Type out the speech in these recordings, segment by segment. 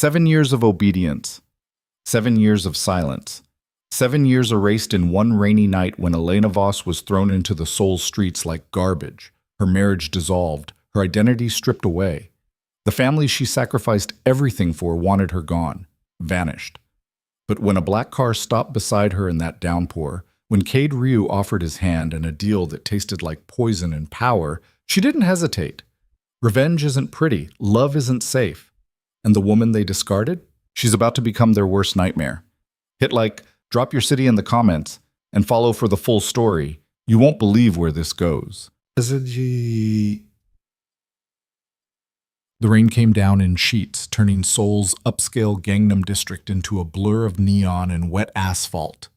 7 years of obedience. 7 years of silence. 7 years erased in one rainy night when Elena Voss was thrown into the Seoul streets like garbage, her marriage dissolved, her identity stripped away. The family she sacrificed everything for wanted her gone, vanished. But when a black car stopped beside her in that downpour, when Cade Ryu offered his hand and a deal that tasted like poison and power, she didn't hesitate. Revenge isn't pretty, love isn't safe. And the woman they discarded? She's about to become their worst nightmare. Hit like, drop your city in the comments, and follow for the full story. You won't believe where this goes. The rain came down in sheets, turning Seoul's upscale Gangnam district into a blur of neon and wet asphalt.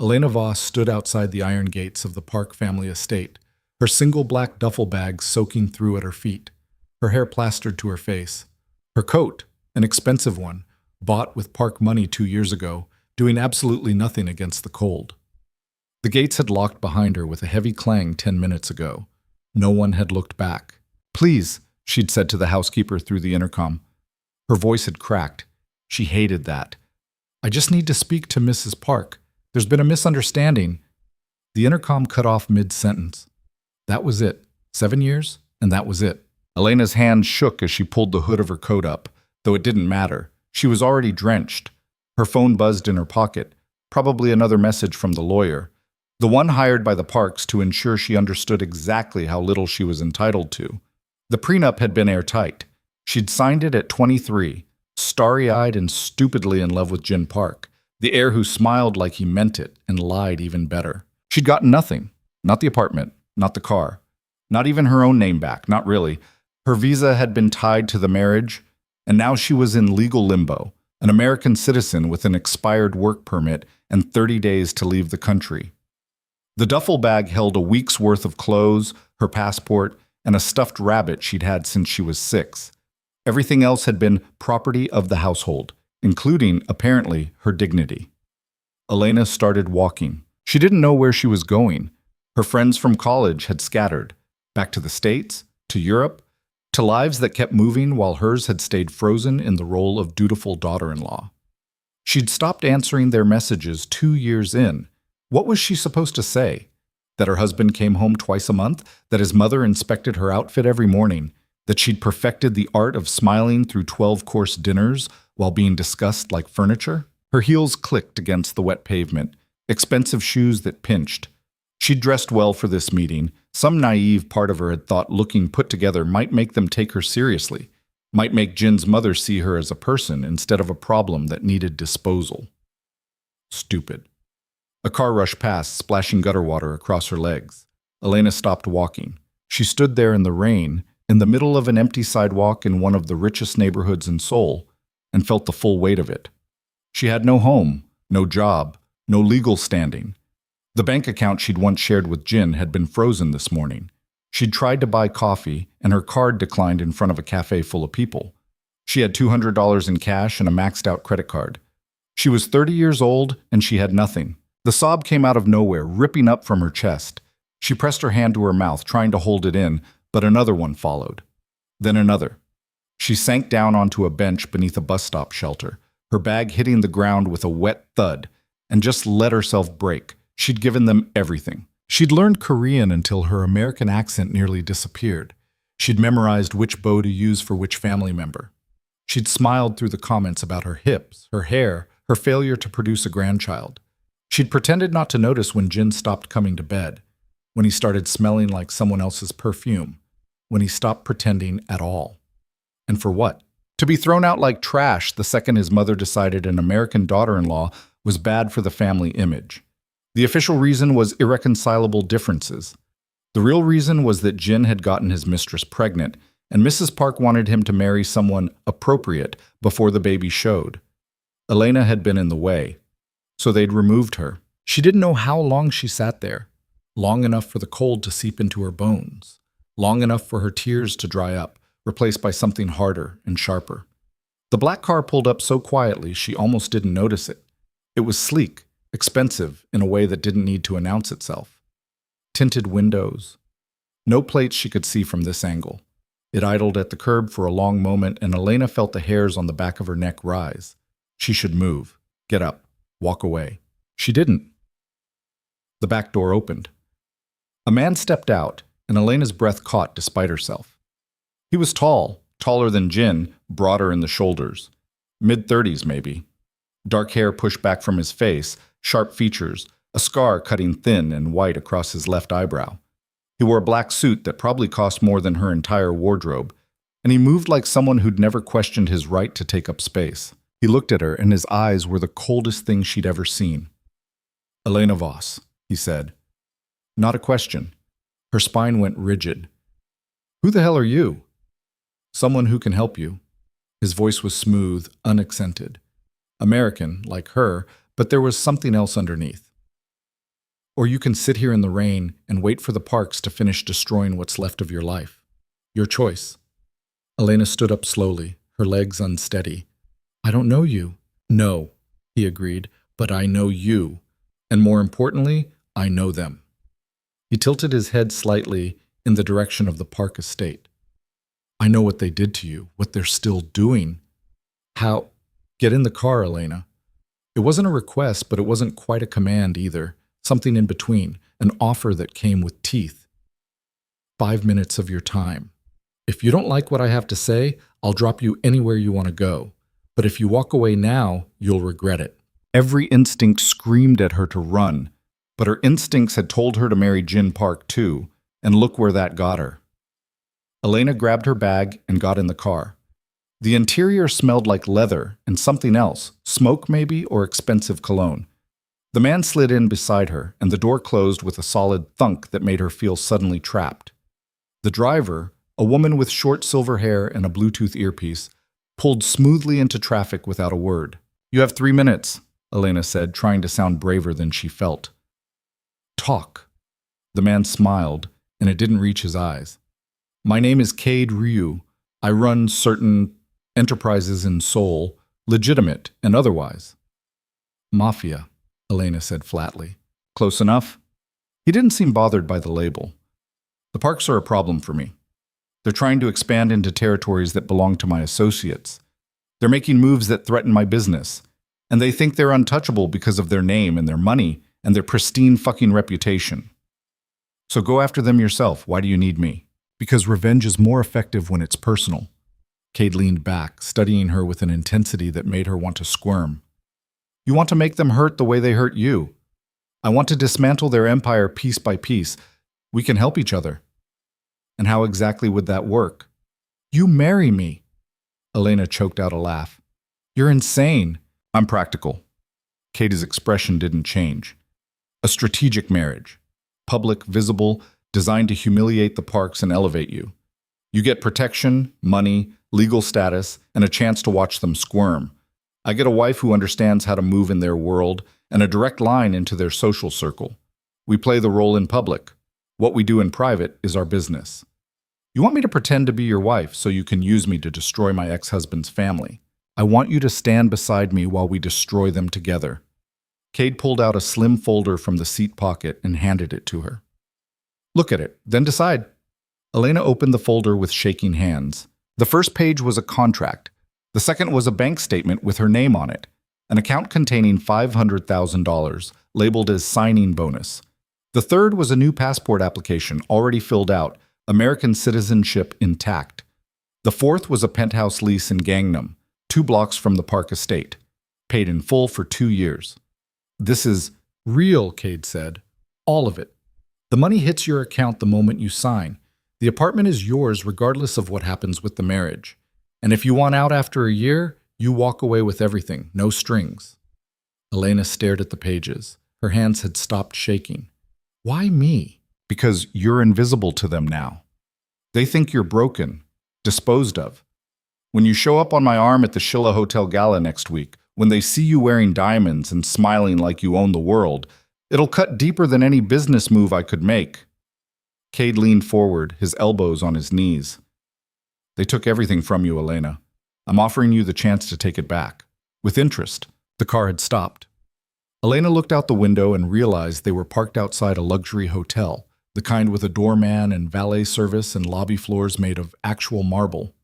Elena Voss stood outside the iron gates of the Park family estate, her single black duffel bag soaking through at her feet, her hair plastered to her face. Her coat, an expensive one, bought with Park money 2 years ago, doing absolutely nothing against the cold. The gates had locked behind her with a heavy clang 10 minutes ago. No one had looked back. "Please," she'd said to the housekeeper through the intercom. Her voice had cracked. She hated that. "I just need to speak to Mrs. Park. There's been a misunderstanding." The intercom cut off mid-sentence. That was it. 7 years, and that was it. Elena's hand shook as she pulled the hood of her coat up, though it didn't matter. She was already drenched. Her phone buzzed in her pocket, probably another message from the lawyer, the one hired by the Parks to ensure she understood exactly how little she was entitled to. The prenup had been airtight. She'd signed it at 23, starry-eyed and stupidly in love with Jin Park, the heir who smiled like he meant it and lied even better. She'd gotten nothing. Not the apartment, not the car, not even her own name back, not really. Her visa had been tied to the marriage, and now she was in legal limbo, an American citizen with an expired work permit and 30 days to leave the country. The duffel bag held a week's worth of clothes, her passport, and a stuffed rabbit she'd had since she was 6. Everything else had been property of the household, including, apparently, her dignity. Elena started walking. She didn't know where she was going. Her friends from college had scattered, back to the States, to Europe, to lives that kept moving while hers had stayed frozen in the role of dutiful daughter-in-law. She'd stopped answering their messages 2 years in. What was she supposed to say? That her husband came home twice a month? That his mother inspected her outfit every morning? That she'd perfected the art of smiling through 12-course dinners while being discussed like furniture? Her heels clicked against the wet pavement, expensive shoes that pinched. She'd dressed well for this meeting. Some naive part of her had thought looking put together might make them take her seriously, might make Jin's mother see her as a person instead of a problem that needed disposal. Stupid. A car rushed past, splashing gutter water across her legs. Elena stopped walking. She stood there in the rain, in the middle of an empty sidewalk in one of the richest neighborhoods in Seoul, and felt the full weight of it. She had no home, no job, no legal standing. The bank account she'd once shared with Jin had been frozen this morning. She'd tried to buy coffee, and her card declined in front of a cafe full of people. She had $200 in cash and a maxed-out credit card. She was 30 years old, and she had nothing. The sob came out of nowhere, ripping up from her chest. She pressed her hand to her mouth, trying to hold it in, but another one followed. Then another. She sank down onto a bench beneath a bus stop shelter, her bag hitting the ground with a wet thud, and just let herself break. She'd given them everything. She'd learned Korean until her American accent nearly disappeared. She'd memorized which bow to use for which family member. She'd smiled through the comments about her hips, her hair, her failure to produce a grandchild. She'd pretended not to notice when Jin stopped coming to bed, when he started smelling like someone else's perfume, when he stopped pretending at all. And for what? To be thrown out like trash the second his mother decided an American daughter-in-law was bad for the family image. The official reason was irreconcilable differences. The real reason was that Jin had gotten his mistress pregnant, and Mrs. Park wanted him to marry someone appropriate before the baby showed. Elena had been in the way, so they'd removed her. She didn't know how long she sat there, long enough for the cold to seep into her bones, long enough for her tears to dry up, replaced by something harder and sharper. The black car pulled up so quietly she almost didn't notice it. It was sleek, expensive in a way that didn't need to announce itself. Tinted windows. No plates she could see from this angle. It idled at the curb for a long moment, and Elena felt the hairs on the back of her neck rise. She should move, get up, walk away. She didn't. The back door opened. A man stepped out, and Elena's breath caught despite herself. He was tall, taller than Jin, broader in the shoulders. Mid-30s, maybe. Dark hair pushed back from his face, sharp features, a scar cutting thin and white across his left eyebrow. He wore a black suit that probably cost more than her entire wardrobe, and he moved like someone who'd never questioned his right to take up space. He looked at her, and his eyes were the coldest thing she'd ever seen. "Elena Voss," he said. Not a question. Her spine went rigid. "Who the hell are you?" "Someone who can help you." His voice was smooth, unaccented. American, like her, but there was something else underneath. "Or you can sit here in the rain and wait for the parks to finish destroying what's left of your life. Your choice." Elena stood up slowly, her legs unsteady. "I don't know you." "No," he agreed, "but I know you. And more importantly, I know them." He tilted his head slightly in the direction of the park estate. "I know what they did to you, what they're still doing." "How?" "Get in the car, Elena." It wasn't a request, but it wasn't quite a command either. Something in between, an offer that came with teeth. 5 minutes of your time. If you don't like what I have to say, I'll drop you anywhere you want to go. But if you walk away now, you'll regret it. Every instinct screamed at her to run, but her instincts had told her to marry Jin Park too, and look where that got her. Elena grabbed her bag and got in the car. The interior smelled like leather and something else, smoke maybe, or expensive cologne. The man slid in beside her, and the door closed with a solid thunk that made her feel suddenly trapped. The driver, a woman with short silver hair and a Bluetooth earpiece, pulled smoothly into traffic without a word. "You have 3 minutes," Elena said, trying to sound braver than she felt. "Talk." The man smiled, and it didn't reach his eyes. "My name is Cade Ryu. I run certain enterprises in Seoul, legitimate and otherwise." "Mafia," Elena said flatly. "Close enough?" He didn't seem bothered by the label. "The parks are a problem for me. They're trying to expand into territories that belong to my associates. They're making moves that threaten my business, and they think they're untouchable because of their name and their money and their pristine fucking reputation. So go after them yourself. Why do you need me?" "Because revenge is more effective when it's personal." Cade leaned back, studying her with an intensity that made her want to squirm. "You want to make them hurt the way they hurt you. I want to dismantle their empire piece by piece. We can help each other." "And how exactly would that work?" "You marry me." Elena choked out a laugh. "You're insane." "I'm practical." Cade's expression didn't change. "A strategic marriage. Public, visible, designed to humiliate the parks and elevate you. You get protection, money, legal status, and a chance to watch them squirm. I get a wife who understands how to move in their world and a direct line into their social circle. We play the role in public. What we do in private is our business. You want me to pretend to be your wife so you can use me to destroy my ex-husband's family. I want you to stand beside me while we destroy them together." Cade pulled out a slim folder from the seat pocket and handed it to her. "Look at it, then decide." Elena opened the folder with shaking hands. The first page was a contract. The second was a bank statement with her name on it, an account containing $500,000, labeled as signing bonus. The third was a new passport application, already filled out, American citizenship intact. The fourth was a penthouse lease in Gangnam, 2 blocks from the park estate, paid in full for 2 years. "This is real," Cade said. "All of it. The money hits your account the moment you sign. The apartment is yours regardless of what happens with the marriage. And if you want out after a year, you walk away with everything, no strings." Elena stared at the pages. Her hands had stopped shaking. "Why me?" "Because you're invisible to them now. They think you're broken, disposed of. When you show up on my arm at the Shilla Hotel Gala next week, when they see you wearing diamonds and smiling like you own the world, it'll cut deeper than any business move I could make." Cade leaned forward, his elbows on his knees. "They took everything from you, Elena. I'm offering you the chance to take it back. With interest." The car had stopped. Elena looked out the window and realized they were parked outside a luxury hotel, the kind with a doorman and valet service and lobby floors made of actual marble.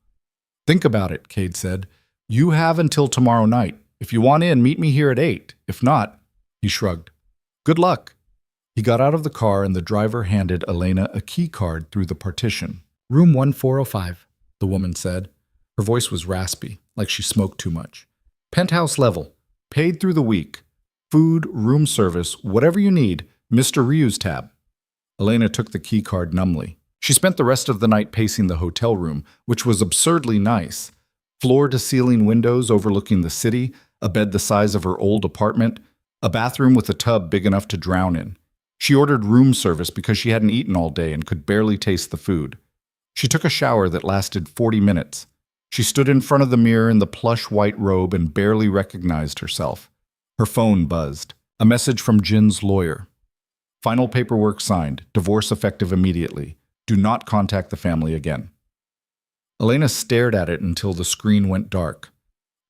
Think about it, Cade said. You have until tomorrow night. If you want in, meet me here at 8. If not, he shrugged. Good luck. He got out of the car and the driver handed Elena a key card through the partition. Room 1405, the woman said. Her voice was raspy, like she smoked too much. Penthouse level. Paid through the week. Food, room service, whatever you need. Mr. Ryu's tab. Elena took the key card numbly. She spent the rest of the night pacing the hotel room, which was absurdly nice. Floor-to-ceiling windows overlooking the city, a bed the size of her old apartment, a bathroom with a tub big enough to drown in. She ordered room service because she hadn't eaten all day and could barely taste the food. She took a shower that lasted 40 minutes. She stood in front of the mirror in the plush white robe and barely recognized herself. Her phone buzzed. A message from Jin's lawyer. Final paperwork signed. Divorce effective immediately. Do not contact the family again. Elena stared at it until the screen went dark.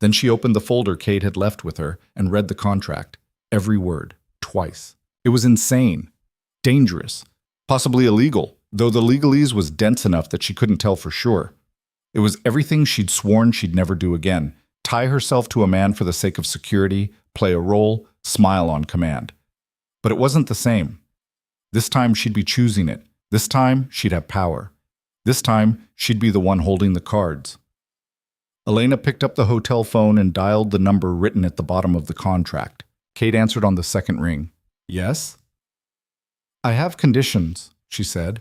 Then she opened the folder Cade had left with her and read the contract. Every word. Twice. It was insane. Dangerous. Possibly illegal, though the legalese was dense enough that she couldn't tell for sure. It was everything she'd sworn she'd never do again. Tie herself to a man for the sake of security, play a role, smile on command. But it wasn't the same. This time she'd be choosing it. This time she'd have power. This time she'd be the one holding the cards. Elena picked up the hotel phone and dialed the number written at the bottom of the contract. Cade answered on the second ring. Yes? I have conditions, she said.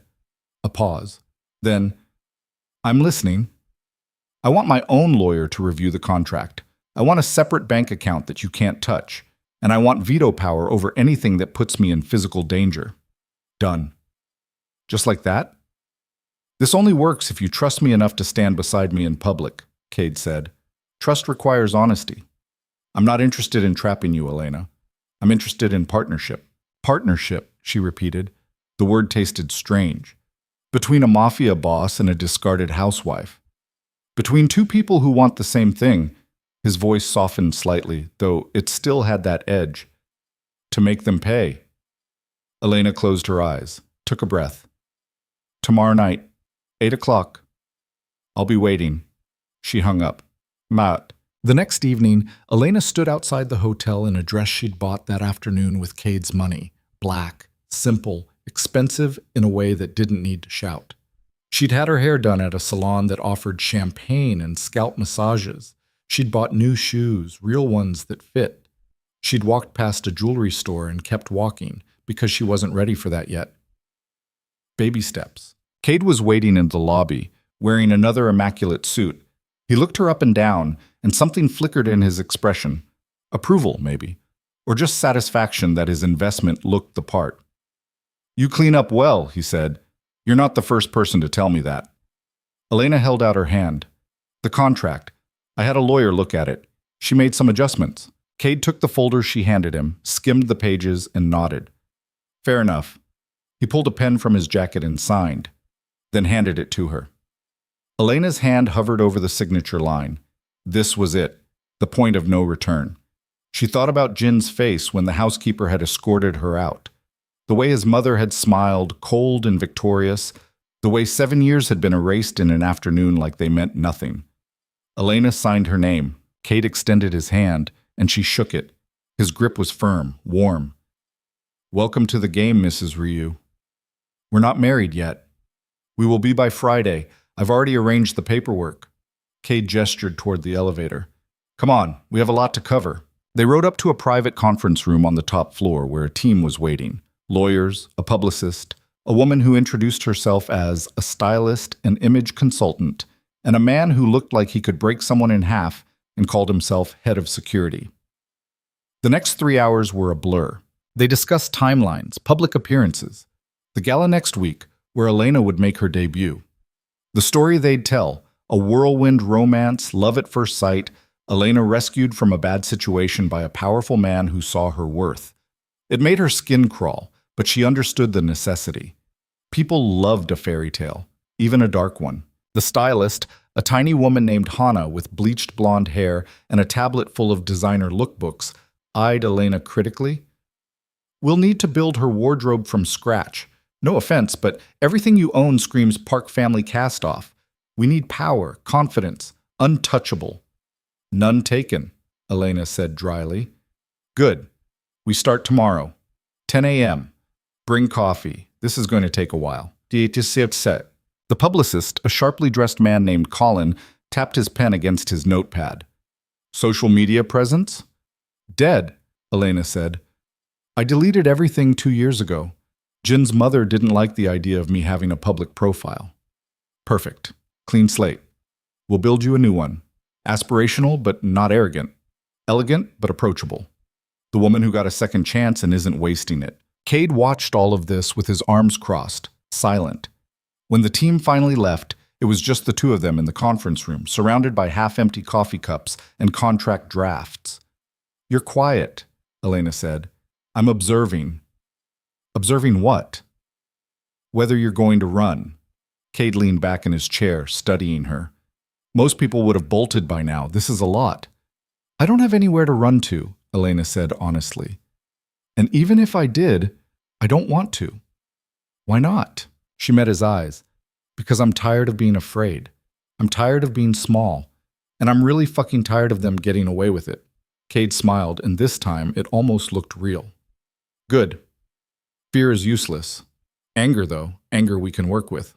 A pause. Then, I'm listening. I want my own lawyer to review the contract. I want a separate bank account that you can't touch. And I want veto power over anything that puts me in physical danger. Done. Just like that? This only works if you trust me enough to stand beside me in public, Cade said. Trust requires honesty. I'm not interested in trapping you, Elena. I'm interested in partnership. Partnership, she repeated. The word tasted strange. Between a mafia boss and a discarded housewife. Between two people who want the same thing. His voice softened slightly, though it still had that edge. To make them pay. Elena closed her eyes, took a breath. Tomorrow night, 8 o'clock. I'll be waiting. She hung up. Matt. The next evening, Elena stood outside the hotel in a dress she'd bought that afternoon with Cade's money. Black, simple, expensive in a way that didn't need to shout. She'd had her hair done at a salon that offered champagne and scalp massages. She'd bought new shoes, real ones that fit. She'd walked past a jewelry store and kept walking because she wasn't ready for that yet. Baby steps. Cade was waiting in the lobby, wearing another immaculate suit. He looked her up and down, and something flickered in his expression. Approval, maybe. Or just satisfaction that his investment looked the part. You clean up well, he said. You're not the first person to tell me that. Elena held out her hand. The contract. I had a lawyer look at it. She made some adjustments. Cade took the folder she handed him, skimmed the pages, and nodded. Fair enough. He pulled a pen from his jacket and signed, then handed it to her. Elena's hand hovered over the signature line. This was it, the point of no return. She thought about Jin's face when the housekeeper had escorted her out. The way his mother had smiled, cold and victorious. The way 7 years had been erased in an afternoon like they meant nothing. Elena signed her name. Cade extended his hand, and she shook it. His grip was firm, warm. Welcome to the game, Mrs. Ryu. We're not married yet. We will be by Friday. I've already arranged the paperwork. Cade gestured toward the elevator. Come on, we have a lot to cover. They rode up to a private conference room on the top floor where a team was waiting. Lawyers, a publicist, a woman who introduced herself as a stylist and image consultant, and a man who looked like he could break someone in half and called himself head of security. The next 3 hours were a blur. They discussed timelines, public appearances, the gala next week, where Elena would make her debut. The story they'd tell, a whirlwind romance, love at first sight, Elena rescued from a bad situation by a powerful man who saw her worth. It made her skin crawl, but she understood the necessity. People loved a fairy tale, even a dark one. The stylist, a tiny woman named Hana with bleached blonde hair and a tablet full of designer lookbooks, eyed Elena critically. We'll need to build her wardrobe from scratch. No offense, but everything you own screams Park family cast-off. We need power, confidence, untouchable. None taken, Elena said dryly. Good. We start tomorrow. 10 a.m. Bring coffee. This is going to take a while. The publicist, a sharply dressed man named Colin, tapped his pen against his notepad. Social media presence? Dead, Elena said. I deleted everything 2 years ago. Jin's mother didn't like the idea of me having a public profile. Perfect. Clean slate. We'll build you a new one. Aspirational, but not arrogant. Elegant, but approachable. The woman who got a second chance and isn't wasting it. Cade watched all of this with his arms crossed, silent. When the team finally left, it was just the two of them in the conference room, surrounded by half-empty coffee cups and contract drafts. You're quiet, Elena said. I'm observing. Observing what? Whether you're going to run. Cade leaned back in his chair, studying her. Most people would have bolted by now. This is a lot. I don't have anywhere to run to, Elena said honestly. And even if I did, I don't want to. Why not? She met his eyes. Because I'm tired of being afraid. I'm tired of being small. And I'm really fucking tired of them getting away with it. Cade smiled, and this time it almost looked real. Good. Fear is useless. Anger, though, anger we can work with.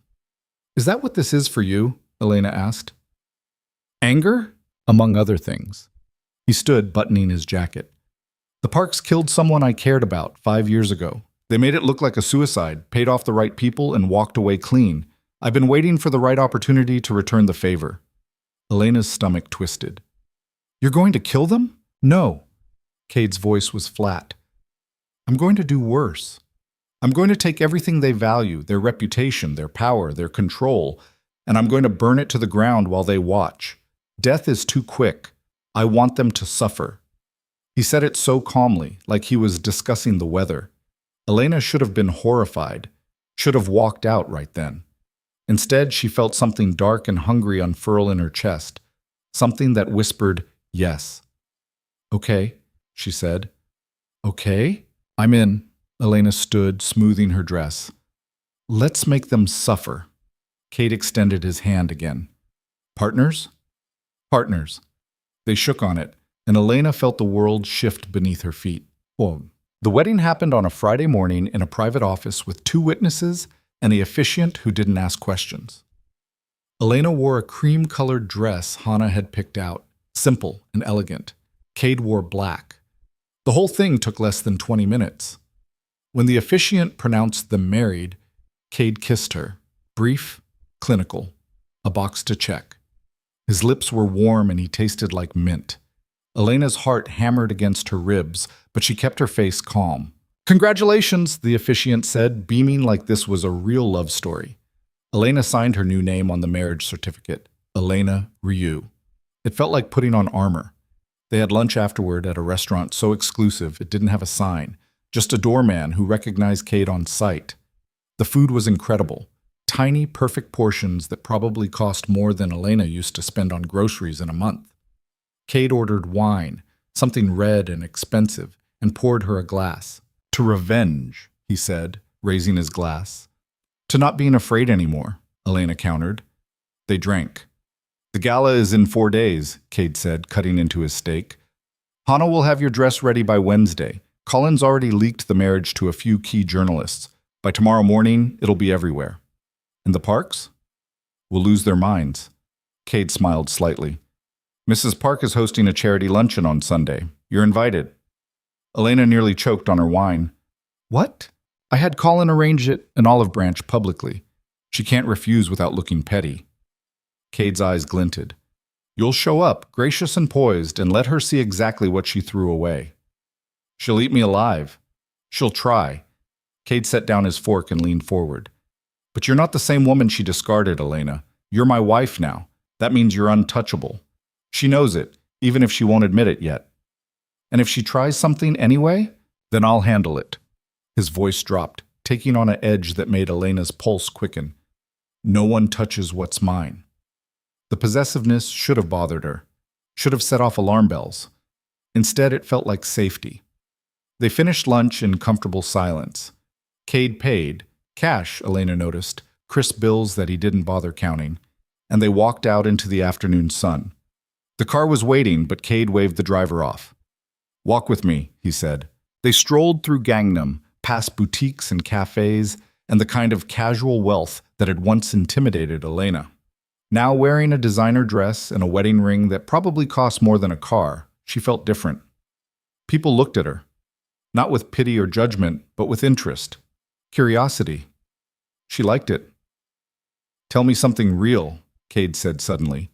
Is that what this is for you? Elena asked. Anger? Among other things. He stood, buttoning his jacket. The Parks killed someone I cared about 5 years ago. They made it look like a suicide, paid off the right people, and walked away clean. I've been waiting for the right opportunity to return the favor. Elena's stomach twisted. You're going to kill them? No. Cade's voice was flat. I'm going to do worse. I'm going to take everything they value, their reputation, their power, their control, and I'm going to burn it to the ground while they watch. Death is too quick. I want them to suffer. He said it so calmly, like he was discussing the weather. Elena should have been horrified, should have walked out right then. Instead, she felt something dark and hungry unfurl in her chest, something that whispered, yes. Okay, she said. Okay? I'm in. Elena stood, smoothing her dress. Let's make them suffer. Cade extended his hand again. Partners? Partners. They shook on it, and Elena felt the world shift beneath her feet. The wedding happened on a Friday morning in a private office with 2 witnesses and the officiant who didn't ask questions. Elena wore a cream-colored dress Hannah had picked out, simple and elegant. Cade wore black. The whole thing took less than 20 minutes. When the officiant pronounced them married, Cade kissed her, brief, clinical, a box to check. His lips were warm and he tasted like mint. Elena's heart hammered against her ribs, but she kept her face calm. Congratulations, the officiant said, beaming like this was a real love story. Elena signed her new name on the marriage certificate, Elena Ryu. It felt like putting on armor. They had lunch afterward at a restaurant so exclusive it didn't have a sign, just a doorman who recognized Cade on sight. The food was incredible. Tiny, perfect portions that probably cost more than Elena used to spend on groceries in a month. Cade ordered wine, something red and expensive, and poured her a glass. To revenge, he said, raising his glass. To not being afraid anymore, Elena countered. They drank. The gala is in 4 days, Cade said, cutting into his steak. Hannah will have your dress ready by Wednesday. Colin's already leaked the marriage to a few key journalists. By tomorrow morning, it'll be everywhere. And the Parks? Will lose their minds. Cade smiled slightly. Mrs. Park is hosting a charity luncheon on Sunday. You're invited. Elena nearly choked on her wine. What? I had Colin arrange it an olive branch publicly. She can't refuse without looking petty. Cade's eyes glinted. You'll show up, gracious and poised, and let her see exactly what she threw away. She'll eat me alive. She'll try. Cade set down his fork and leaned forward. But you're not the same woman she discarded, Elena. You're my wife now. That means you're untouchable. She knows it, even if she won't admit it yet. And if she tries something anyway, then I'll handle it. His voice dropped, taking on an edge that made Elena's pulse quicken. No one touches what's mine. The possessiveness should have bothered her, should have set off alarm bells. Instead, it felt like safety. They finished lunch in comfortable silence. Cade paid, Cash, Elena noticed, crisp bills that he didn't bother counting, and they walked out into the afternoon sun. The car was waiting, but Cade waved the driver off. "Walk with me," he said. They strolled through Gangnam, past boutiques and cafes, and the kind of casual wealth that had once intimidated Elena. Now wearing a designer dress and a wedding ring that probably cost more than a car, she felt different. People looked at her, not with pity or judgment, but with interest, curiosity. She liked it. "Tell me something real," Cade said suddenly.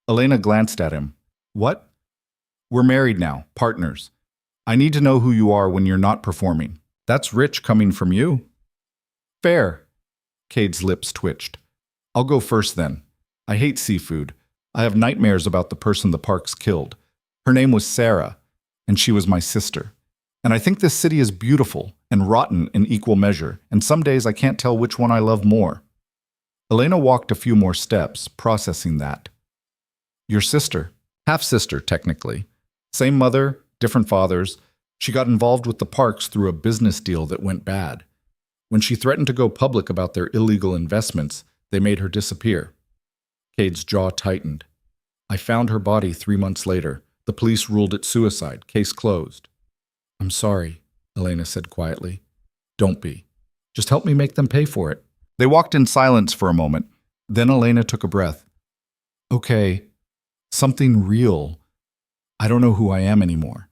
Elena glanced at him. "What?" "We're married now, partners. I need to know who you are when you're not performing. That's rich coming from you." "Fair." Cade's lips twitched. "I'll go first then. I hate seafood. I have nightmares about the person the Parks killed. Her name was Sarah, and she was my sister. And I think this city is beautiful and rotten in equal measure, and some days I can't tell which one I love more." Elena walked a few more steps, processing that. "Your sister. Half-sister, technically. Same mother, different fathers. She got involved with the Parks through a business deal that went bad. When she threatened to go public about their illegal investments, they made her disappear." Cade's jaw tightened. "I found her body 3 months later. The police ruled it suicide. Case closed." "I'm sorry," Elena said quietly. "Don't be. Just help me make them pay for it." They walked in silence for a moment. Then Elena took a breath. "Okay, something real. I don't know who I am anymore.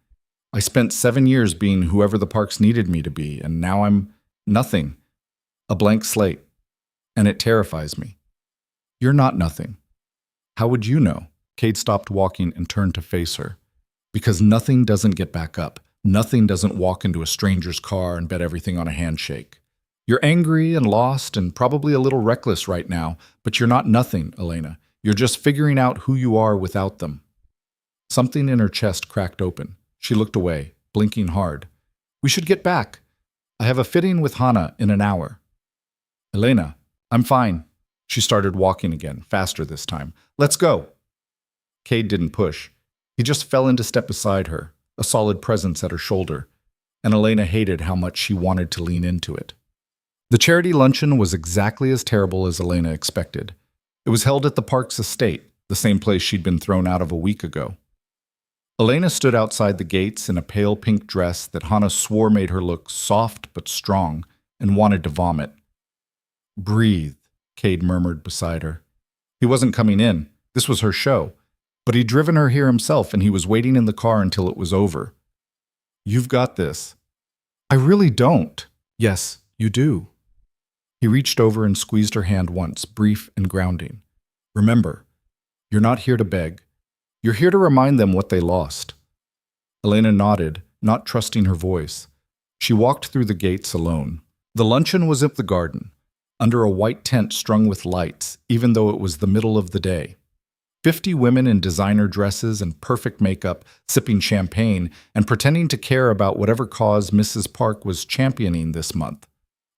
I spent 7 years being whoever the Parks needed me to be, and now I'm nothing. A blank slate. And it terrifies me." "You're not nothing." "How would you know?" Cade stopped walking and turned to face her. "Because nothing doesn't get back up. Nothing doesn't walk into a stranger's car and bet everything on a handshake. You're angry and lost and probably a little reckless right now, but you're not nothing, Elena. You're just figuring out who you are without them." Something in her chest cracked open. She looked away, blinking hard. "We should get back. I have a fitting with Hannah in an hour." "Elena, I'm fine." She started walking again, faster this time. "Let's go." Cade didn't push. He just fell into step beside her, a solid presence at her shoulder, and Elena hated how much she wanted to lean into it. The charity luncheon was exactly as terrible as Elena expected. It was held at the Parks estate, the same place she'd been thrown out of a week ago. Elena stood outside the gates in a pale pink dress that Hannah swore made her look soft but strong, and wanted to vomit. "Breathe," Cade murmured beside her. He wasn't coming in. This was her show. But he'd driven her here himself, and he was waiting in the car until it was over. "You've got this." "I really don't." "Yes, you do." He reached over and squeezed her hand once, brief and grounding. "Remember, you're not here to beg. You're here to remind them what they lost." Elena nodded, not trusting her voice. She walked through the gates alone. The luncheon was at the garden, under a white tent strung with lights, even though it was the middle of the day. 50 women in designer dresses and perfect makeup, sipping champagne and pretending to care about whatever cause Mrs. Park was championing this month.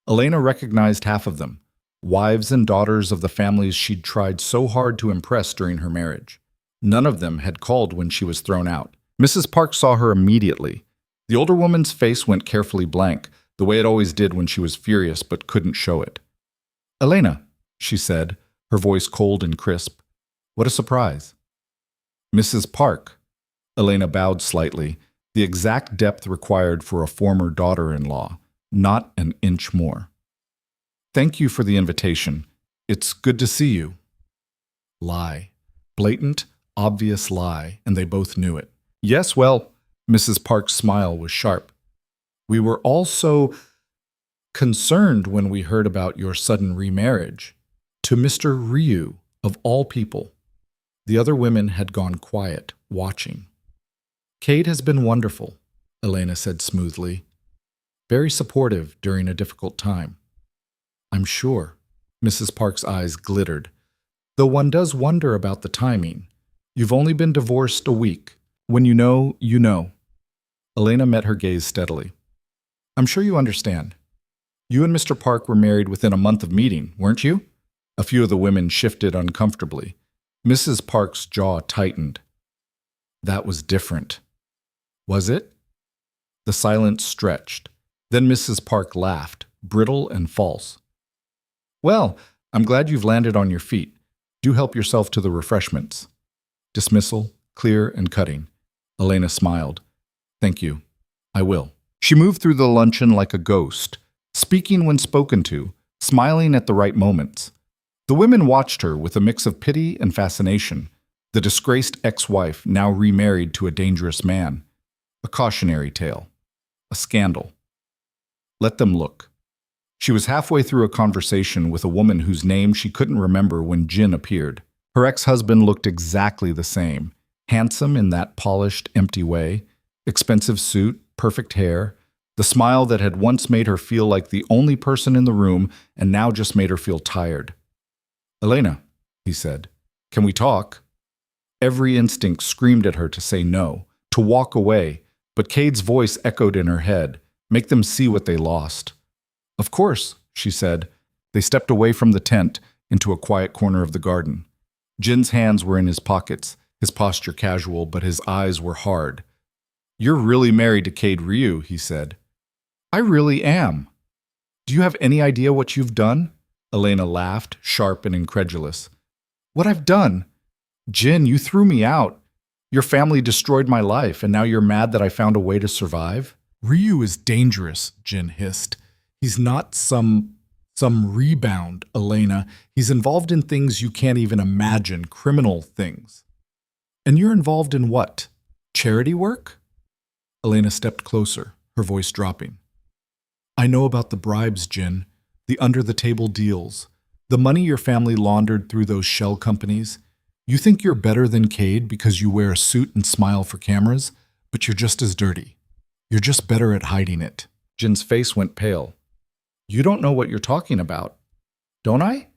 Elena recognized half of them, wives and daughters of the families she'd tried so hard to impress during her marriage. None of them had called when she was thrown out. Mrs. Park saw her immediately. The older woman's face went carefully blank, the way it always did when she was furious but couldn't show it. "Elena," she said, her voice cold and crisp. "What a surprise." "Mrs. Park." Elena bowed slightly, the exact depth required for a former daughter-in-law, not an inch more. "Thank you for the invitation. It's good to see you." Lie. Blatant, obvious lie, and they both knew it. "Yes, well," Mrs. Park's smile was sharp. "We were all so concerned when we heard about your sudden remarriage to Mr. Ryu, of all people." The other women had gone quiet, watching. "Cade has been wonderful," Elena said smoothly. "Very supportive during a difficult time." "I'm sure." Mrs. Park's eyes glittered. "Though one does wonder about the timing. You've only been divorced a week. When you know, you know." Elena met her gaze steadily. "I'm sure you understand. You and Mr. Park were married within a month of meeting, weren't you?" A few of the women shifted uncomfortably. Mrs. Park's jaw tightened. "That was different." "Was it?" The silence stretched. Then Mrs. Park laughed, brittle and false. Well, I'm glad you've landed on your feet. Do help yourself to the refreshments. Dismissal, clear and cutting. Elena smiled. Thank you. I will. She moved through the luncheon like a ghost, speaking when spoken to, smiling at the right moments. The women watched her with a mix of pity and fascination, the disgraced ex-wife now remarried to a dangerous man. A cautionary tale. A scandal. Let them look. She was halfway through a conversation with a woman whose name she couldn't remember when Jin appeared. Her ex-husband looked exactly the same, handsome in that polished, empty way, expensive suit, perfect hair, the smile that had once made her feel like the only person in the room and now just made her feel tired. Elena, he said, can we talk? Every instinct screamed at her to say no, to walk away, but Cade's voice echoed in her head, make them see what they lost. Of course, she said. They stepped away from the tent into a quiet corner of the garden. Jin's hands were in his pockets, his posture casual, but his eyes were hard. You're really married to Cade Ryu, he said. I really am. Do you have any idea what you've done? Elena laughed, sharp and incredulous. What I've done? Jin, you threw me out. Your family destroyed my life, and now you're mad that I found a way to survive? Ryu is dangerous, Jin hissed. He's not some rebound, Elena. He's involved in things you can't even imagine, criminal things. And you're involved in what? Charity work? Elena stepped closer, her voice dropping. I know about the bribes, Jin, the under-the-table deals, the money your family laundered through those shell companies. You think you're better than Cade because you wear a suit and smile for cameras, but you're just as dirty. You're just better at hiding it. Jin's face went pale. You don't know what you're talking about. Don't I?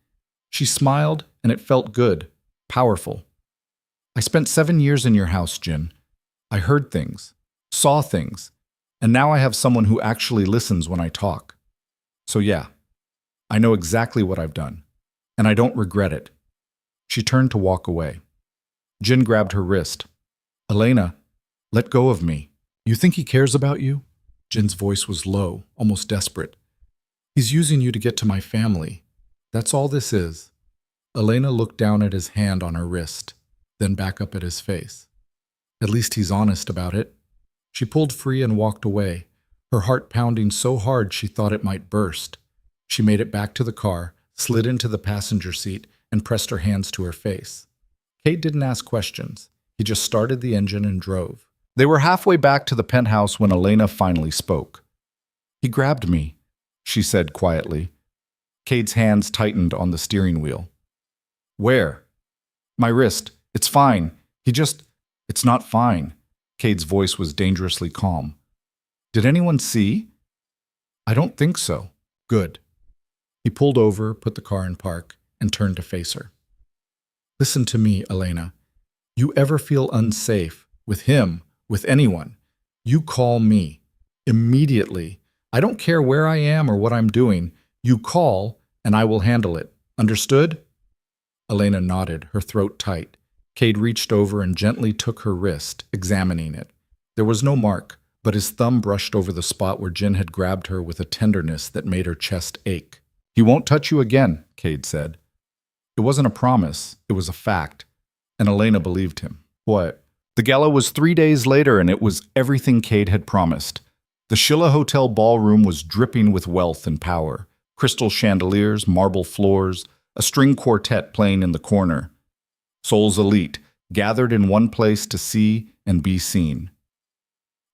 She smiled, and it felt good, powerful. I spent 7 years in your house, Jin. I heard things, saw things, and now I have someone who actually listens when I talk. So yeah, I know exactly what I've done, and I don't regret it. She turned to walk away. Jin grabbed her wrist. Elena, let go of me. You think he cares about you? Jin's voice was low, almost desperate. He's using you to get to my family. That's all this is. Elena looked down at his hand on her wrist, then back up at his face. At least he's honest about it. She pulled free and walked away, her heart pounding so hard she thought it might burst. She made it back to the car, slid into the passenger seat, and pressed her hands to her face. Cade didn't ask questions. He just started the engine and drove. They were halfway back to the penthouse when Elena finally spoke. He grabbed me, she said quietly. Cade's hands tightened on the steering wheel. Where? My wrist. It's fine. It's not fine. Cade's voice was dangerously calm. Did anyone see? I don't think so. Good. He pulled over, put the car in park, and turned to face her. Listen to me, Elena. You ever feel unsafe, with him, with anyone, you call me. Immediately. I don't care where I am or what I'm doing. You call, and I will handle it. Understood? Elena nodded, her throat tight. Cade reached over and gently took her wrist, examining it. There was no mark, but his thumb brushed over the spot where Jin had grabbed her with a tenderness that made her chest ache. He won't touch you again, Cade said. It wasn't a promise, it was a fact, and Elena believed him. What? The gala was 3 days later, and it was everything Cade had promised. The Shilla Hotel ballroom was dripping with wealth and power. Crystal chandeliers, marble floors, a string quartet playing in the corner. Seoul's elite, gathered in one place to see and be seen.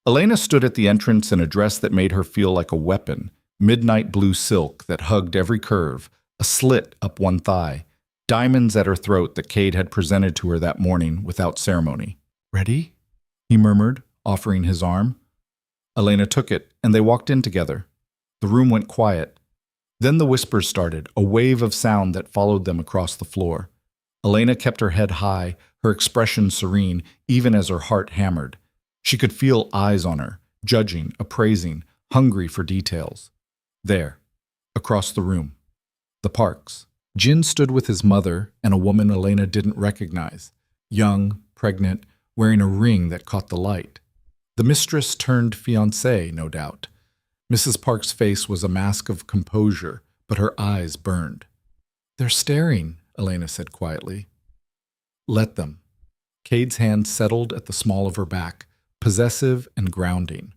Elena stood at the entrance in a dress that made her feel like a weapon, midnight blue silk that hugged every curve, a slit up one thigh, diamonds at her throat that Cade had presented to her that morning without ceremony. Ready? He murmured, offering his arm. Elena took it, and they walked in together. The room went quiet. Then the whispers started, a wave of sound that followed them across the floor. Elena kept her head high, her expression serene, even as her heart hammered. She could feel eyes on her, judging, appraising, hungry for details. There, across the room, the Parks. Jin stood with his mother and a woman Elena didn't recognize, young, pregnant, wearing a ring that caught the light. The mistress turned fiancée, no doubt. Mrs. Park's face was a mask of composure, but her eyes burned. They're staring, Elena said quietly. Let them. Cade's hand settled at the small of her back, possessive and grounding.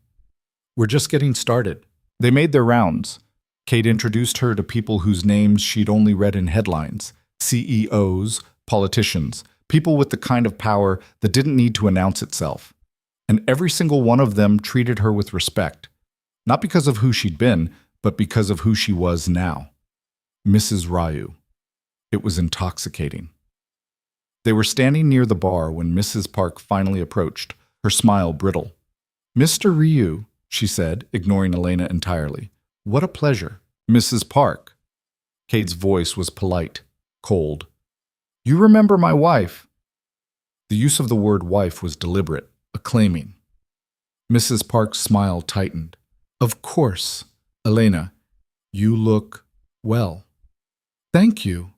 We're just getting started. They made their rounds. Cade introduced her to people whose names she'd only read in headlines: CEOs, politicians, people with the kind of power that didn't need to announce itself. And every single one of them treated her with respect, not because of who she'd been, but because of who she was now. Mrs. Ryu. It was intoxicating. They were standing near the bar when Mrs. Park finally approached, her smile brittle. Mr. Ryu, she said, ignoring Elena entirely. What a pleasure. Mrs. Park. Cade's voice was polite, cold. You remember my wife? The use of the word wife was deliberate, acclaiming. Mrs. Park's smile tightened. Of course, Elena. You look well. Thank you.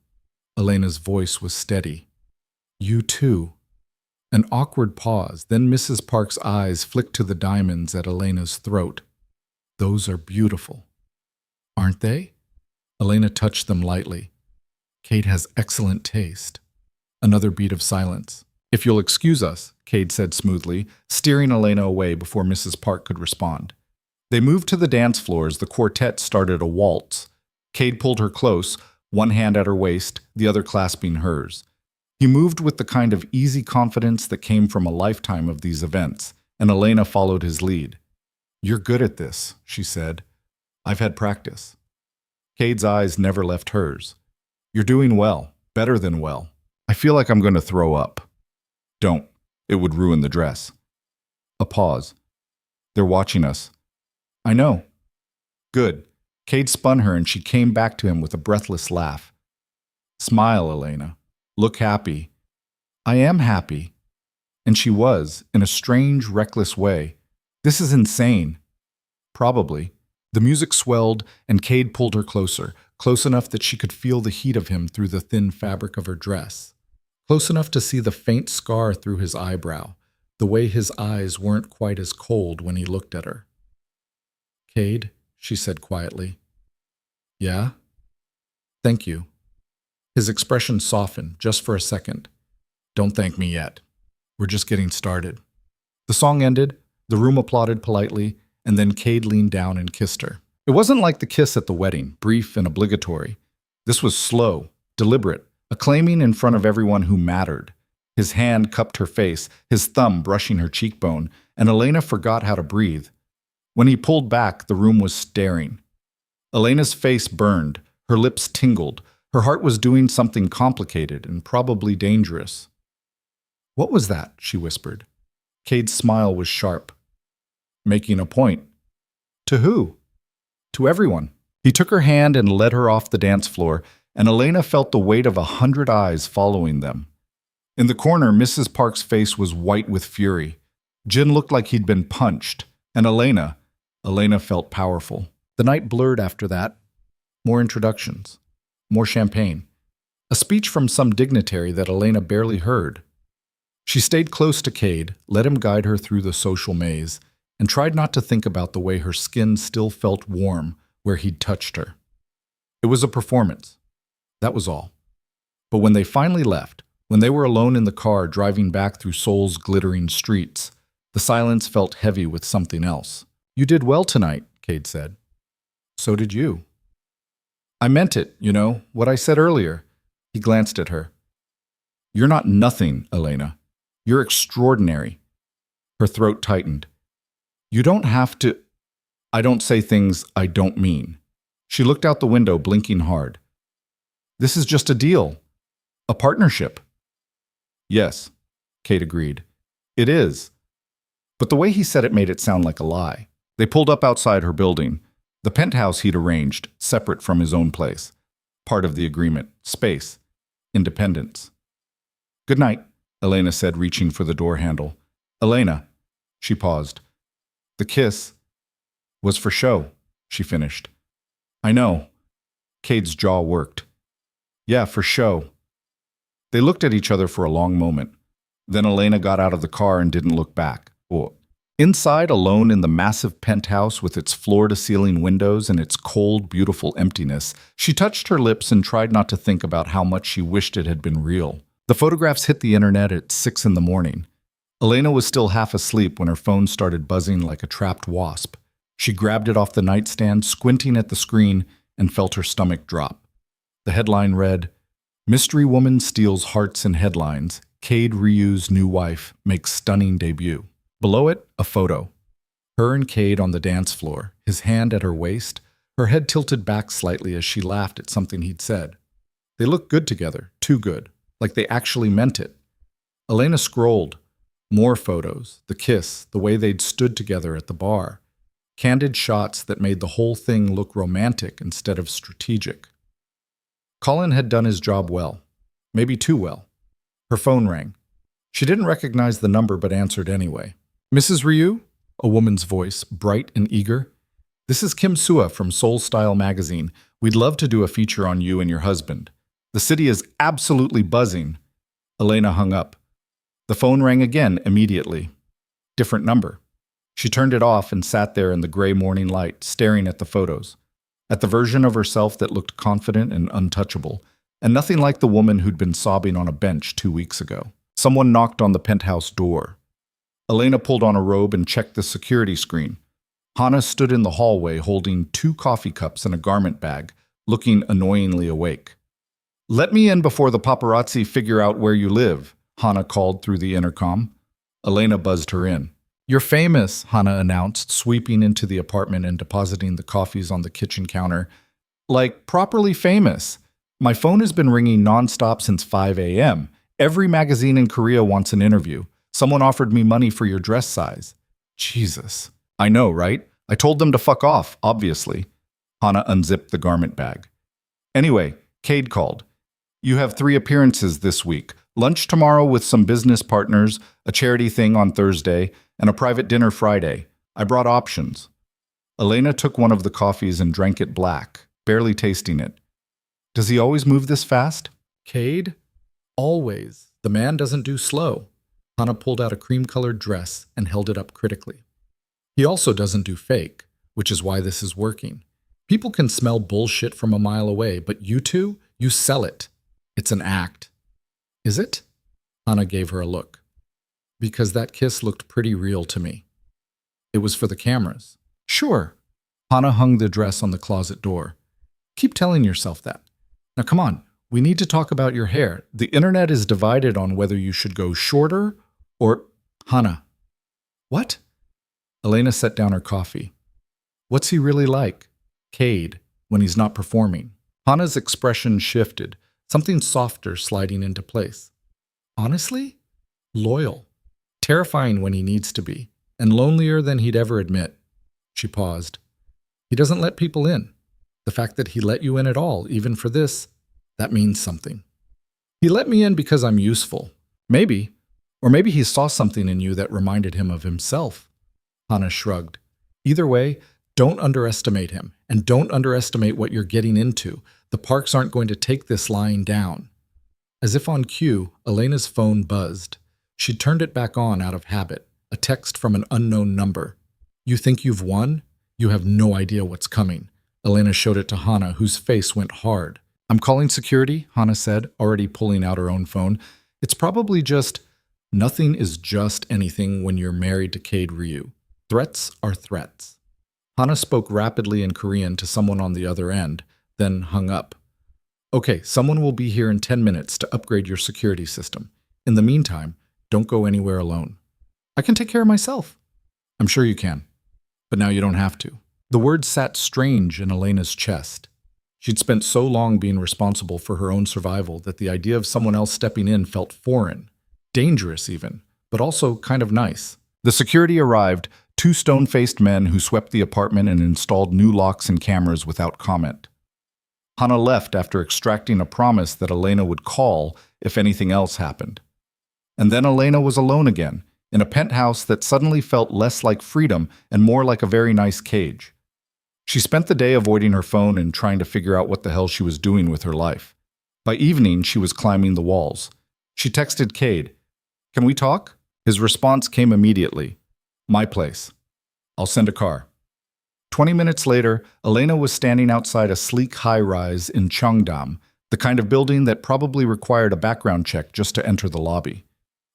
Elena's voice was steady. You too. An awkward pause, then Mrs. Park's eyes flicked to the diamonds at Elena's throat. Those are beautiful. Aren't they? Elena touched them lightly. Cade has excellent taste. Another beat of silence. If you'll excuse us, Cade said smoothly, steering Elena away before Mrs. Park could respond. They moved to the dance floor as the quartet started a waltz. Cade pulled her close, one hand at her waist, the other clasping hers. He moved with the kind of easy confidence that came from a lifetime of these events, and Elena followed his lead. You're good at this, she said. I've had practice. Cade's eyes never left hers. You're doing well, better than well. I feel like I'm going to throw up. Don't. It would ruin the dress. A pause. They're watching us. I know. Good. Cade spun her and she came back to him with a breathless laugh. Smile, Elena. Look happy. I am happy. And she was, in a strange, reckless way. This is insane. Probably. The music swelled, and Cade pulled her closer, close enough that she could feel the heat of him through the thin fabric of her dress. Close enough to see the faint scar through his eyebrow, the way his eyes weren't quite as cold when he looked at her. Cade, she said quietly. Yeah? Thank you. His expression softened, just for a second. Don't thank me yet. We're just getting started. The song ended, the room applauded politely, and then Cade leaned down and kissed her. It wasn't like the kiss at the wedding, brief and obligatory. This was slow, deliberate, acclaiming in front of everyone who mattered. His hand cupped her face, his thumb brushing her cheekbone, and Elena forgot how to breathe. When he pulled back, the room was staring. Elena's face burned, her lips tingled, her heart was doing something complicated and probably dangerous. What was that? She whispered. Cade's smile was sharp. Making a point. To who? To everyone. He took her hand and led her off the dance floor, and Elena felt the weight of 100 eyes following them. In the corner, Mrs. Park's face was white with fury. Jin looked like he'd been punched, and Elena felt powerful. The night blurred after that. More introductions. More champagne. A speech from some dignitary that Elena barely heard. She stayed close to Cade, let him guide her through the social maze, and tried not to think about the way her skin still felt warm where he'd touched her. It was a performance. That was all. But when they finally left, when they were alone in the car driving back through Seoul's glittering streets, the silence felt heavy with something else. You did well tonight, Cade said. So did you. I meant it, what I said earlier. He glanced at her. You're not nothing, Elena. You're extraordinary. Her throat tightened. You don't have to. I don't say things I don't mean. She looked out the window, blinking hard. This is just a deal. A partnership. Yes, Cade agreed. It is. But the way he said it made it sound like a lie. They pulled up outside her building, the penthouse he'd arranged, separate from his own place. Part of the agreement. Space. Independence. Good night, Elena said, reaching for the door handle. Elena. She paused. The kiss was for show, she finished. I know. Cade's jaw worked. Yeah, for show. They looked at each other for a long moment. Then Elena got out of the car and didn't look back. Inside, alone in the massive penthouse with its floor-to-ceiling windows and its cold, beautiful emptiness, she touched her lips and tried not to think about how much she wished it had been real. The photographs hit the internet at 6 in the morning. Elena was still half asleep when her phone started buzzing like a trapped wasp. She grabbed it off the nightstand, squinting at the screen, and felt her stomach drop. The headline read, "Mystery Woman Steals Hearts and Headlines. Cade Ryu's New Wife Makes Stunning Debut." Below it, a photo. Her and Cade on the dance floor, his hand at her waist, her head tilted back slightly as she laughed at something he'd said. They looked good together, too good, like they actually meant it. Elena scrolled. More photos, the kiss, the way they'd stood together at the bar. Candid shots that made the whole thing look romantic instead of strategic. Colin had done his job well. Maybe too well. Her phone rang. She didn't recognize the number but answered anyway. "Mrs. Ryu?" A woman's voice, bright and eager. "This is Kim Sua from Soul Style magazine. We'd love to do a feature on you and your husband. The city is absolutely buzzing." Elena hung up. The phone rang again immediately. Different number. She turned it off and sat there in the gray morning light, staring at the photos. At the version of herself that looked confident and untouchable, and nothing like the woman who'd been sobbing on a bench 2 weeks ago. Someone knocked on the penthouse door. Elena pulled on a robe and checked the security screen. Hannah stood in the hallway holding 2 coffee cups and a garment bag, looking annoyingly awake. "Let me in before the paparazzi figure out where you live," Hannah called through the intercom. Elena buzzed her in. "You're famous," Hannah announced, sweeping into the apartment and depositing the coffees on the kitchen counter. "Like, properly famous. My phone has been ringing nonstop since 5 a.m. Every magazine in Korea wants an interview. Someone offered me money for your dress size." Jesus. "I know, right? I told them to fuck off, obviously." Hannah unzipped the garment bag. "Anyway, Cade called. You have 3 appearances this week. Lunch tomorrow with some business partners, a charity thing on Thursday, and a private dinner Friday. I brought options." Elena took one of the coffees and drank it black, barely tasting it. "Does he always move this fast?" "Cade? Always. The man doesn't do slow." Hannah pulled out a cream-colored dress and held it up critically. "He also doesn't do fake, which is why this is working. People can smell bullshit from a mile away, but you two, you sell it. It's an act." "Is it?" Hannah gave her a look. "Because that kiss looked pretty real to me. It was for the cameras." "Sure." Hannah hung the dress on the closet door. "Keep telling yourself that. Now come on, we need to talk about your hair. The internet is divided on whether you should go shorter or—" "Hannah." "What?" Elena set down her coffee. "What's he really like? Cade, when he's not performing?" Hannah's expression shifted, something softer sliding into place. "Honestly? Loyal. Terrifying when he needs to be, and lonelier than he'd ever admit." She paused. "He doesn't let people in. The fact that he let you in at all, even for this, that means something." "He let me in because I'm useful. Maybe. Or maybe he saw something in you that reminded him of himself." Hannah shrugged. "Either way, don't underestimate him, and don't underestimate what you're getting into. The parks aren't going to take this lying down." As if on cue, Elena's phone buzzed. She turned it back on out of habit, a text from an unknown number. "You think you've won? You have no idea what's coming." Elena showed it to Hannah, whose face went hard. "I'm calling security," Hannah said, already pulling out her own phone. "It's probably just—" "Nothing is just anything when you're married to Cade Ryu. Threats are threats." Hannah spoke rapidly in Korean to someone on the other end, then hung up. "Okay, someone will be here in 10 minutes to upgrade your security system. In the meantime, don't go anywhere alone." "I can take care of myself." "I'm sure you can. But now you don't have to." The words sat strange in Elena's chest. She'd spent so long being responsible for her own survival that the idea of someone else stepping in felt foreign, dangerous even, but also kind of nice. The security arrived, 2 stone-faced men who swept the apartment and installed new locks and cameras without comment. Hannah left after extracting a promise that Elena would call if anything else happened. And then Elena was alone again, in a penthouse that suddenly felt less like freedom and more like a very nice cage. She spent the day avoiding her phone and trying to figure out what the hell she was doing with her life. By evening, she was climbing the walls. She texted Cade, "Can we talk?" His response came immediately. My place. I'll send a car. 20 minutes later, Elena was standing outside a sleek high-rise in Cheongdam, the kind of building that probably required a background check just to enter the lobby.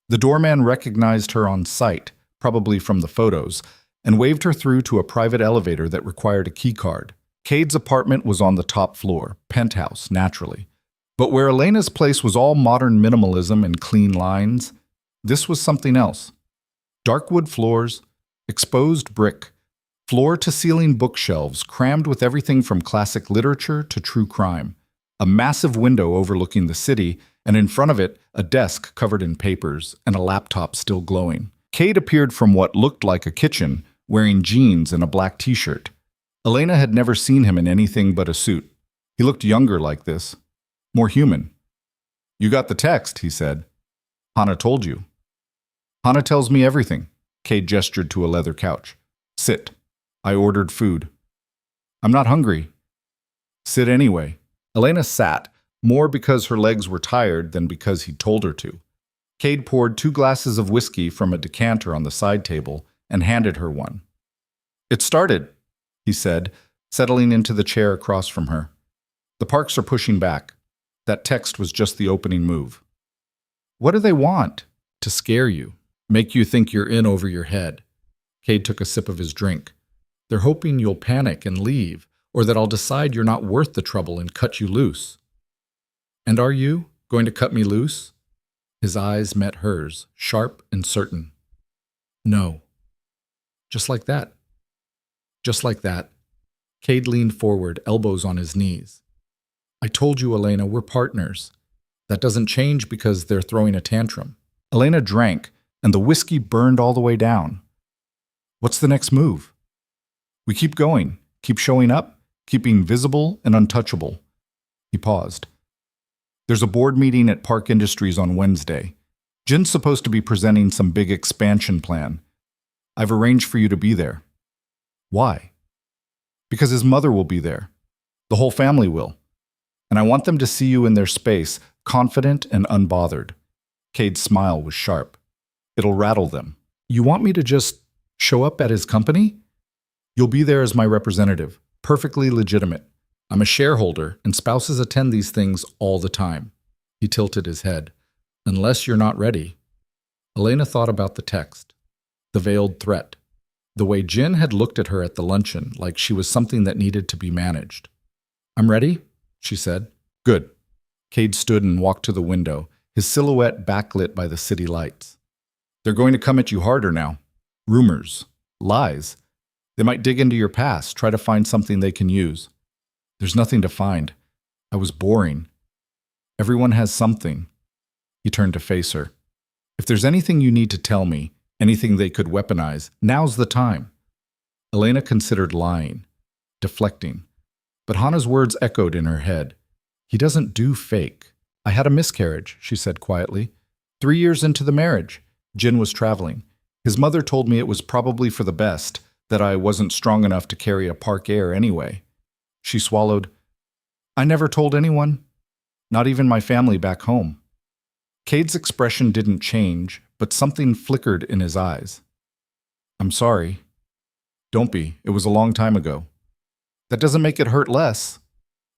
The doorman recognized her on sight, probably from the photos, and waved her through to a private elevator that required a keycard. Cade's apartment was on the top floor, penthouse, naturally. But where Elena's place was all modern minimalism and clean lines, this was something else. Dark wood floors, exposed brick, floor-to-ceiling bookshelves crammed with everything from classic literature to true crime, a massive window overlooking the city, and in front of it, a desk covered in papers and a laptop still glowing. Cade appeared from what looked like a kitchen, wearing jeans and a black t-shirt. Elena had never seen him in anything but a suit. He looked younger like this, more human. "You got the text," he said. "Hannah told you." "Hannah tells me everything." Cade gestured to a leather couch. "Sit. I ordered food." "I'm not hungry." "Sit anyway." Elena sat, more because her legs were tired than because he told her to. Cade poured 2 glasses of whiskey from a decanter on the side table and handed her one. "It started," he said, settling into the chair across from her. "The Parks are pushing back. That text was just the opening move." "What do they want?" "To scare you. Make you think you're in over your head." Cade took a sip of his drink. "They're hoping you'll panic and leave, or that I'll decide you're not worth the trouble and cut you loose." "And are you going to cut me loose?" His eyes met hers, sharp and certain. "No." "Just like that." "Just like that." Cade leaned forward, elbows on his knees. "I told you, Elena, we're partners. That doesn't change because they're throwing a tantrum." Elena drank, and the whiskey burned all the way down. "What's the next move?" "We keep going, keep showing up, keeping visible and untouchable." He paused. "There's a board meeting at Park Industries on Wednesday. Jin's supposed to be presenting some big expansion plan. I've arranged for you to be there." "Why?" "Because his mother will be there. The whole family will. And I want them to see you in their space, confident and unbothered." Cade's smile was sharp. "It'll rattle them." "You want me to just show up at his company?" "You'll be there as my representative, perfectly legitimate. I'm a shareholder, and spouses attend these things all the time." He tilted his head. "Unless you're not ready." Elena thought about the text, the veiled threat, the way Jin had looked at her at the luncheon, like she was something that needed to be managed. "I'm ready," she said. "Good." Cade stood and walked to the window, his silhouette backlit by the city lights. "They're going to come at you harder now. Rumors, lies. They might dig into your past, try to find something they can use. There's nothing to find. I was boring. Everyone has something." He turned to face her. "If there's anything you need to tell me, anything they could weaponize, now's the time." Elena considered lying, deflecting. But Hannah's words echoed in her head. "He doesn't do fake." "I had a miscarriage," she said quietly. 3 years into the marriage, Jin was traveling. His mother told me it was probably for the best, that I wasn't strong enough to carry a Park Air anyway. She swallowed. "I never told anyone. Not even my family back home." Cade's expression didn't change, but something flickered in his eyes. "I'm sorry." "Don't be. It was a long time ago." "That doesn't make it hurt less."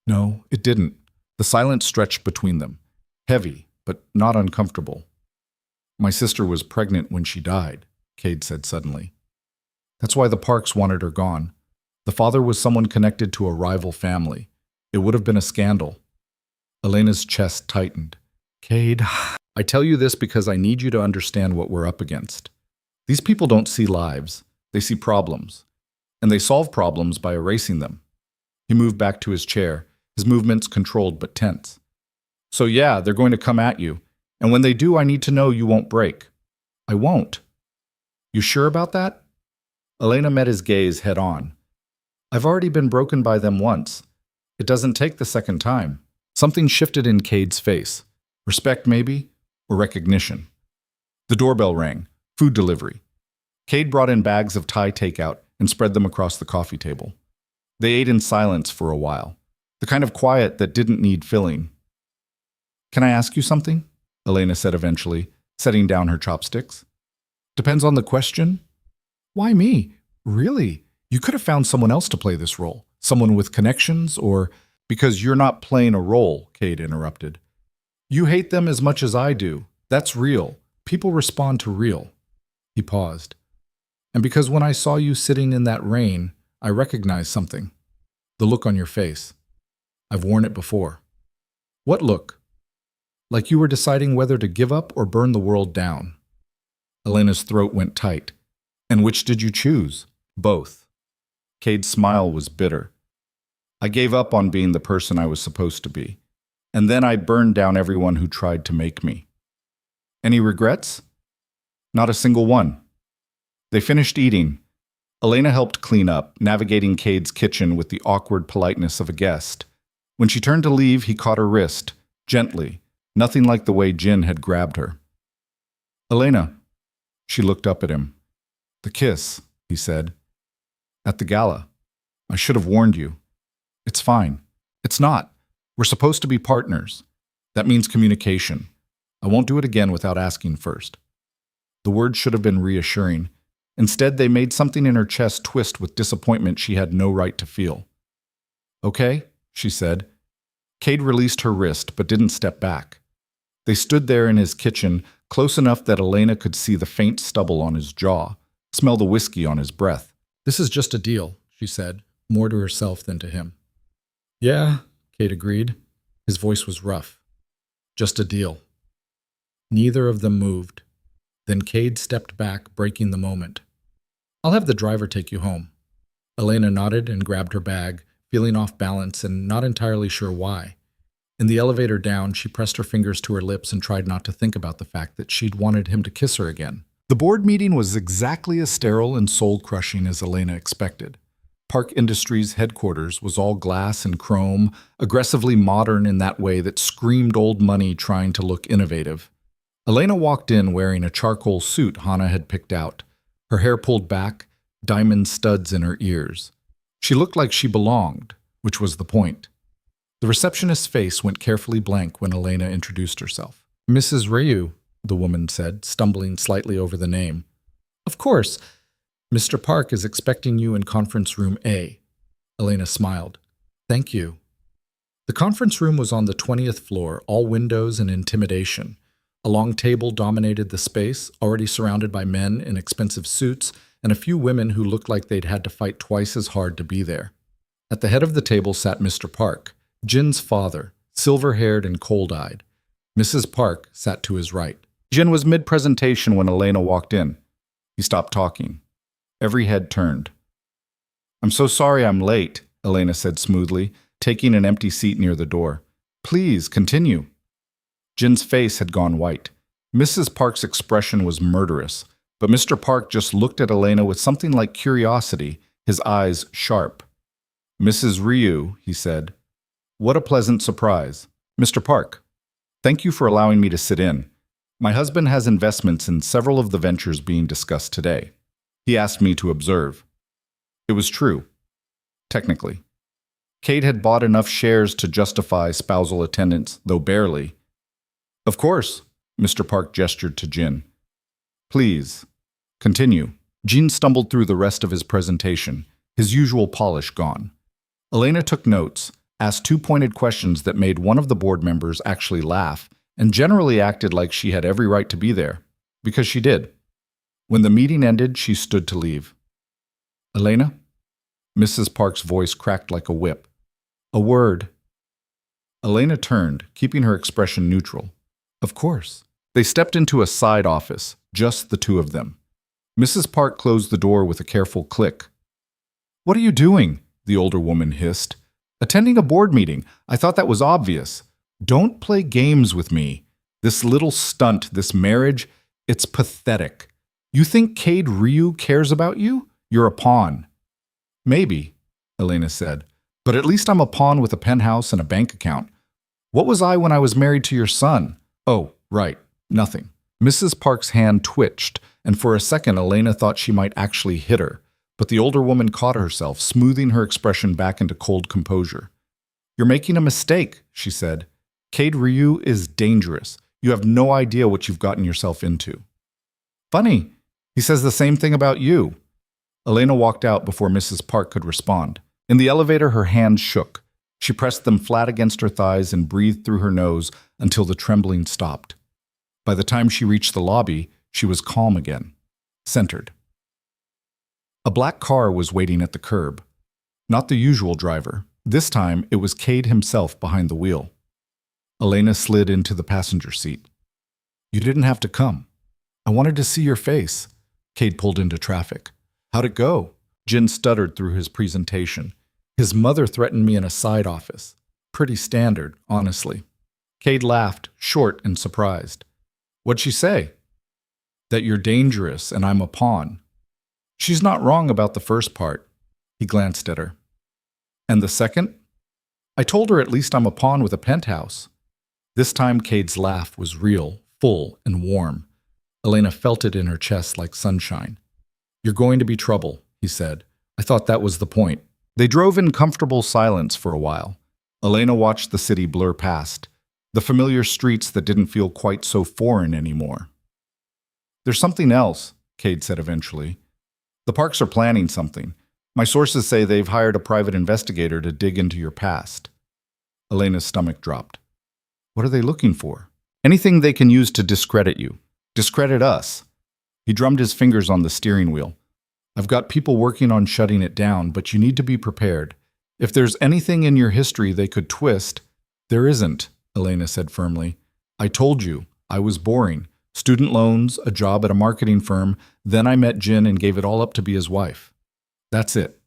No, it didn't. The silence stretched between them, heavy, but not uncomfortable. "My sister was pregnant when she died," Cade said suddenly. "That's why the Parks wanted her gone. The father was someone connected to a rival family. It would have been a scandal." Elena's chest tightened. "Cade, I tell you this because I need you to understand what we're up against. These people don't see lives. They see problems. And they solve problems by erasing them." He moved back to his chair, his movements controlled but tense. "So yeah, they're going to come at you. And when they do, I need to know you won't break." "I won't." "You sure about that?" Elena met his gaze head on. "I've already been broken by them once. It doesn't take the second time." Something shifted in Cade's face. Respect, maybe, or recognition. The doorbell rang. Food delivery. Cade brought in bags of Thai takeout and spread them across the coffee table. They ate in silence for a while, the kind of quiet that didn't need filling. "Can I ask you something?" Elena said eventually, setting down her chopsticks. "Depends on the question." Why me? Really? You could have found someone else to play this role. Someone with connections, or because you're not playing a role, Cade interrupted. You hate them as much as I do. That's real. People respond to real. He paused. And because when I saw you sitting in that rain, I recognized something. The look on your face. I've worn it before. What look? Like you were deciding whether to give up or burn the world down. Elena's throat went tight. And which did you choose? Both. Cade's smile was bitter. I gave up on being the person I was supposed to be. And then I burned down everyone who tried to make me. Any regrets? Not a single one. They finished eating. Elena helped clean up, navigating Cade's kitchen with the awkward politeness of a guest. When she turned to leave, he caught her wrist, gently, nothing like the way Jin had grabbed her. Elena. She looked up at him. The kiss, he said. At the gala. I should have warned you. It's fine. It's not. We're supposed to be partners. That means communication. I won't do it again without asking first. The words should have been reassuring. Instead, they made something in her chest twist with disappointment she had no right to feel. Okay, she said. Cade released her wrist, but didn't step back. They stood there in his kitchen, close enough that Elena could see the faint stubble on his jaw, smell the whiskey on his breath. This is just a deal, she said, more to herself than to him. Yeah, Cade agreed. His voice was rough. Just a deal. Neither of them moved. Then Cade stepped back, breaking the moment. I'll have the driver take you home. Elena nodded and grabbed her bag, feeling off balance and not entirely sure why. In the elevator down, she pressed her fingers to her lips and tried not to think about the fact that she'd wanted him to kiss her again. The board meeting was exactly as sterile and soul-crushing as Elena expected. Park Industries' headquarters was all glass and chrome, aggressively modern in that way that screamed old money trying to look innovative. Elena walked in wearing a charcoal suit Hannah had picked out, her hair pulled back, diamond studs in her ears. She looked like she belonged, which was the point. The receptionist's face went carefully blank when Elena introduced herself. Mrs. Ryu, the woman said, stumbling slightly over the name. Of course. Mr. Park is expecting you in conference room A. Elena smiled. Thank you. The conference room was on the 20th floor, all windows and intimidation. A long table dominated the space, already surrounded by men in expensive suits and a few women who looked like they'd had to fight twice as hard to be there. At the head of the table sat Mr. Park, Jin's father, silver-haired and cold-eyed. Mrs. Park sat to his right. Jin was mid-presentation when Elena walked in. He stopped talking. Every head turned. I'm so sorry I'm late, Elena said smoothly, taking an empty seat near the door. Please, continue. Jin's face had gone white. Mrs. Park's expression was murderous, but Mr. Park just looked at Elena with something like curiosity, his eyes sharp. Mrs. Ryu, he said. What a pleasant surprise. Mr. Park, thank you for allowing me to sit in. My husband has investments in several of the ventures being discussed today. He asked me to observe. It was true. Technically. Cade had bought enough shares to justify spousal attendance, though barely. Of course, Mr. Park gestured to Jin. Please, continue. Jin stumbled through the rest of his presentation, his usual polish gone. Elena took notes, asked two pointed questions that made one of the board members actually laugh, and generally acted like she had every right to be there, because she did. When the meeting ended, she stood to leave. Elena? Mrs. Park's voice cracked like a whip. A word. Elena turned, keeping her expression neutral. Of course. They stepped into a side office, just the two of them. Mrs. Park closed the door with a careful click. What are you doing? The older woman hissed. Attending a board meeting. I thought that was obvious. Don't play games with me. This little stunt, this marriage, it's pathetic. You think Cade Ryu cares about you? You're a pawn. Maybe, Elena said. But at least I'm a pawn with a penthouse and a bank account. What was I when I was married to your son? Oh, right, nothing. Mrs. Park's hand twitched, and for a second Elena thought she might actually hit her, but the older woman caught herself, smoothing her expression back into cold composure. You're making a mistake, she said. Cade Ryu is dangerous. You have no idea what you've gotten yourself into. Funny, he says the same thing about you. Elena walked out before Mrs. Park could respond. In the elevator, her hands shook. She pressed them flat against her thighs and breathed through her nose until the trembling stopped. By the time she reached the lobby, she was calm again, centered. A black car was waiting at the curb. Not the usual driver. This time, it was Cade himself behind the wheel. Elena slid into the passenger seat. "You didn't have to come. I wanted to see your face." Cade pulled into traffic. "How'd it go?" Jin stuttered through his presentation. "His mother threatened me in a side office. Pretty standard, honestly." Cade laughed, short and surprised. "What'd she say?" "That you're dangerous and I'm a pawn." "She's not wrong about the first part." He glanced at her. "And the second?" "I told her at least I'm a pawn with a penthouse." This time Cade's laugh was real, full, and warm. Elena felt it in her chest like sunshine. "You're going to be trouble," he said. "I thought that was the point." They drove in comfortable silence for a while. Elena watched the city blur past, the familiar streets that didn't feel quite so foreign anymore. "There's something else," Cade said eventually. "The parks are planning something. My sources say they've hired a private investigator to dig into your past." Elena's stomach dropped. "What are they looking for?" "Anything they can use to discredit you. Discredit us." He drummed his fingers on the steering wheel. "I've got people working on shutting it down, but you need to be prepared. If there's anything in your history they could twist—" "There isn't," Elena said firmly. "I told you, I was boring. Student loans, a job at a marketing firm, then I met Jin and gave it all up to be his wife. That's it.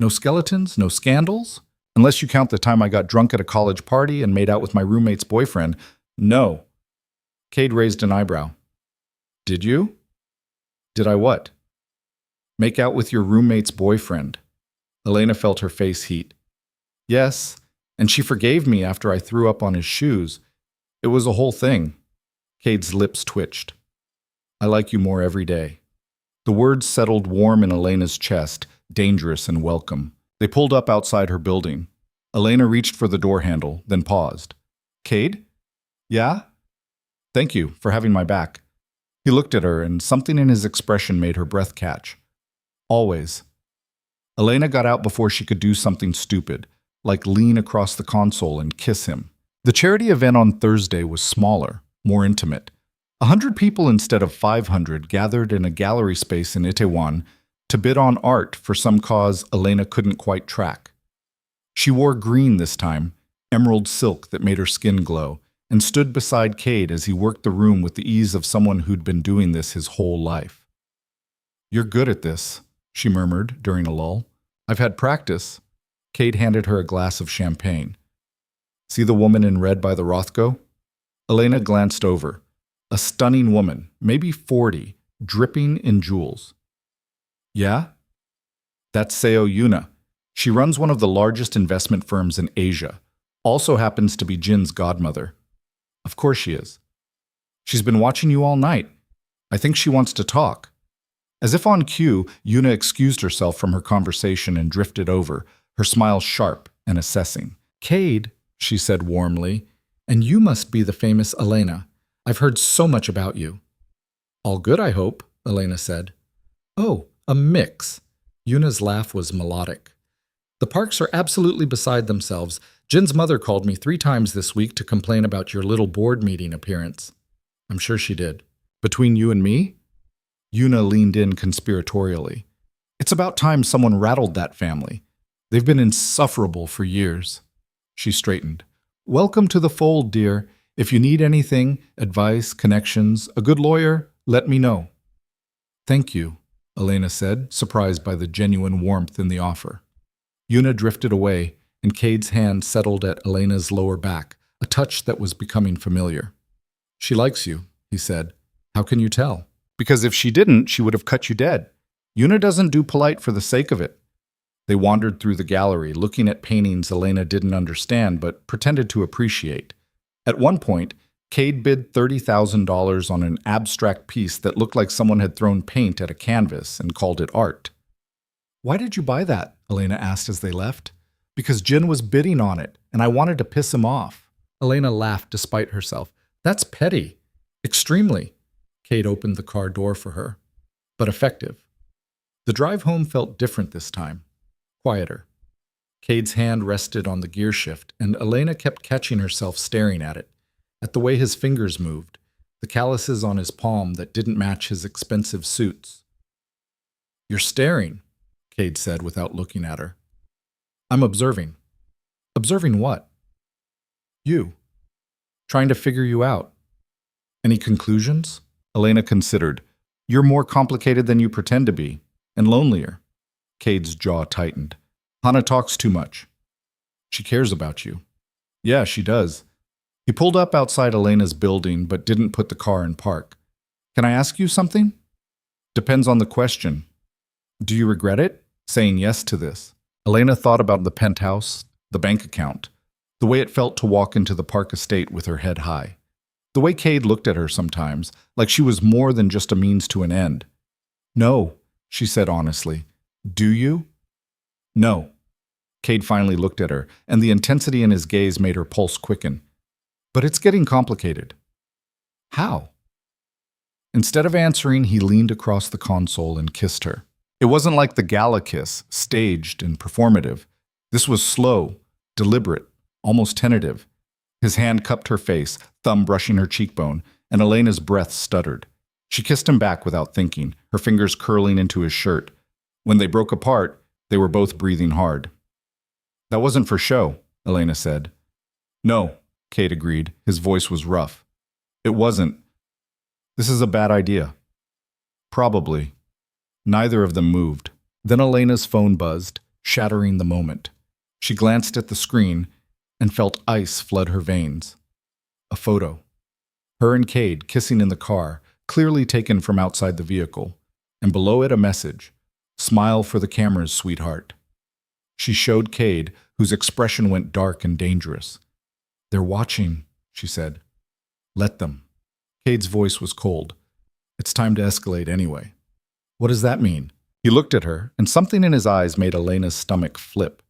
No skeletons, no scandals? Unless you count the time I got drunk at a college party and made out with my roommate's boyfriend. No." Cade raised an eyebrow. "Did you?" "Did I what?" "Make out with your roommate's boyfriend." Elena felt her face heat. "Yes, and she forgave me after I threw up on his shoes. It was a whole thing." Cade's lips twitched. "I like you more every day." The words settled warm in Elena's chest, dangerous and welcome. They pulled up outside her building. Elena reached for the door handle, then paused. "Cade?" "Yeah?" "Thank you for having my back." He looked at her, and something in his expression made her breath catch. "Always." Elena got out before she could do something stupid, like lean across the console and kiss him. The charity event on Thursday was smaller, more intimate. 100 people instead of 500 gathered in a gallery space in Itaewon to bid on art for some cause Elena couldn't quite track. She wore green this time, emerald silk that made her skin glow, and stood beside Cade as he worked the room with the ease of someone who'd been doing this his whole life. "You're good at this," she murmured during a lull. "I've had practice." Cade handed her a glass of champagne. "See the woman in red by the Rothko?" Elena glanced over. A stunning woman, maybe 40, dripping in jewels. "Yeah?" "That's Seo Yuna. She runs one of the largest investment firms in Asia. Also happens to be Jin's godmother." "Of course she is." "She's been watching you all night. I think she wants to talk." As if on cue, Yuna excused herself from her conversation and drifted over, her smile sharp and assessing. "Cade," she said warmly, "and you must be the famous Elena. I've heard so much about you." "All good, I hope," Elena said. "Oh, a mix." Yuna's laugh was melodic. "The parks are absolutely beside themselves. Jin's mother called me 3 times this week to complain about your little board meeting appearance." "I'm sure she did." "Between you and me?" Yuna leaned in conspiratorially. "It's about time someone rattled that family. They've been insufferable for years." She straightened. "Welcome to the fold, dear. If you need anything, advice, connections, a good lawyer, let me know." "Thank you," Elena said, surprised by the genuine warmth in the offer. Yuna drifted away, and Cade's hand settled at Elena's lower back, a touch that was becoming familiar. "She likes you," he said. "How can you tell?" "Because if she didn't, she would have cut you dead. Yuna doesn't do polite for the sake of it." They wandered through the gallery, looking at paintings Elena didn't understand but pretended to appreciate. At one point, Cade bid $30,000 on an abstract piece that looked like someone had thrown paint at a canvas and called it art. "Why did you buy that?" Elena asked as they left. "Because Jin was bidding on it, and I wanted to piss him off." Elena laughed despite herself. "That's petty. Extremely." Cade opened the car door for her. "But effective." The drive home felt different this time, quieter. Cade's hand rested on the gear shift, and Elena kept catching herself staring at it, at the way his fingers moved, the calluses on his palm that didn't match his expensive suits. "You're staring," Cade said without looking at her. "I'm observing." "Observing what?" "You. Trying to figure you out." "Any conclusions?" Elena considered. "You're more complicated than you pretend to be, and lonelier." Cade's jaw tightened. "Hannah talks too much." "She cares about you." "Yeah, she does." He pulled up outside Elena's building but didn't put the car in park. "Can I ask you something?" "Depends on the question." "Do you regret it? Saying yes to this?" Elena thought about the penthouse, the bank account, the way it felt to walk into the Park estate with her head high. The way Cade looked at her sometimes, like she was more than just a means to an end. "No," she said honestly. "Do you?" "No." Cade finally looked at her, and the intensity in his gaze made her pulse quicken. "But it's getting complicated." "How?" Instead of answering, he leaned across the console and kissed her. It wasn't like the gala kiss, staged and performative. This was slow, deliberate, almost tentative. His hand cupped her face, thumb brushing her cheekbone, and Elena's breath stuttered. She kissed him back without thinking, her fingers curling into his shirt. When they broke apart, they were both breathing hard. "That wasn't for show," Elena said. "No," Cade agreed. His voice was rough. "It wasn't. This is a bad idea." "Probably." Neither of them moved. Then Elena's phone buzzed, shattering the moment. She glanced at the screen and felt ice flood her veins. A photo. Her and Cade kissing in the car, clearly taken from outside the vehicle, and below it a message, "Smile for the cameras, sweetheart." She showed Cade, whose expression went dark and dangerous. "They're watching," she said. "Let them." Cade's voice was cold. "It's time to escalate anyway." "What does that mean?" He looked at her, and something in his eyes made Elena's stomach flip.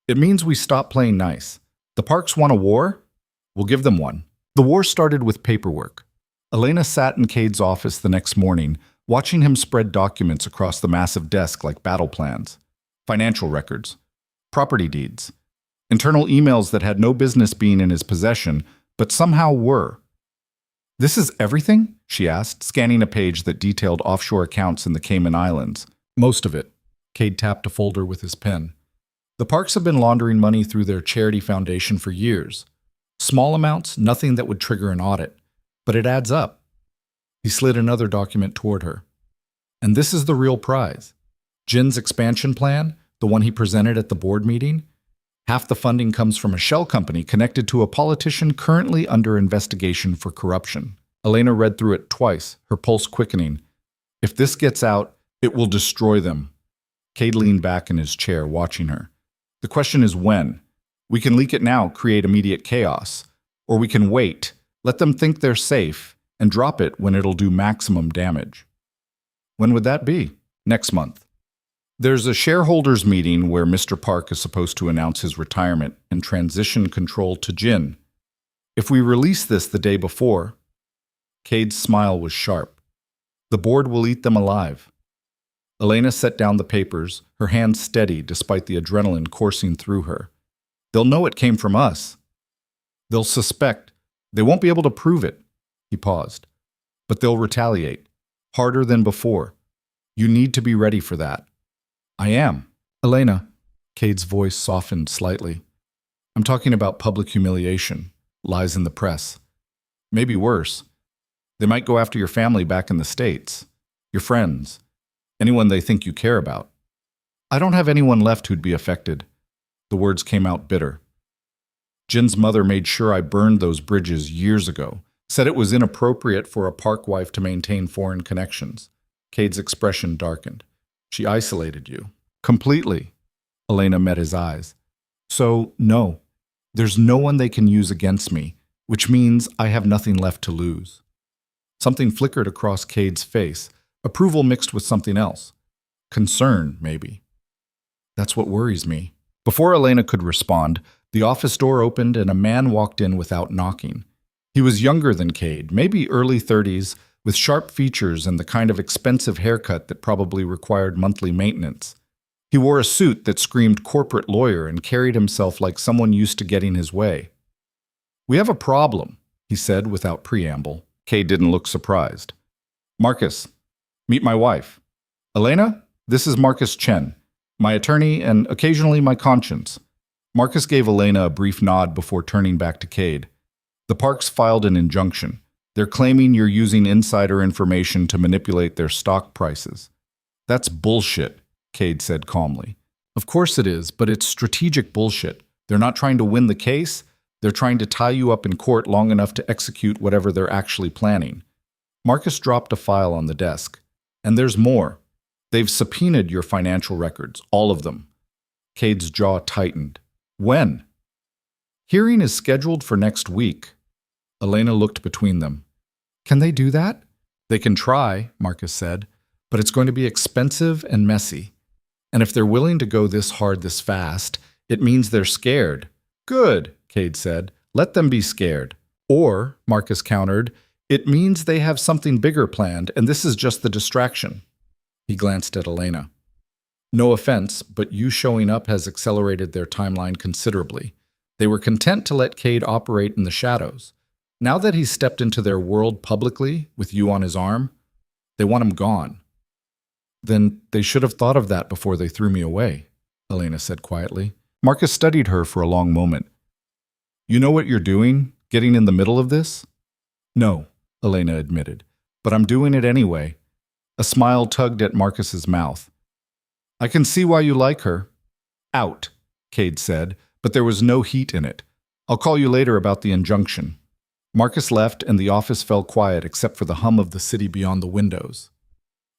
"It means we stop playing nice. The Parks want a war? We'll give them one." The war started with paperwork. Elena sat in Cade's office the next morning, watching him spread documents across the massive desk like battle plans, financial records, property deeds, internal emails that had no business being in his possession, but somehow were. "This is everything?" she asked, scanning a page that detailed offshore accounts in the Cayman Islands. "Most of it." Cade tapped a folder with his pen. "The Parks have been laundering money through their charity foundation for years. Small amounts, nothing that would trigger an audit. But it adds up." He slid another document toward her. "And this is the real prize. Jin's expansion plan, the one he presented at the board meeting. Half the funding comes from a shell company connected to a politician currently under investigation for corruption." Elena read through it twice, her pulse quickening. "If this gets out, it will destroy them." Cade leaned back in his chair, watching her. "The question is when. We can leak it now, create immediate chaos. Or we can wait, let them think they're safe, and drop it when it'll do maximum damage." "When would that be?" "Next month. There's a shareholders meeting where Mr. Park is supposed to announce his retirement and transition control to Jin. If we release this the day before..." Cade's smile was sharp. "The board will eat them alive." Elena set down the papers, her hands steady despite the adrenaline coursing through her. "They'll know it came from us. They'll suspect. They won't be able to prove it." He paused. "But they'll retaliate. Harder than before. You need to be ready for that." "I am." "Elena," Cade's voice softened slightly. "I'm talking about public humiliation, lies in the press. Maybe worse. They might go after your family back in the States, your friends, anyone they think you care about." "I don't have anyone left who'd be affected." The words came out bitter. "Jin's mother made sure I burned those bridges years ago, said it was inappropriate for a Park wife to maintain foreign connections." Cade's expression darkened. "She isolated you." "Completely." Elena met his eyes. "So, no. There's no one they can use against me, which means I have nothing left to lose." Something flickered across Cade's face, approval mixed with something else. Concern, maybe. "That's what worries me." Before Elena could respond, the office door opened and a man walked in without knocking. He was younger than Cade, maybe early 30s, with sharp features and the kind of expensive haircut that probably required monthly maintenance. He wore a suit that screamed corporate lawyer and carried himself like someone used to getting his way. "We have a problem," he said without preamble. Kay didn't look surprised. "Marcus, meet my wife. Elena, this is Marcus Chen, my attorney and occasionally my conscience." Marcus gave Elena a brief nod before turning back to Cade. "The parks filed an injunction. They're claiming you're using insider information to manipulate their stock prices." "That's bullshit," Cade said calmly. "Of course it is, but it's strategic bullshit. They're not trying to win the case. They're trying to tie you up in court long enough to execute whatever they're actually planning." Marcus dropped a file on the desk. "And there's more. They've subpoenaed your financial records, all of them." Cade's jaw tightened. "When?" "Hearing is scheduled for next week." Elena looked between them. "Can they do that?" "They can try," Marcus said, "but it's going to be expensive and messy. And if they're willing to go this hard this fast, it means they're scared." "Good," Cade said. "Let them be scared." "Or," Marcus countered, "it means they have something bigger planned, and this is just the distraction." He glanced at Elena. "No offense, but you showing up has accelerated their timeline considerably. They were content to let Cade operate in the shadows. Now that he's stepped into their world publicly, with you on his arm, they want him gone." "Then they should have thought of that before they threw me away," Elena said quietly. Marcus studied her for a long moment. "You know what you're doing, getting in the middle of this?" "No," Elena admitted, "but I'm doing it anyway." A smile tugged at Marcus's mouth. "I can see why you like her." "Out," Cade said, but there was no heat in it. "I'll call you later about the injunction." Marcus left, and the office fell quiet except for the hum of the city beyond the windows.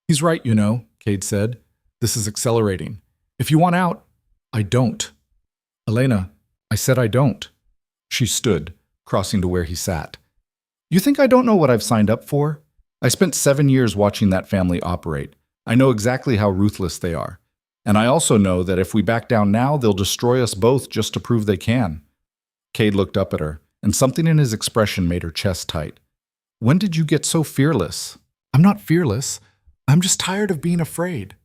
"He's right, you know," Cade said. "This is accelerating. If you want out, I don't." "Elena, I said I don't." She stood, crossing to where he sat. "You think I don't know what I've signed up for? I spent 7 years watching that family operate. I know exactly how ruthless they are. And I also know that if we back down now, they'll destroy us both just to prove they can." Cade looked up at her, and something in his expression made her chest tight. "When did you get so fearless?" "I'm not fearless. I'm just tired of being afraid."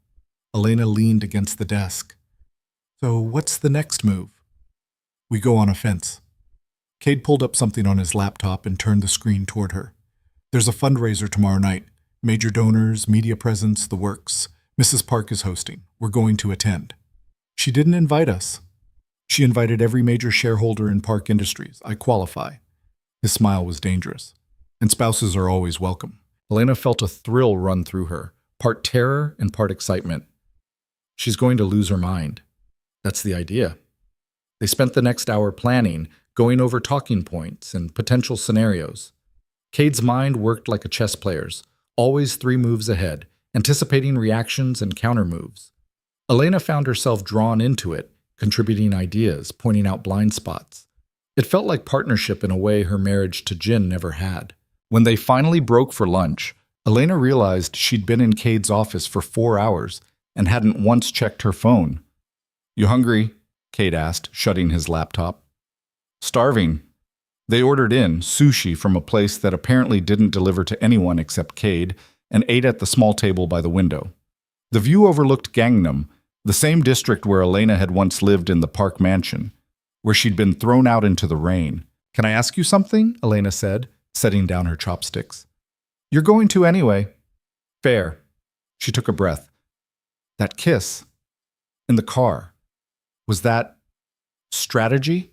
Elena leaned against the desk. "So what's the next move?" "We go on a fence." Cade pulled up something on his laptop and turned the screen toward her. "There's a fundraiser tomorrow night. Major donors, media presence, the works. Mrs. Park is hosting. We're going to attend." "She didn't invite us." "She invited every major shareholder in Park Industries. I qualify." His smile was dangerous. "And spouses are always welcome." Elena felt a thrill run through her, part terror and part excitement. She's going to lose her mind. That's the idea. They spent the next hour planning, going over talking points and potential scenarios. Cade's mind worked like a chess player's, always 3 moves ahead, anticipating reactions and countermoves. Elena found herself drawn into it, contributing ideas, pointing out blind spots. It felt like partnership in a way her marriage to Jin never had. When they finally broke for lunch, Elena realized she'd been in Cade's office for 4 hours and hadn't once checked her phone. "You hungry?" Cade asked, shutting his laptop. "Starving." They ordered in sushi from a place that apparently didn't deliver to anyone except Cade, and ate at the small table by the window. The view overlooked Gangnam, the same district where Elena had once lived in the Park Mansion, where she'd been thrown out into the rain. "Can I ask you something?" Elena said, setting down her chopsticks. "You're going to anyway." "Fair." She took a breath. "That kiss in the car, was that strategy?"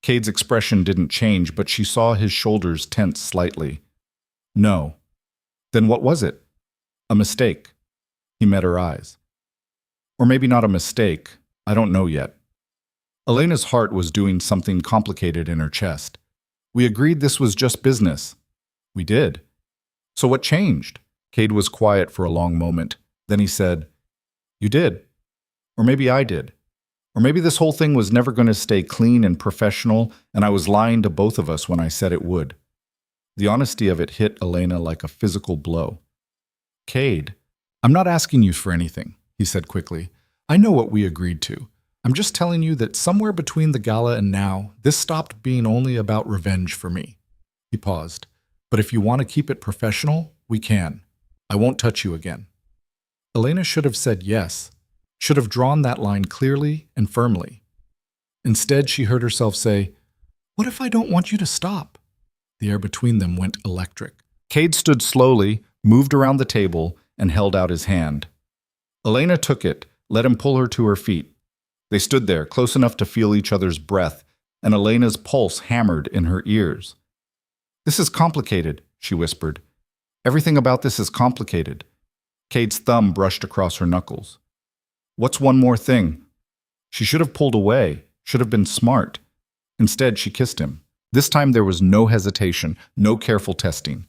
Cade's expression didn't change, but she saw his shoulders tense slightly. "No." "Then what was it?" "A mistake." He met her eyes. "Or maybe not a mistake. I don't know yet." Elena's heart was doing something complicated in her chest. "We agreed this was just business." "We did." "So what changed?" Cade was quiet for a long moment. Then he said, "You did. Or maybe I did. Or maybe this whole thing was never going to stay clean and professional, and I was lying to both of us when I said it would." The honesty of it hit Elena like a physical blow. "Cade, I'm not asking you for anything," he said quickly. "I know what we agreed to. I'm just telling you that somewhere between the gala and now, this stopped being only about revenge for me." He paused. "But if you want to keep it professional, We can. I won't touch you again. Elena should have said yes, should have drawn that line clearly and firmly. Instead, she heard herself say, "What if I don't want you to stop?" The air between them went electric. Cade stood slowly, moved around the table, and held out his hand. Elena took it, let him pull her to her feet. They stood there, close enough to feel each other's breath, and Elena's pulse hammered in her ears. "This is complicated," she whispered. "Everything about this is complicated." Cade's thumb brushed across her knuckles. "What's one more thing?" She should have pulled away, should have been smart. Instead, she kissed him. This time there was no hesitation, no careful testing.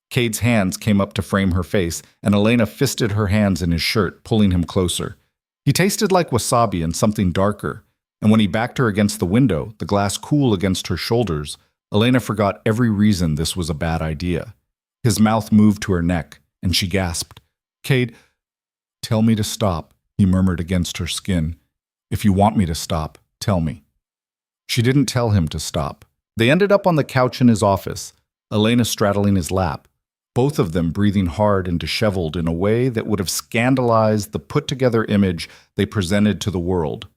Cade's hands came up to frame her face, and Elena fisted her hands in his shirt, pulling him closer. He tasted like wasabi and something darker, and when he backed her against the window, the glass cool against her shoulders, Elena forgot every reason this was a bad idea. His mouth moved to her neck, and she gasped. "Cade, tell me to stop," he murmured against her skin. "If you want me to stop, tell me." She didn't tell him to stop. They ended up on the couch in his office, Elena straddling his lap, both of them breathing hard and disheveled in a way that would have scandalized the put-together image they presented to the world.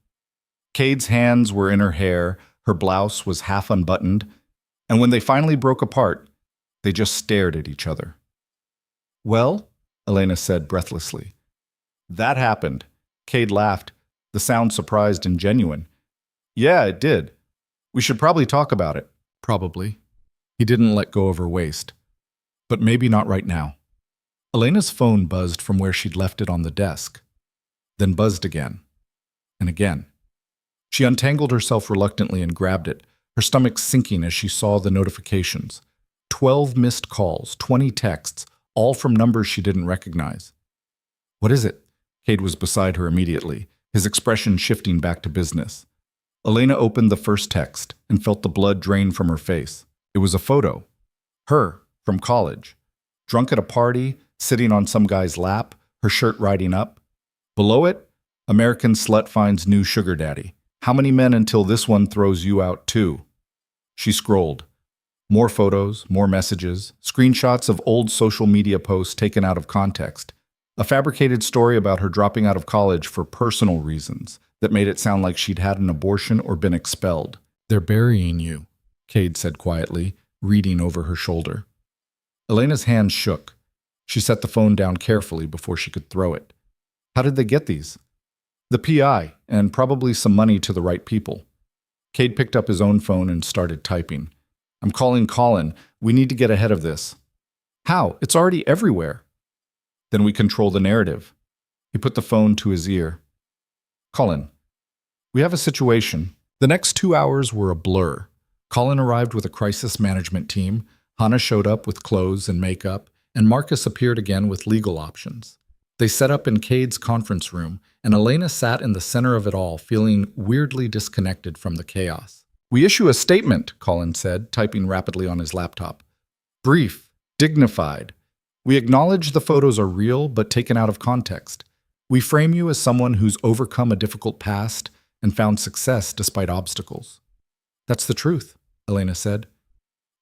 Cade's hands were in her hair, her blouse was half unbuttoned, and when they finally broke apart, they just stared at each other. "Well?" Elena said breathlessly. "That happened." Cade laughed, the sound surprised and genuine. "Yeah, it did. We should probably talk about it." Probably. He didn't let go of her waist. But maybe not right now. Elena's phone buzzed from where she'd left it on the desk, then buzzed again, and again. She untangled herself reluctantly and grabbed it, her stomach sinking as she saw the notifications. 12 missed calls, 20 texts, all from numbers she didn't recognize. "What is it?" Cade was beside her immediately, his expression shifting back to business. Elena opened the first text and felt the blood drain from her face. It was a photo. Her, from college. Drunk at a party, sitting on some guy's lap, her shirt riding up. Below it, "American slut finds new sugar daddy. How many men until this one throws you out too?" She scrolled. More photos, more messages, screenshots of old social media posts taken out of context. A fabricated story about her dropping out of college for personal reasons that made it sound like she'd had an abortion or been expelled. "They're burying you," Cade said quietly, reading over her shoulder. Elena's hands shook. She set the phone down carefully before she could throw it. "How did they get these?" "The PI, and probably some money to the right people." Cade picked up his own phone and started typing. "I'm calling Colin. We need to get ahead of this." "How? It's already everywhere." "Then we control the narrative." He put the phone to his ear. "Colin, we have a situation." The next 2 hours were a blur. Colin arrived with a crisis management team, Hannah showed up with clothes and makeup, and Marcus appeared again with legal options. They set up in Cade's conference room, and Elena sat in the center of it all, feeling weirdly disconnected from the chaos. "We issue a statement," Colin said, typing rapidly on his laptop. "Brief, dignified. We acknowledge the photos are real but taken out of context. We frame you as someone who's overcome a difficult past and found success despite obstacles." "That's the truth," Elena said.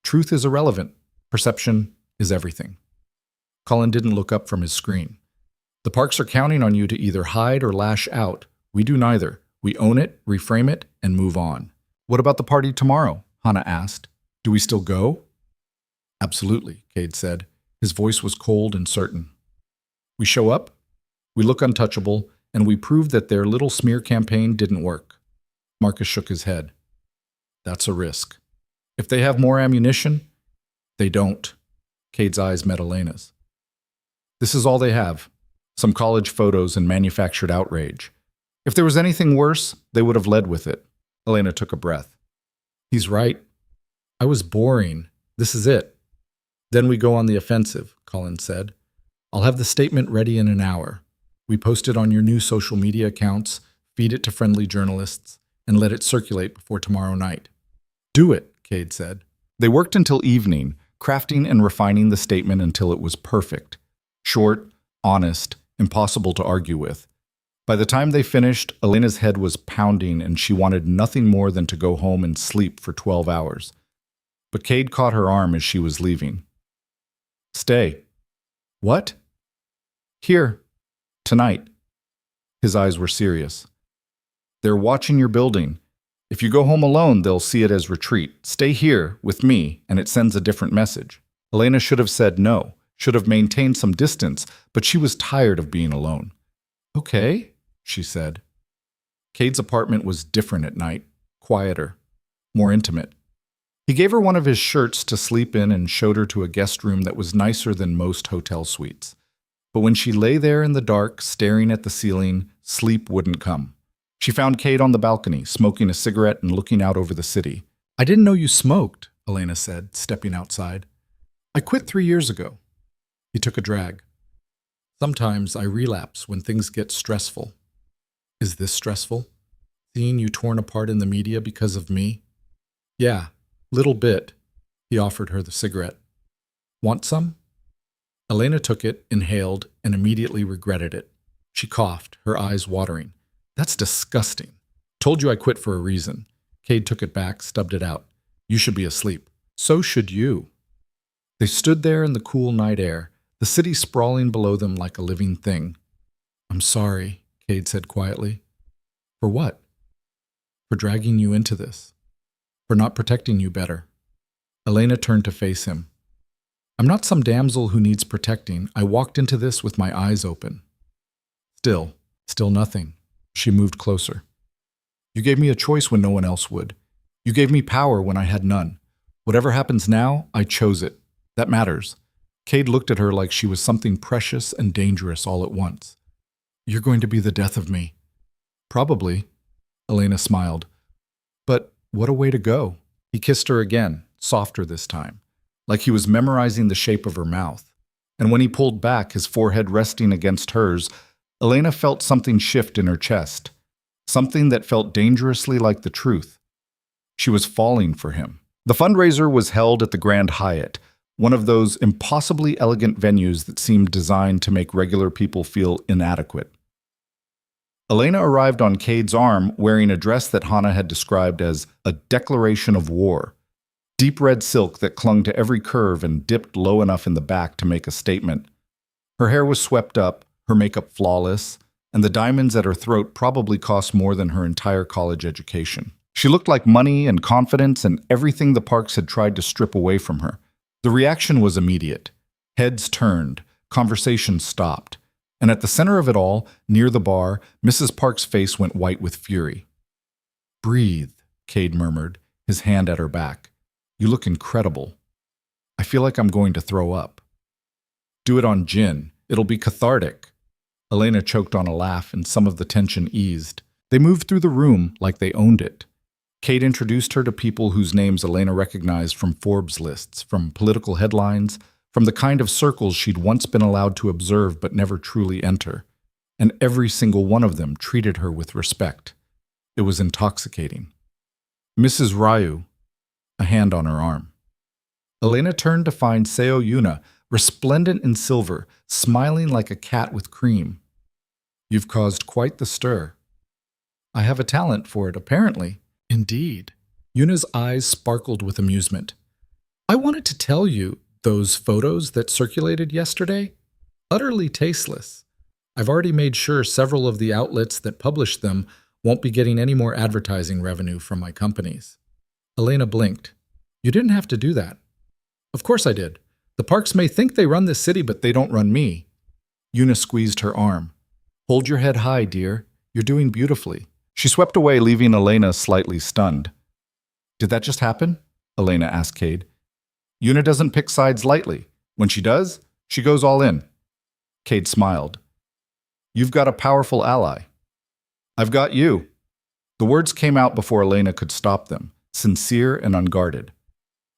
"Truth is irrelevant. Perception is everything." Colin didn't look up from his screen. "The parks are counting on you to either hide or lash out. We do neither. We own it, reframe it, and move on." "What about the party tomorrow?" Hannah asked. "Do we still go?" "Absolutely," Cade said. His voice was cold and certain. "We show up, we look untouchable, and we prove that their little smear campaign didn't work." Marcus shook his head. "That's a risk. If they have more ammunition, they don't." Cade's eyes met Elena's. "This is all they have. Some college photos and manufactured outrage. If there was anything worse, they would have led with it." Elena took a breath. "He's right. I was boring. This is it." "Then we go on the offensive," Colin said. "I'll have the statement ready in an hour. We post it on your new social media accounts, feed it to friendly journalists, and let it circulate before tomorrow night." "Do it," Cade said. They worked until evening, crafting and refining the statement until it was perfect. Short, honest, impossible to argue with. By the time they finished, Elena's head was pounding and she wanted nothing more than to go home and sleep for 12 hours. But Cade caught her arm as she was leaving. "Stay. What? Here. Tonight. His eyes were serious. They're watching your building. If you go home alone, they'll see it as retreat. Stay here with me, and it sends a different message. Elena should have said no, should have maintained some distance, but she was tired of being alone. Okay, she said. Cade's apartment was different at night, quieter, more intimate. He gave her one of his shirts to sleep in and showed her to a guest room that was nicer than most hotel suites. But when she lay there in the dark, staring at the ceiling, sleep wouldn't come. She found Cade on the balcony, smoking a cigarette and looking out over the city. I didn't know you smoked, Elena said, stepping outside. I quit 3 years ago. He took a drag. Sometimes I relapse when things get stressful. Is this stressful? Seeing you torn apart in the media because of me? Yeah, little bit. He offered her the cigarette. Want some? Elena took it, inhaled, and immediately regretted it. She coughed, her eyes watering. That's disgusting. Told you I quit for a reason. Cade took it back, stubbed it out. You should be asleep. So should you. They stood there in the cool night air, the city sprawling below them like a living thing. I'm sorry, Cade said quietly. For what? For dragging you into this. For not protecting you better. Elena turned to face him. I'm not some damsel who needs protecting. I walked into this with my eyes open. Still nothing. She moved closer. You gave me a choice when no one else would. You gave me power when I had none. Whatever happens now, I chose it. That matters. Cade looked at her like she was something precious and dangerous all at once. You're going to be the death of me. Probably. Elena smiled. But what a way to go. He kissed her again, softer this time, like he was memorizing the shape of her mouth. And when he pulled back, his forehead resting against hers, Elena felt something shift in her chest, something that felt dangerously like the truth. She was falling for him. The fundraiser was held at the Grand Hyatt, one of those impossibly elegant venues that seemed designed to make regular people feel inadequate. Elena arrived on Cade's arm wearing a dress that Hannah had described as a declaration of war, deep red silk that clung to every curve and dipped low enough in the back to make a statement. Her hair was swept up, her makeup flawless, and the diamonds at her throat probably cost more than her entire college education. She looked like money and confidence and everything the Parks had tried to strip away from her. The reaction was immediate. Heads turned, conversation stopped, and at the center of it all, near the bar, Mrs. Parks' face went white with fury. Breathe, Cade murmured, his hand at her back. You look incredible. I feel like I'm going to throw up. Do it on gin. It'll be cathartic. Elena choked on a laugh and some of the tension eased. They moved through the room like they owned it. Cade introduced her to people whose names Elena recognized from Forbes lists, from political headlines, from the kind of circles she'd once been allowed to observe but never truly enter. And every single one of them treated her with respect. It was intoxicating. Mrs. Ryu, a hand on her arm. Elena turned to find Seo Yuna, resplendent in silver, smiling like a cat with cream. You've caused quite the stir. I have a talent for it, apparently. Indeed. Yuna's eyes sparkled with amusement. I wanted to tell you, those photos that circulated yesterday? Utterly tasteless. I've already made sure several of the outlets that published them won't be getting any more advertising revenue from my companies. Elena blinked. You didn't have to do that. Of course I did. The Parks may think they run this city, but they don't run me. Yuna squeezed her arm. Hold your head high, dear. You're doing beautifully. She swept away, leaving Elena slightly stunned. Did that just happen? Elena asked Cade. Yuna doesn't pick sides lightly. When she does, she goes all in. Cade smiled. You've got a powerful ally. I've got you. The words came out before Elena could stop them, sincere and unguarded.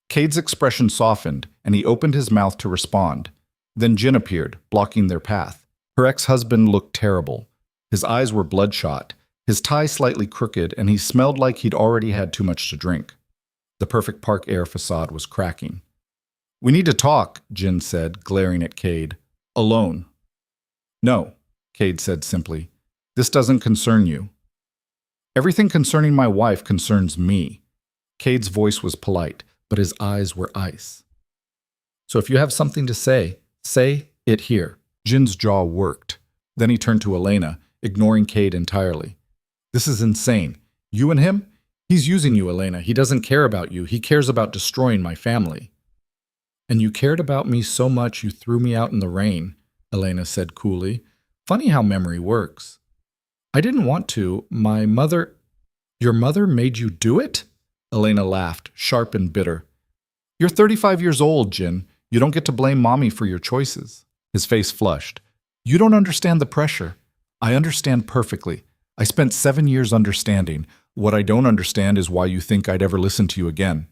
Cade's expression softened, and he opened his mouth to respond. Then Jin appeared, blocking their path. Her ex-husband looked terrible. His eyes were bloodshot, his tie slightly crooked, and he smelled like he'd already had too much to drink. The perfect Park Air facade was cracking. We need to talk, Jin said, glaring at Cade. Alone. No, Cade said simply. This doesn't concern you. Everything concerning my wife concerns me. Cade's voice was polite, but his eyes were ice. So if you have something to say, say It here. Jin's jaw worked. Then he turned to Elena, ignoring Cade entirely. This is insane. You and him? He's using you, Elena. He doesn't care about you. He cares about destroying my family. And you cared about me so much you threw me out in the rain, Elena said coolly. Funny how memory works. I didn't want to. Your mother made you do it? Elena laughed, sharp and bitter. You're 35 years old, Jin. You don't get to blame Mommy for your choices. His face flushed. You don't understand the pressure. I understand perfectly. I spent 7 years understanding. What I don't understand is why you think I'd ever listen to you again.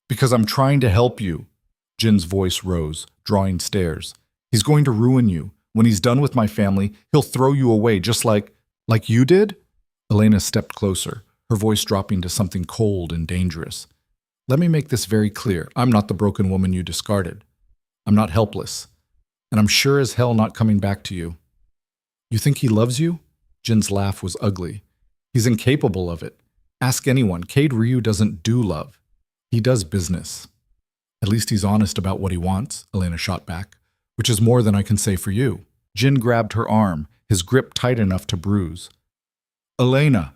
Because I'm trying to help you. Jin's voice rose, drawing stares. He's going to ruin you. When he's done with my family, he'll throw you away just like you did? Elena stepped closer, her voice dropping to something cold and dangerous. Let me make this very clear. I'm not the broken woman you discarded. I'm not helpless. And I'm sure as hell not coming back to you. You think he loves you? Jin's laugh was ugly. He's incapable of it. Ask anyone. Cade Ryu doesn't do love. He does business. At least he's honest about what he wants, Elena shot back, which is more than I can say for you. Jin grabbed her arm, his grip tight enough to bruise. Elena!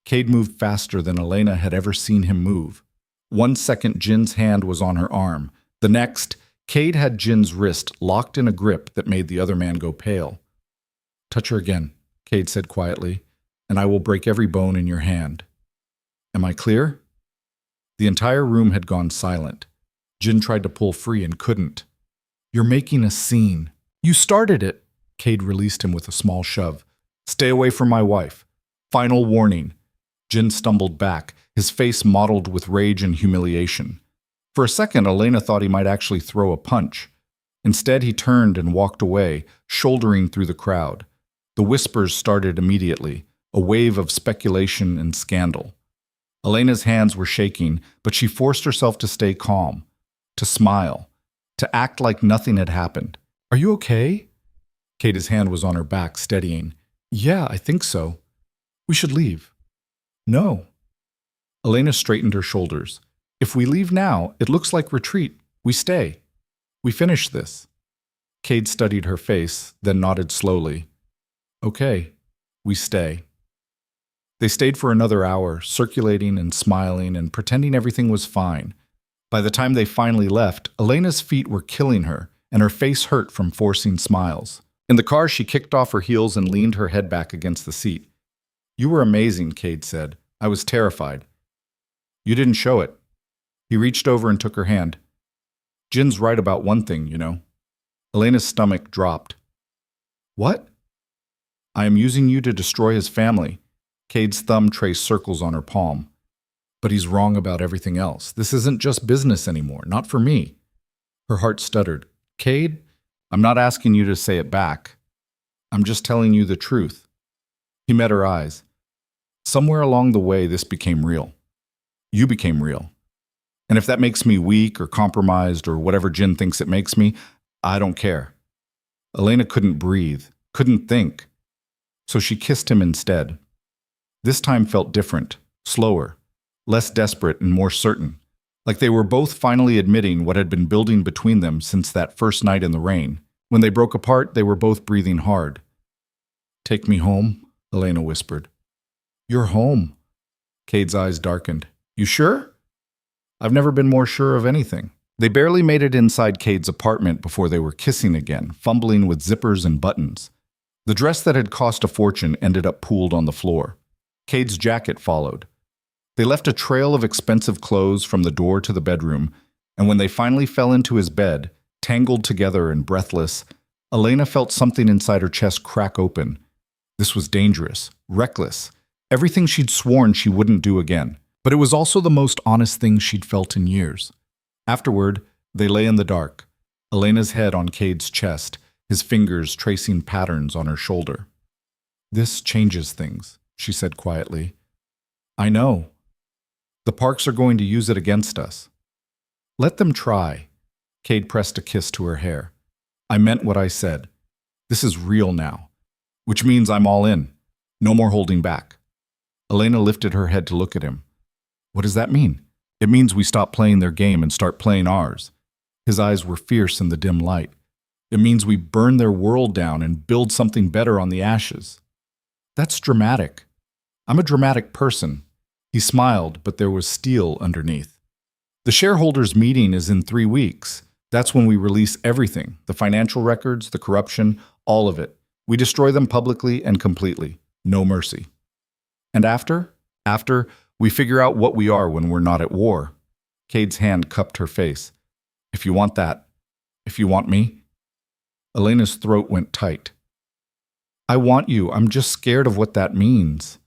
Cade moved faster than Elena had ever seen him move. 1 second, Jin's hand was on her arm. The next, Cade had Jin's wrist locked in a grip that made the other man go pale. Touch her again, Cade said quietly, and I will break every bone in your hand. Am I clear? The entire room had gone silent. Jin tried to pull free and couldn't. You're making a scene. You started it. Cade released him with a small shove. Stay away from my wife. Final warning. Jin stumbled back, his face mottled with rage and humiliation. For a second, Elena thought he might actually throw a punch. Instead, he turned and walked away, shouldering through the crowd. The whispers started immediately, a wave of speculation and scandal. Elena's hands were shaking, but she forced herself to stay calm, to smile, to act like nothing had happened. Are you okay? Cade's hand was on her back, steadying. Yeah, I think so. We should leave. No. Elena straightened her shoulders. If we leave now, it looks like retreat. We stay. We finish this. Cade studied her face, then nodded slowly. Okay, we stay. They stayed for another hour, circulating and smiling and pretending everything was fine. By the time they finally left, Elena's feet were killing her, and her face hurt from forcing smiles. In the car, she kicked off her heels and leaned her head back against the seat. You were amazing, Cade said. I was terrified. You didn't show it. He reached over and took her hand. Jin's right about one thing, you know. Elena's stomach dropped. What? I am using you to destroy his family. Cade's thumb traced circles on her palm. But he's wrong about everything else. This isn't just business anymore, not for me. Her heart stuttered. Cade, I'm not asking you to say it back. I'm just telling you the truth. He met her eyes. Somewhere along the way, this became real. You became real. And if that makes me weak or compromised or whatever Jin thinks it makes me, I don't care. Elena couldn't breathe, couldn't think. So she kissed him instead. This time felt different, slower, less desperate and more certain, like they were both finally admitting what had been building between them since that first night in the rain. When they broke apart, they were both breathing hard. Take me home, Elena whispered. You're home. Cade's eyes darkened. You sure? I've never been more sure of anything. They barely made it inside Cade's apartment before they were kissing again, fumbling with zippers and buttons. The dress that had cost a fortune ended up pooled on the floor. Cade's jacket followed. They left a trail of expensive clothes from the door to the bedroom, and when they finally fell into his bed, tangled together and breathless, Elena felt something inside her chest crack open. This was dangerous, reckless, everything she'd sworn she wouldn't do again. But it was also the most honest thing she'd felt in years. Afterward, they lay in the dark, Elena's head on Cade's chest, his fingers tracing patterns on her shoulder. This changes things, she said quietly. I know. The Parks are going to use it against us. Let them try. Cade pressed a kiss to her hair. I meant what I said. This is real now, which means I'm all in. No more holding back. Elena lifted her head to look at him. What does that mean? It means we stop playing their game and start playing ours. His eyes were fierce in the dim light. It means we burn their world down and build something better on the ashes. That's dramatic. I'm a dramatic person. He smiled, but there was steel underneath. The shareholders' meeting is in 3 weeks. That's when we release everything, the financial records, the corruption, all of it. We destroy them publicly and completely. No mercy. And after? After, we figure out what we are when we're not at war. Cade's hand cupped her face. If you want that. If you want me. Elena's throat went tight. I want you. I'm just scared of what that means.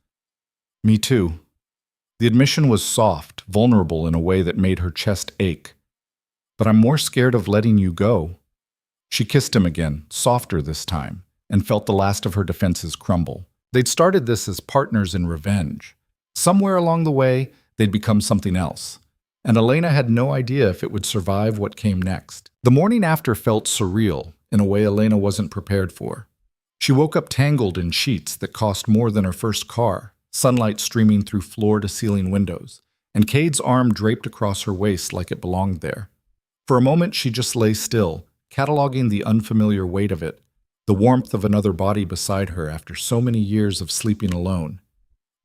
Me too. The admission was soft, vulnerable in a way that made her chest ache. But I'm more scared of letting you go. She kissed him again, softer this time, and felt the last of her defenses crumble. They'd started this as partners in revenge. Somewhere along the way, they'd become something else. And Elena had no idea if it would survive what came next. The morning after felt surreal, in a way Elena wasn't prepared for. She woke up tangled in sheets that cost more than her first car, sunlight streaming through floor-to-ceiling windows, and Cade's arm draped across her waist like it belonged there. For a moment, she just lay still, cataloging the unfamiliar weight of it, the warmth of another body beside her after so many years of sleeping alone.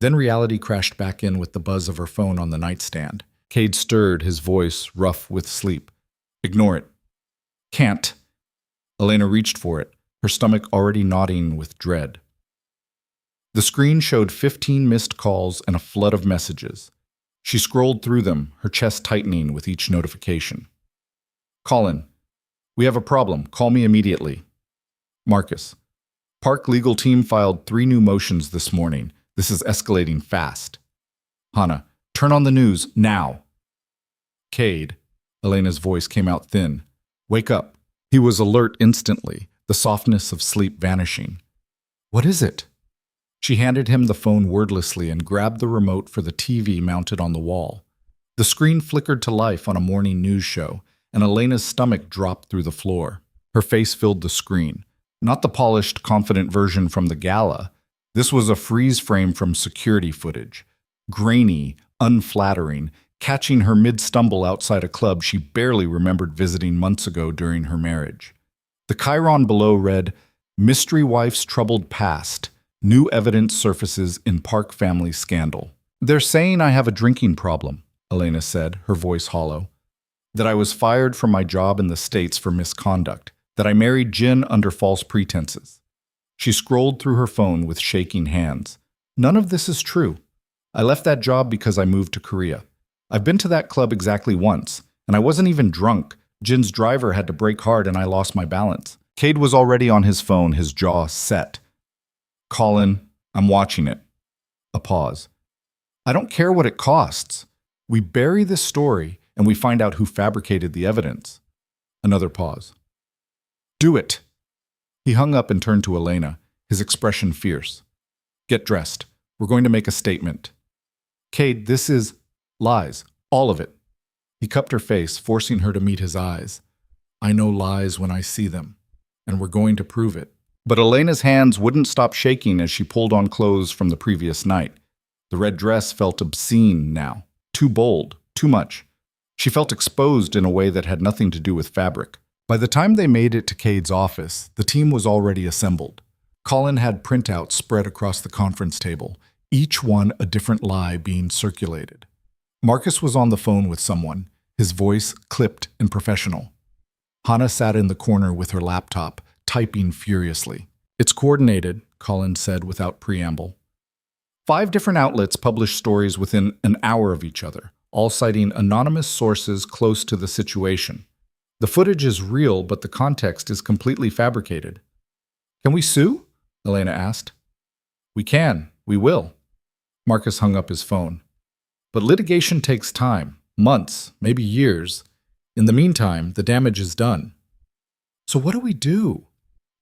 Then reality crashed back in with the buzz of her phone on the nightstand. Cade stirred, his voice rough with sleep. Ignore it. Can't. Elena reached for it, her stomach already knotting with dread. The screen showed 15 missed calls and a flood of messages. She scrolled through them, her chest tightening with each notification. Colin, we have a problem. Call me immediately. Marcus, Park legal team filed 3 new motions this morning. This is escalating fast. Hannah, turn on the news, now. Cade, Elena's voice came out thin. Wake up. He was alert instantly, the softness of sleep vanishing. What is it? She handed him the phone wordlessly and grabbed the remote for the TV mounted on the wall. The screen flickered to life on a morning news show, and Elena's stomach dropped through the floor. Her face filled the screen. Not the polished, confident version from the gala. This was a freeze frame from security footage. Grainy, unflattering, catching her mid-stumble outside a club she barely remembered visiting months ago during her marriage. The chyron below read, Mystery Wife's Troubled Past. New evidence surfaces in Park family scandal. They're saying I have a drinking problem, Elena said, her voice hollow. That I was fired from my job in the States for misconduct. That I married Jin under false pretenses. She scrolled through her phone with shaking hands. None of this is true. I left that job because I moved to Korea. I've been to that club exactly once, and I wasn't even drunk. Jin's driver had to brake hard and I lost my balance. Cade was already on his phone, his jaw set. Colin, I'm watching it. A pause. I don't care what it costs. We bury this story and we find out who fabricated the evidence. Another pause. Do it. He hung up and turned to Elena, his expression fierce. Get dressed. We're going to make a statement. Cade, this is lies. All of it. He cupped her face, forcing her to meet his eyes. I know lies when I see them, and we're going to prove it. But Elena's hands wouldn't stop shaking as she pulled on clothes from the previous night. The red dress felt obscene now. Too bold. Too much. She felt exposed in a way that had nothing to do with fabric. By the time they made it to Cade's office, the team was already assembled. Colin had printouts spread across the conference table, each one a different lie being circulated. Marcus was on the phone with someone, his voice clipped and professional. Hannah sat in the corner with her laptop, typing furiously. It's coordinated, Colin said without preamble. 5 different outlets published stories within an hour of each other, all citing anonymous sources close to the situation. The footage is real, but the context is completely fabricated. Can we sue? Elena asked. We can. We will. Marcus hung up his phone. But litigation takes time, months, maybe years. In the meantime, the damage is done. So what do we do?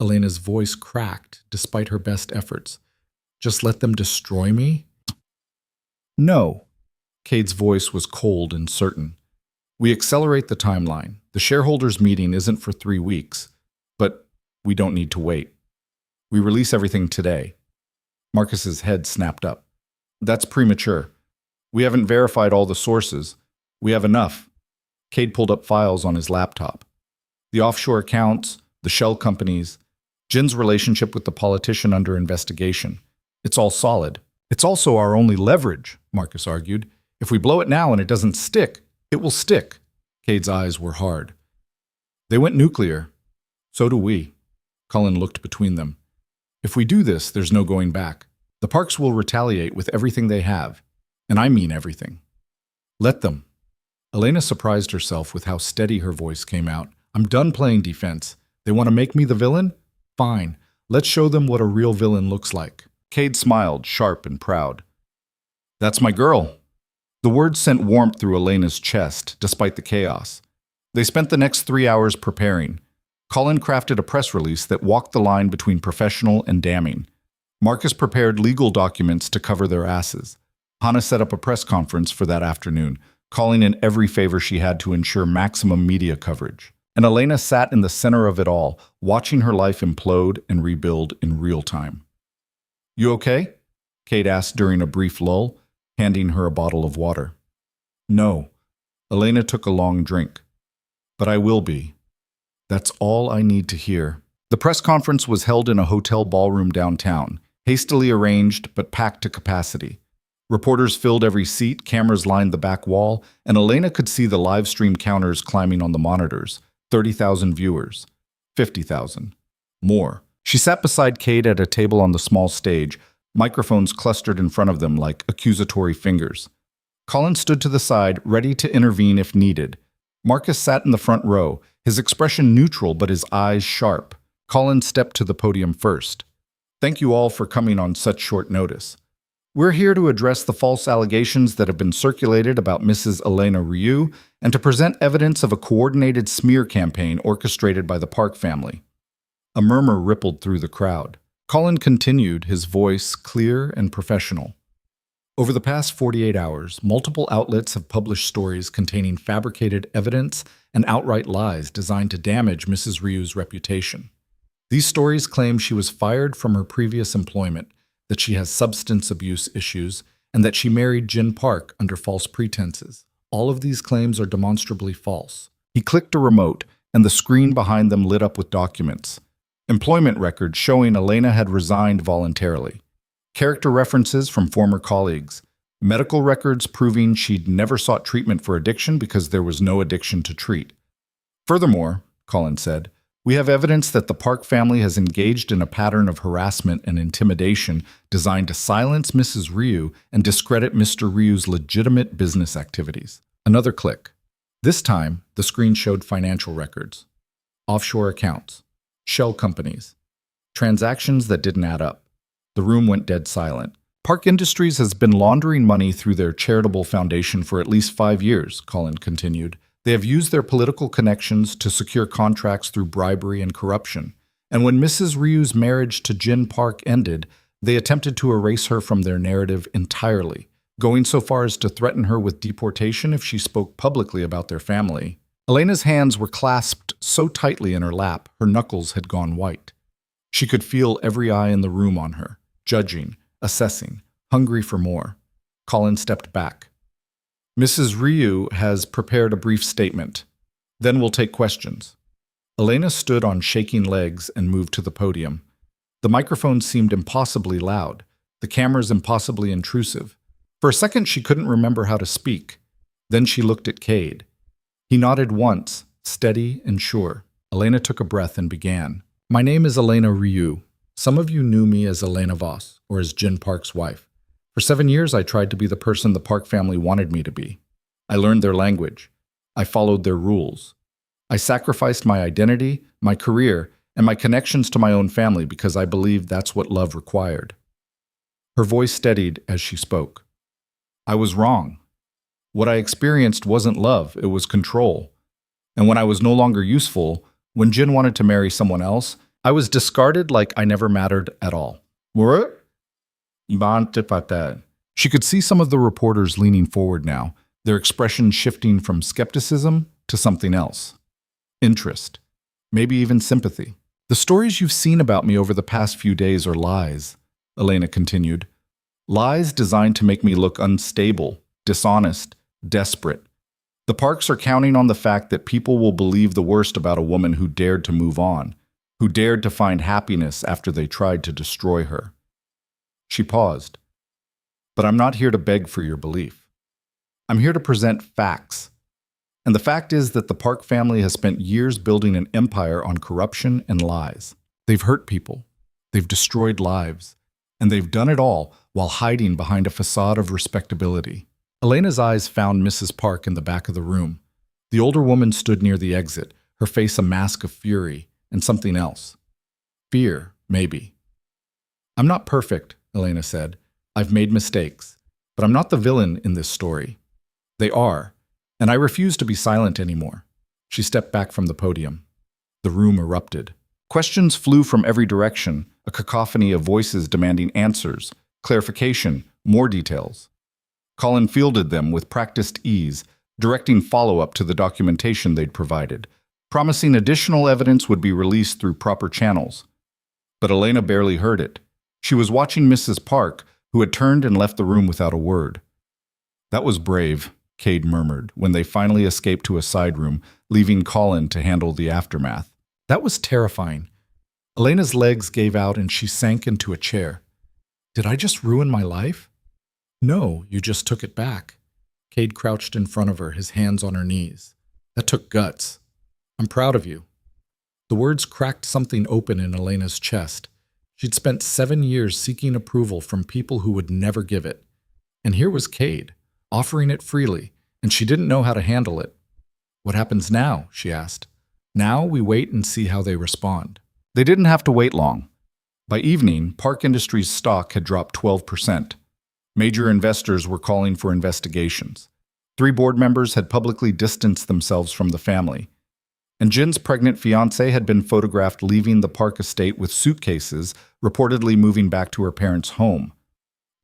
Elena's voice cracked despite her best efforts. Just let them destroy me? No. Cade's voice was cold and certain. We accelerate the timeline. The shareholders' meeting isn't for 3 weeks, but we don't need to wait. We release everything today. Marcus's head snapped up. That's premature. We haven't verified all the sources. We have enough. Cade pulled up files on his laptop. The offshore accounts, the shell companies, Jin's relationship with the politician under investigation. It's all solid. It's also our only leverage, Marcus argued. If we blow it now and it doesn't stick, it will stick. Cade's eyes were hard. They went nuclear. So do we. Cullen looked between them. If we do this, there's no going back. The Parks will retaliate with everything they have. And I mean everything. Let them. Elena surprised herself with how steady her voice came out. I'm done playing defense. They want to make me the villain? Fine. Let's show them what a real villain looks like. Cade smiled, sharp and proud. That's my girl. The words sent warmth through Elena's chest, despite the chaos. They spent the next 3 hours preparing. Cullen crafted a press release that walked the line between professional and damning. Marcus prepared legal documents to cover their asses. Hannah set up a press conference for that afternoon, calling in every favor she had to ensure maximum media coverage. And Elena sat in the center of it all, watching her life implode and rebuild in real time. You okay? Cade asked during a brief lull, handing her a bottle of water. No. Elena took a long drink. But I will be. That's all I need to hear. The press conference was held in a hotel ballroom downtown, hastily arranged but packed to capacity. Reporters filled every seat, cameras lined the back wall, and Elena could see the live stream counters climbing on the monitors. 30,000 viewers. 50,000. More. She sat beside Cade at a table on the small stage, microphones clustered in front of them like accusatory fingers. Cullen stood to the side, ready to intervene if needed. Marcus sat in the front row, his expression neutral but his eyes sharp. Cullen stepped to the podium first. Thank you all for coming on such short notice. We're here to address the false allegations that have been circulated about Mrs. Elena Ryu and to present evidence of a coordinated smear campaign orchestrated by the Park family. A murmur rippled through the crowd. Cullen continued, his voice clear and professional. Over the past 48 hours, multiple outlets have published stories containing fabricated evidence and outright lies designed to damage Mrs. Ryu's reputation. These stories claim she was fired from her previous employment, that she has substance abuse issues, and that she married Jin Park under false pretenses. All of these claims are demonstrably false. He clicked a remote, and the screen behind them lit up with documents. Employment records showing Elena had resigned voluntarily. Character references from former colleagues. Medical records proving she'd never sought treatment for addiction because there was no addiction to treat. Furthermore, Cullen said, we have evidence that the Park family has engaged in a pattern of harassment and intimidation designed to silence Mrs. Ryu and discredit Mr. Ryu's legitimate business activities. Another click. This time, the screen showed financial records, offshore accounts, shell companies, transactions that didn't add up. The room went dead silent. Park Industries has been laundering money through their charitable foundation for at least 5 years, Cullen continued. They have used their political connections to secure contracts through bribery and corruption. And when Mrs. Ryu's marriage to Jin Park ended, they attempted to erase her from their narrative entirely, going so far as to threaten her with deportation if she spoke publicly about their family. Elena's hands were clasped so tightly in her lap, her knuckles had gone white. She could feel every eye in the room on her, judging, assessing, hungry for more. Cullen stepped back. Mrs. Ryu has prepared a brief statement. Then we'll take questions. Elena stood on shaking legs and moved to the podium. The microphone seemed impossibly loud, the cameras impossibly intrusive. For a second, she couldn't remember how to speak. Then she looked at Cade. He nodded once, steady and sure. Elena took a breath and began. My name is Elena Ryu. Some of you knew me as Elena Voss, or as Jin Park's wife. For 7 years, I tried to be the person the Park family wanted me to be. I learned their language. I followed their rules. I sacrificed my identity, my career, and my connections to my own family because I believed that's what love required. Her voice steadied as she spoke. I was wrong. What I experienced wasn't love, it was control. And when I was no longer useful, when Jin wanted to marry someone else, I was discarded like I never mattered at all. What? She could see some of the reporters leaning forward now, their expression shifting from skepticism to something else. Interest. Maybe even sympathy. The stories you've seen about me over the past few days are lies, Elena continued. Lies designed to make me look unstable, dishonest, desperate. The Parks are counting on the fact that people will believe the worst about a woman who dared to move on. who dared to find happiness after they tried to destroy her. She paused. But I'm not here to beg for your belief. I'm here to present facts. And the fact is that the Park family has spent years building an empire on corruption and lies. They've hurt people. They've destroyed lives. And they've done it all while hiding behind a facade of respectability. Elena's eyes found Mrs. Park in the back of the room. The older woman stood near the exit, her face a mask of fury and something else. Fear, maybe. I'm not perfect, Elena said. I've made mistakes, but I'm not the villain in this story. They are, and I refuse to be silent anymore. She stepped back from the podium. The room erupted. Questions flew from every direction, a cacophony of voices demanding answers, clarification, more details. Colin fielded them with practiced ease, directing follow-up to the documentation they'd provided, promising additional evidence would be released through proper channels. But Elena barely heard it. She was watching Mrs. Park, who had turned and left the room without a word. That was brave, Cade murmured, when they finally escaped to a side room, leaving Colin to handle the aftermath. That was terrifying. Elena's legs gave out and she sank into a chair. Did I just ruin my life? No, you just took it back. Cade crouched in front of her, his hands on her knees. That took guts. I'm proud of you. The words cracked something open in Elena's chest. She'd spent 7 years seeking approval from people who would never give it. And here was Cade, offering it freely, and she didn't know how to handle it. What happens now? She asked. Now we wait and see how they respond. They didn't have to wait long. By evening, Park Industries' stock had dropped 12%. Major investors were calling for investigations. 3 board members had publicly distanced themselves from the family. And Jin's pregnant fiancée had been photographed leaving the Park estate with suitcases, reportedly moving back to her parents' home.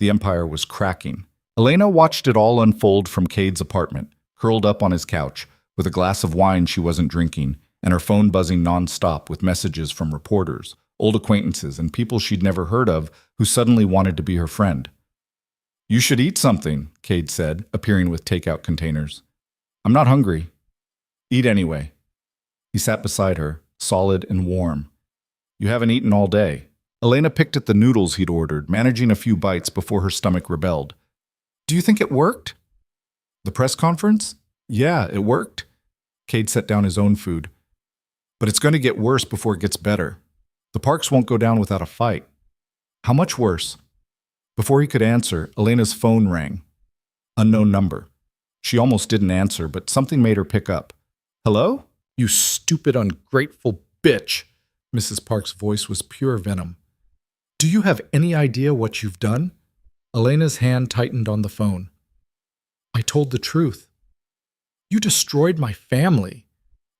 The empire was cracking. Elena watched it all unfold from Cade's apartment, curled up on his couch, with a glass of wine she wasn't drinking, and her phone buzzing nonstop with messages from reporters, old acquaintances, and people she'd never heard of who suddenly wanted to be her friend. You should eat something, Cade said, appearing with takeout containers. I'm not hungry. Eat anyway. He sat beside her, solid and warm. You haven't eaten all day. Elena picked at the noodles he'd ordered, managing a few bites before her stomach rebelled. Do you think it worked? The press conference? Yeah, it worked. Cade set down his own food. But it's going to get worse before it gets better. The Parks won't go down without a fight. How much worse? Before he could answer, Elena's phone rang. Unknown number. She almost didn't answer, but something made her pick up. Hello? You stupid, ungrateful bitch. Mrs. Park's voice was pure venom. Do you have any idea what you've done? Elena's hand tightened on the phone. I told the truth. You destroyed my family.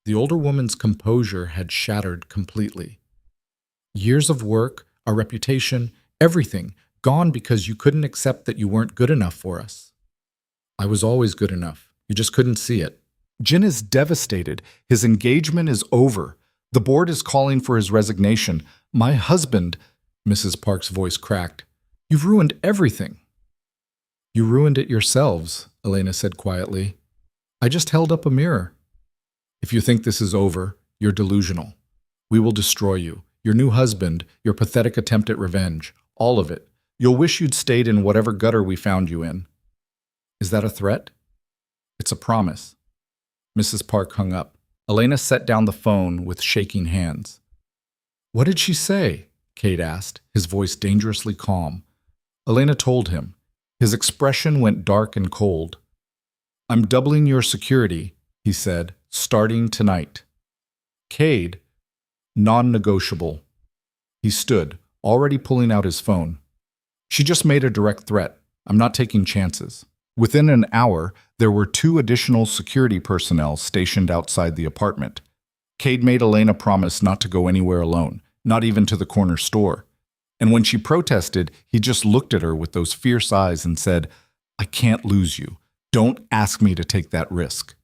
The older woman's composure had shattered completely. Years of work, our reputation, everything, gone because you couldn't accept that you weren't good enough for us. I was always good enough. You just couldn't see it. Jin is devastated. His engagement is over. The board is calling for his resignation. My husband, Mrs. Park's voice cracked. You've ruined everything. You ruined it yourselves, Elena said quietly. I just held up a mirror. If you think this is over, you're delusional. We will destroy you, your new husband, your pathetic attempt at revenge, all of it. You'll wish you'd stayed in whatever gutter we found you in. Is that a threat? It's a promise. Mrs. Park hung up. Elena set down the phone with shaking hands. What did she say? Cade asked, his voice dangerously calm. Elena told him. His expression went dark and cold. I'm doubling your security, he said, starting tonight. Cade, non-negotiable. He stood, already pulling out his phone. She just made a direct threat. I'm not taking chances. Within an hour, there were 2 additional security personnel stationed outside the apartment. Cade made Elena promise not to go anywhere alone, not even to the corner store. And when she protested, he just looked at her with those fierce eyes and said, I can't lose you. Don't ask me to take that risk.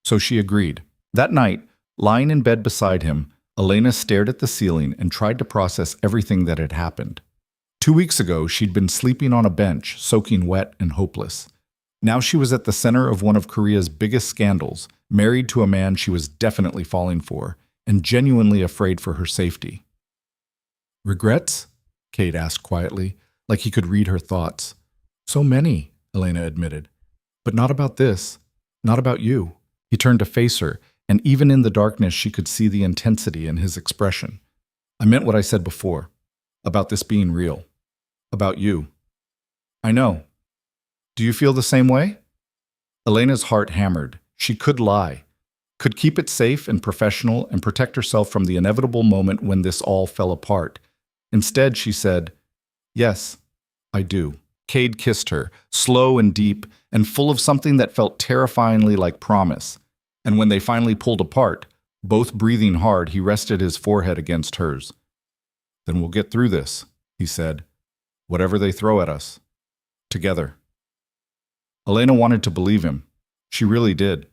So she agreed. That night, lying in bed beside him, Elena stared at the ceiling and tried to process everything that had happened. 2 weeks ago, she'd been sleeping on a bench, soaking wet and hopeless. Now she was at the center of one of Korea's biggest scandals, married to a man she was definitely falling for, and genuinely afraid for her safety. Regrets? Cade asked quietly, like he could read her thoughts. So many, Elena admitted. But not about this. Not about you. He turned to face her, and even in the darkness she could see the intensity in his expression. I meant what I said before. About this being real. About you. I know. Do you feel the same way? Elena's heart hammered. She could lie. Could keep it safe and professional and protect herself from the inevitable moment when this all fell apart. Instead, she said, Yes, I do. Cade kissed her, slow and deep, and full of something that felt terrifyingly like promise. And when they finally pulled apart, both breathing hard, he rested his forehead against hers. Then we'll get through this, he said. Whatever they throw at us. Together. Elena wanted to believe him. She really did.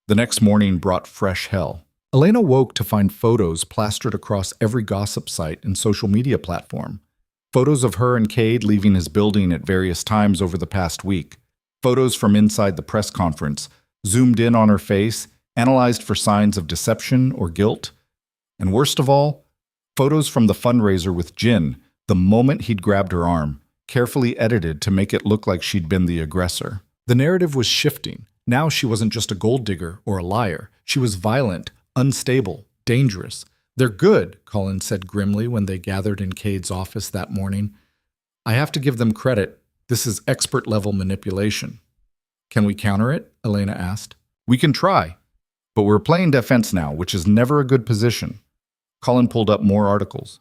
The next morning brought fresh hell. Elena woke to find photos plastered across every gossip site and social media platform. Photos of her and Cade leaving his building at various times over the past week. Photos from inside the press conference, zoomed in on her face, analyzed for signs of deception or guilt. And worst of all, photos from the fundraiser with Jin, the moment he'd grabbed her arm, carefully edited to make it look like she'd been the aggressor. The narrative was shifting. Now she wasn't just a gold digger or a liar. She was violent, unstable, dangerous. They're good, Colin said grimly when they gathered in Cade's office that morning. I have to give them credit. This is expert-level manipulation. Can we counter it? Elena asked. We can try. But we're playing defense now, which is never a good position. Colin pulled up more articles.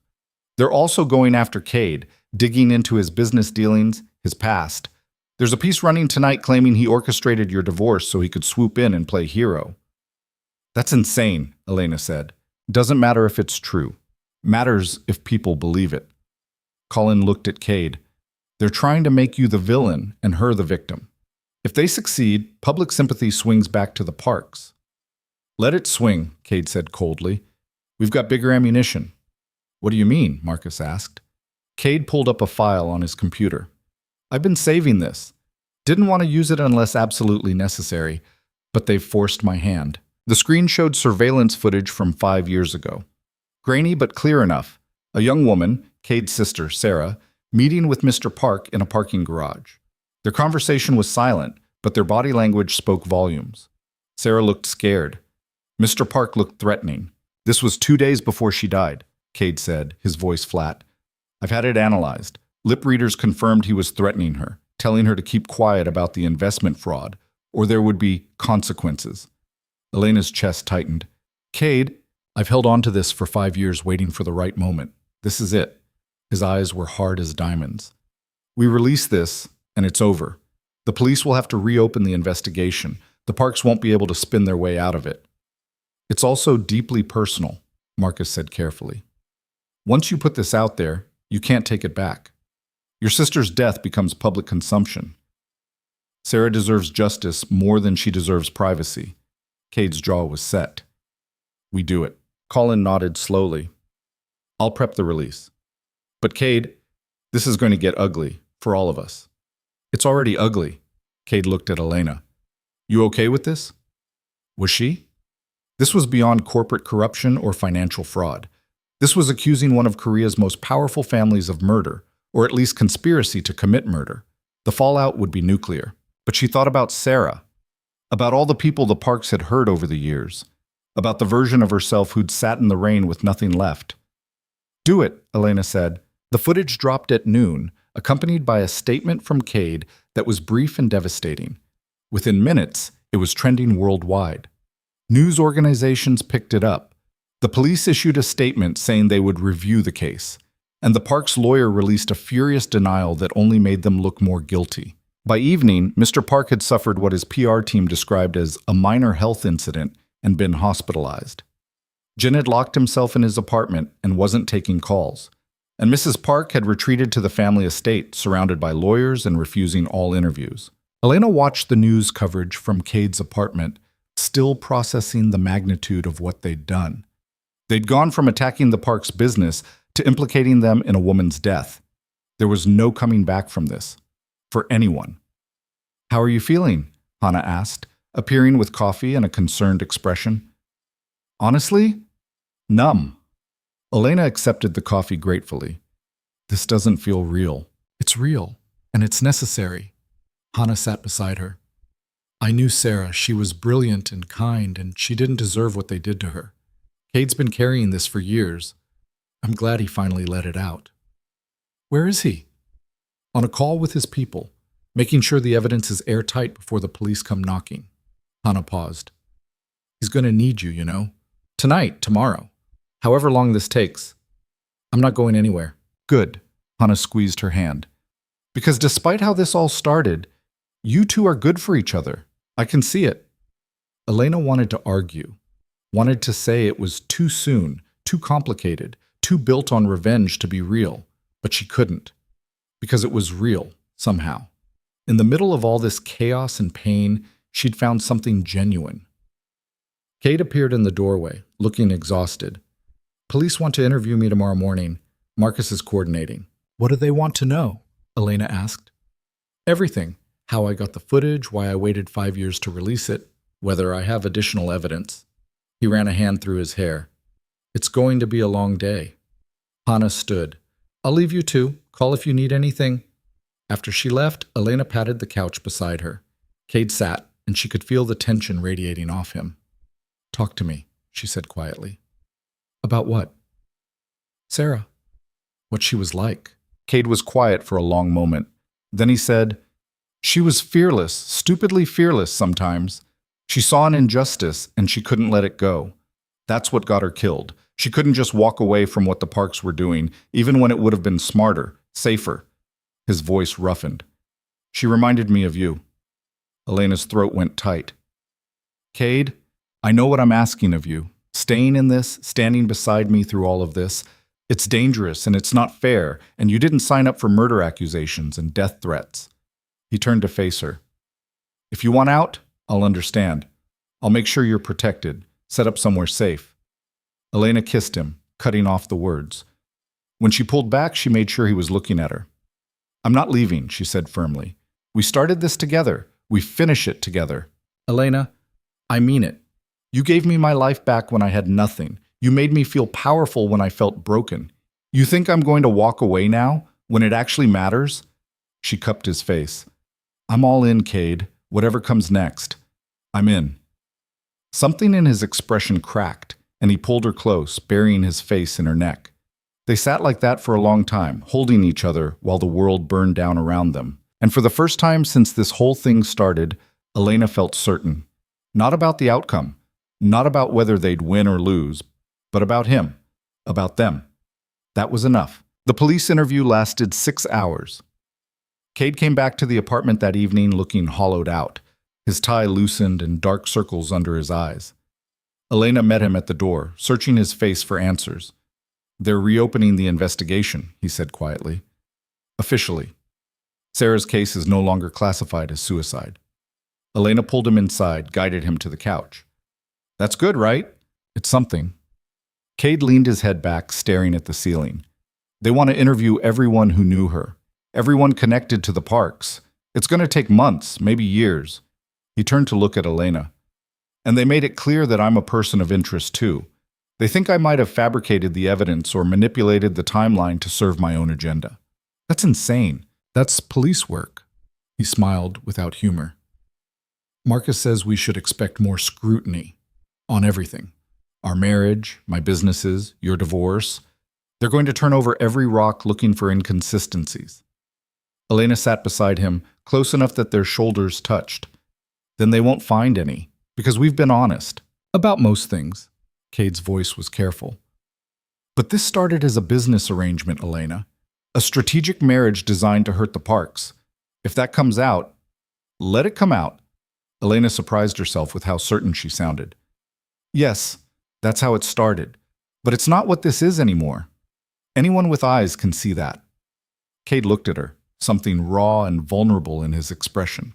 They're also going after Cade, digging into his business dealings, his past. There's a piece running tonight claiming he orchestrated your divorce so he could swoop in and play hero. That's insane, Elena said. Doesn't matter if it's true. Matters if people believe it. Colin looked at Cade. They're trying to make you the villain and her the victim. If they succeed, public sympathy swings back to the Parks. Let it swing, Cade said coldly. We've got bigger ammunition. What do you mean? Marcus asked. Cade pulled up a file on his computer. I've been saving this. Didn't want to use it unless absolutely necessary, but they've forced my hand. The screen showed surveillance footage from 5 years ago. Grainy but clear enough. A young woman, Cade's sister, Sarah, meeting with Mr. Park in a parking garage. Their conversation was silent, but their body language spoke volumes. Sarah looked scared. Mr. Park looked threatening. This was 2 days before she died, Cade said, his voice flat. I've had it analyzed. Lip readers confirmed he was threatening her, telling her to keep quiet about the investment fraud, or there would be consequences. Elena's chest tightened. Cade, I've held on to this for 5 years waiting for the right moment. This is it. His eyes were hard as diamonds. We release this, and it's over. The police will have to reopen the investigation. The Parks won't be able to spin their way out of it. It's also deeply personal, Marcus said carefully. Once you put this out there, you can't take it back. Your sister's death becomes public consumption. Sarah deserves justice more than she deserves privacy. Cade's jaw was set. We do it. Colin nodded slowly. I'll prep the release. But Cade, this is going to get ugly for all of us. It's already ugly. Cade looked at Elena. You okay with this? Was she? This was beyond corporate corruption or financial fraud. This was accusing one of Korea's most powerful families of murder, or at least conspiracy to commit murder. The fallout would be nuclear. But she thought about Sarah, about all the people the Parks had hurt over the years, about the version of herself who'd sat in the rain with nothing left. Do it, Elena said. The footage dropped at noon, accompanied by a statement from Cade that was brief and devastating. Within minutes, it was trending worldwide. News organizations picked it up. The police issued a statement saying they would review the case, and the Parks' lawyer released a furious denial that only made them look more guilty. By evening, Mr. Park had suffered what his PR team described as a minor health incident and been hospitalized. Jin had locked himself in his apartment and wasn't taking calls, and Mrs. Park had retreated to the family estate, surrounded by lawyers and refusing all interviews. Elena watched the news coverage from Cade's apartment, still processing the magnitude of what they'd done. They'd gone from attacking the Parks' business to implicating them in a woman's death. There was no coming back from this. For anyone. How are you feeling? Hannah asked, appearing with coffee and a concerned expression. Honestly, Numb. Elena accepted the coffee gratefully. This doesn't feel real. It's real, and it's necessary. Hannah sat beside her. I knew Sarah. She was brilliant and kind, and she didn't deserve what they did to her. Cade's been carrying this for years. I'm glad he finally let it out. Where is he? On a call with his people, making sure the evidence is airtight before the police come knocking. Hannah paused. He's going to need you, you know. Tonight, tomorrow. However long this takes. I'm not going anywhere. Good. Hannah squeezed her hand. Because despite how this all started, you two are good for each other. I can see it. Elena wanted to argue, wanted to say it was too soon, too complicated, too built on revenge to be real, but she couldn't. Because it was real, somehow. In the middle of all this chaos and pain, she'd found something genuine. Cade appeared in the doorway, looking exhausted. Police want to interview me tomorrow morning. Marcus is coordinating. What do they want to know? Elena asked. Everything. How I got the footage, why I waited 5 years to release it, whether I have additional evidence. He ran a hand through his hair. It's going to be a long day. Hannah stood. I'll leave you two. Call if you need anything. After she left, Elena patted the couch beside her. Cade sat, and she could feel the tension radiating off him. Talk to me, she said quietly. About what? Sarah. What she was like. Cade was quiet for a long moment. Then he said, she was fearless, stupidly fearless sometimes. She saw an injustice, and she couldn't let it go. That's what got her killed. She couldn't just walk away from what the Parks were doing, even when it would have been smarter, safer. His voice roughened. She reminded me of you. Elena's throat went tight. Cade, I know what I'm asking of you. Staying in this, standing beside me through all of this, it's dangerous and it's not fair, and you didn't sign up for murder accusations and death threats. He turned to face her. If you want out, I'll understand. I'll make sure you're protected, set up somewhere safe. Elena kissed him, cutting off the words. When she pulled back, she made sure he was looking at her. I'm not leaving, she said firmly. We started this together. We finish it together. Elena, I mean it. You gave me my life back when I had nothing. You made me feel powerful when I felt broken. You think I'm going to walk away now, when it actually matters? She cupped his face. I'm all in, Cade. Whatever comes next. I'm in. Something in his expression cracked, and he pulled her close, burying his face in her neck. They sat like that for a long time, holding each other while the world burned down around them. And for the first time since this whole thing started, Elena felt certain. Not about the outcome, not about whether they'd win or lose, but about him, about them. That was enough. The police interview lasted 6 hours. Cade came back to the apartment that evening looking hollowed out, his tie loosened and dark circles under his eyes. Elena met him at the door, searching his face for answers. They're reopening the investigation, he said quietly. Officially. Sarah's case is no longer classified as suicide. Elena pulled him inside, guided him to the couch. That's good, right? It's something. Cade leaned his head back, staring at the ceiling. They want to interview everyone who knew her. Everyone connected to the Parks. It's going to take months, maybe years. He turned to look at Elena. And they made it clear that I'm a person of interest too. They think I might have fabricated the evidence or manipulated the timeline to serve my own agenda. That's insane. That's police work. He smiled without humor. Marcus says we should expect more scrutiny on everything. Our marriage, my businesses, your divorce. They're going to turn over every rock looking for inconsistencies. Elena sat beside him, close enough that their shoulders touched. Then they won't find any, because we've been honest. About most things. Cade's voice was careful. But this started as a business arrangement, Elena. A strategic marriage designed to hurt the Parks. If that comes out, let it come out. Elena surprised herself with how certain she sounded. Yes, that's how it started. But it's not what this is anymore. Anyone with eyes can see that. Cade looked at her, something raw and vulnerable in his expression.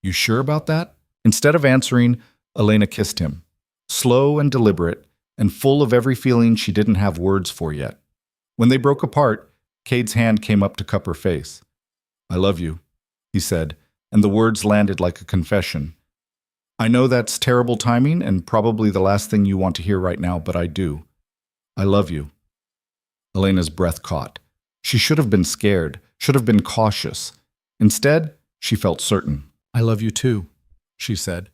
You sure about that? Instead of answering, Elena kissed him, slow and deliberate, and full of every feeling she didn't have words for yet. When they broke apart, Cade's hand came up to cup her face. I love you, he said, and the words landed like a confession. I know that's terrible timing and probably the last thing you want to hear right now, but I do. I love you. Elena's breath caught. She should have been scared, should have been cautious. Instead, she felt certain. I love you too, she said.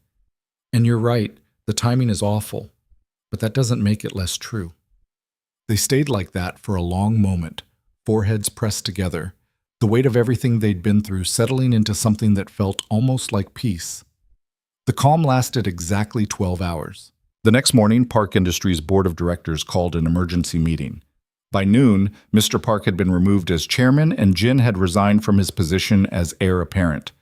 And you're right, the timing is awful, but that doesn't make it less true. They stayed like that for a long moment, foreheads pressed together, the weight of everything they'd been through settling into something that felt almost like peace. The calm lasted exactly 12 hours. The next morning, Park Industries' board of directors called an emergency meeting. By noon, Mr. Park had been removed as chairman and Jin had resigned from his position as heir apparent.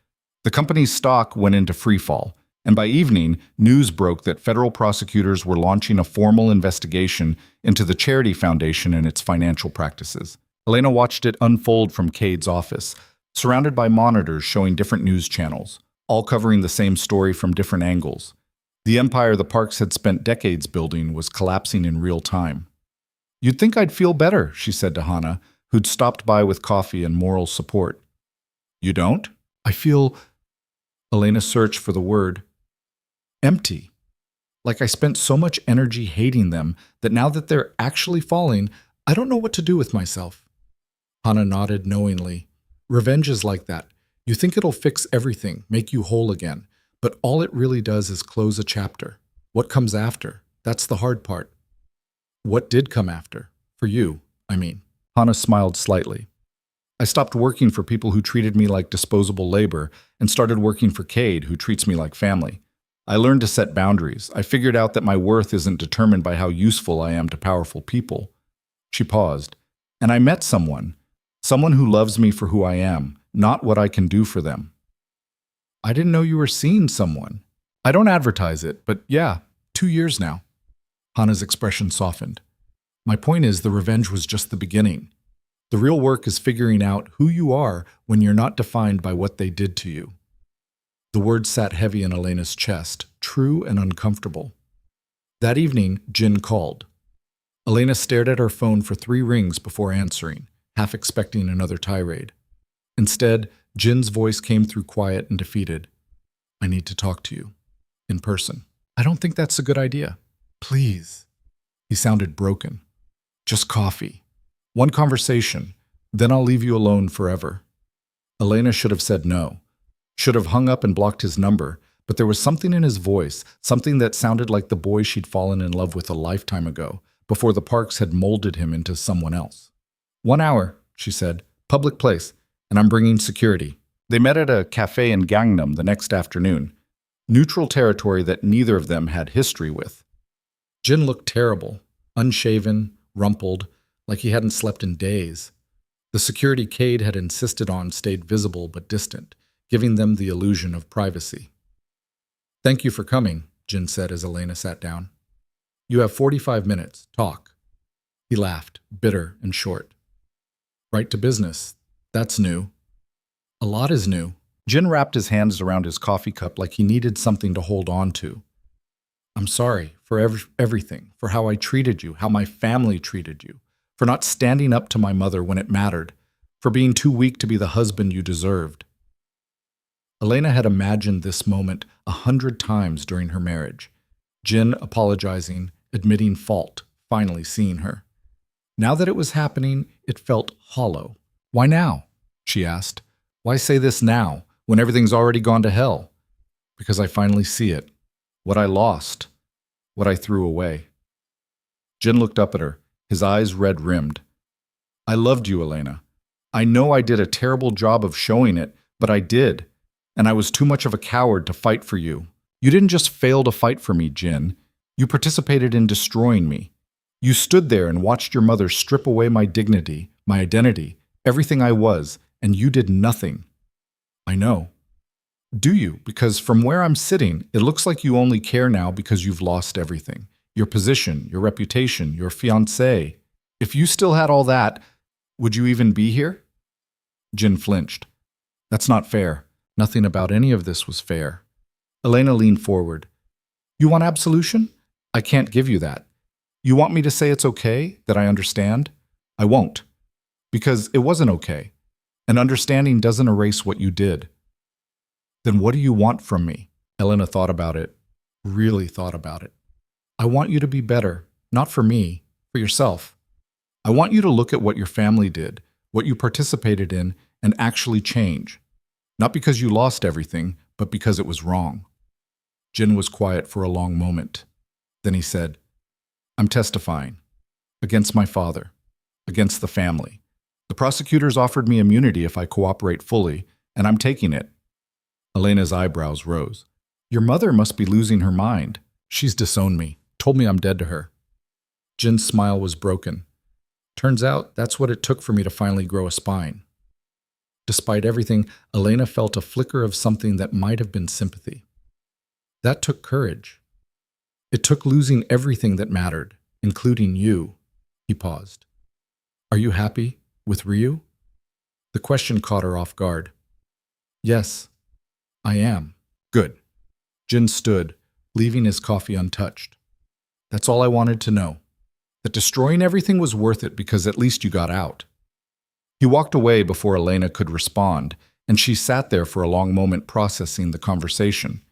The company's stock went into freefall, and by evening, news broke that federal prosecutors were launching a formal investigation into the charity foundation and its financial practices. Elena watched it unfold from Cade's office, surrounded by monitors showing different news channels, all covering the same story from different angles. The empire the Parks had spent decades building was collapsing in real time. You'd think I'd feel better, she said to Hannah, who'd stopped by with coffee and moral support. You don't? I feel... Elena searched for the word. Empty. Like I spent so much energy hating them that now that they're actually falling, I don't know what to do with myself. Hannah nodded knowingly. Revenge is like that. You think it'll fix everything, make you whole again, but all it really does is close a chapter. What comes after? That's the hard part. What did come after? For you, I mean. Hannah smiled slightly. I stopped working for people who treated me like disposable labor and started working for Cade, who treats me like family. I learned to set boundaries. I figured out that my worth isn't determined by how useful I am to powerful people. She paused. And I met someone who loves me for who I am, not what I can do for them. I didn't know you were seeing someone. I don't advertise it, but yeah, 2 years now. Hannah's expression softened. My point is, the revenge was just the beginning. The real work is figuring out who you are when you're not defined by what they did to you. The words sat heavy in Elena's chest, true and uncomfortable. That evening, Jin called. Elena stared at her phone for 3 rings before answering, half expecting another tirade. Instead, Jin's voice came through quiet and defeated. I need to talk to you. In person. I don't think that's a good idea. Please. He sounded broken. Just coffee. One conversation. Then I'll leave you alone forever. Elena should have said no. Should have hung up and blocked his number, but there was something in his voice, something that sounded like the boy she'd fallen in love with a lifetime ago, before the Parks had molded him into someone else. 1 hour, she said. Public place. And I'm bringing security. They met at a cafe in Gangnam the next afternoon. Neutral territory that neither of them had history with. Jin looked terrible, unshaven, rumpled, like he hadn't slept in days. The security Cade had insisted on stayed visible but distant, giving them the illusion of privacy. Thank you for coming, Jin said as Elena sat down. You have 45 minutes. Talk. He laughed, bitter and short. Right to business. That's new. A lot is new. Jin wrapped his hands around his coffee cup like he needed something to hold on to. I'm sorry for everything, for how I treated you, how my family treated you, for not standing up to my mother when it mattered, for being too weak to be the husband you deserved. Elena had imagined this moment 100 times during her marriage. Jin apologizing, admitting fault, finally seeing her. Now that it was happening, it felt hollow. Why now? She asked. Why say this now, when everything's already gone to hell? Because I finally see it. What I lost. What I threw away. Jin looked up at her, his eyes red-rimmed. I loved you, Elena. I know I did a terrible job of showing it, but I did. And I was too much of a coward to fight for you. You didn't just fail to fight for me, Jin. You participated in destroying me. You stood there and watched your mother strip away my dignity, my identity, everything I was, and you did nothing. I know. Do you? Because from where I'm sitting, it looks like you only care now because you've lost everything. Your position, your reputation, your fiancé. If you still had all that, would you even be here? Jin flinched. That's not fair. Nothing about any of this was fair. Elena leaned forward. You want absolution? I can't give you that. You want me to say it's okay, that I understand? I won't. Because it wasn't okay. And understanding doesn't erase what you did. Then what do you want from me? Elena thought about it, really thought about it. I want you to be better, not for me, for yourself. I want you to look at what your family did, what you participated in, and actually change. Not because you lost everything, but because it was wrong. Jin was quiet for a long moment. Then he said, I'm testifying. Against my father. Against the family. The prosecutors offered me immunity if I cooperate fully, and I'm taking it. Elena's eyebrows rose. Your mother must be losing her mind. She's disowned me, told me I'm dead to her. Jin's smile was broken. Turns out that's what it took for me to finally grow a spine. Despite everything, Elena felt a flicker of something that might have been sympathy. That took courage. It took losing everything that mattered, including you. He paused. Are you happy with Ryu? The question caught her off guard. Yes, I am. Good. Jin stood, leaving his coffee untouched. That's all I wanted to know. That destroying everything was worth it because at least you got out. He walked away before Elena could respond, and she sat there for a long moment processing the conversation.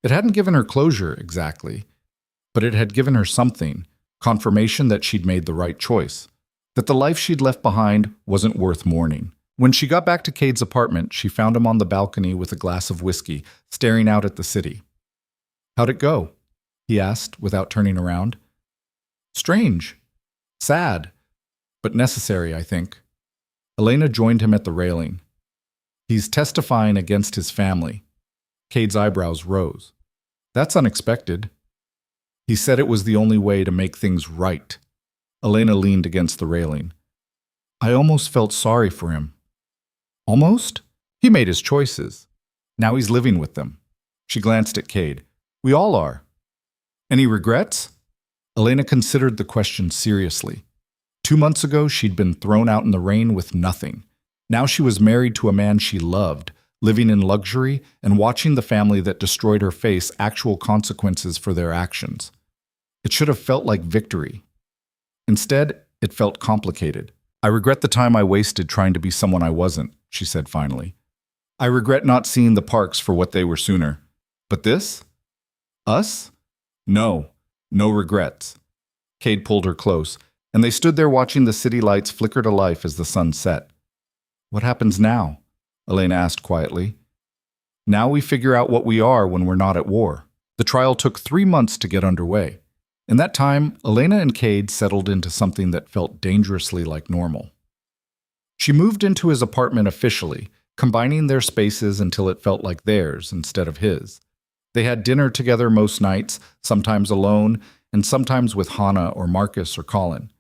It hadn't given her closure exactly, but it had given her something, confirmation that she'd made the right choice, that the life she'd left behind wasn't worth mourning. When she got back to Cade's apartment, she found him on the balcony with a glass of whiskey, staring out at the city. How'd it go? He asked without turning around. Strange. Sad. But necessary, I think. Elena joined him at the railing. He's testifying against his family. Cade's eyebrows rose. That's unexpected. He said it was the only way to make things right. Elena leaned against the railing. I almost felt sorry for him. Almost? He made his choices. Now he's living with them. She glanced at Cade. We all are. Any regrets? Elena considered the question seriously. 2 months ago, she'd been thrown out in the rain with nothing. Now she was married to a man she loved, living in luxury and watching the family that destroyed her face actual consequences for their actions. It should have felt like victory. Instead, it felt complicated. I regret the time I wasted trying to be someone I wasn't, she said finally. I regret not seeing the Parks for what they were sooner. But this? Us? No regrets. Cade pulled her close, and they stood there watching the city lights flicker to life as the sun set. What happens now? Elena asked quietly. Now we figure out what we are when we're not at war. The trial took 3 months to get underway. In that time, Elena and Cade settled into something that felt dangerously like normal. She moved into his apartment officially, combining their spaces until it felt like theirs instead of his. They had dinner together most nights, sometimes alone, and sometimes with Hannah or Marcus or Colin.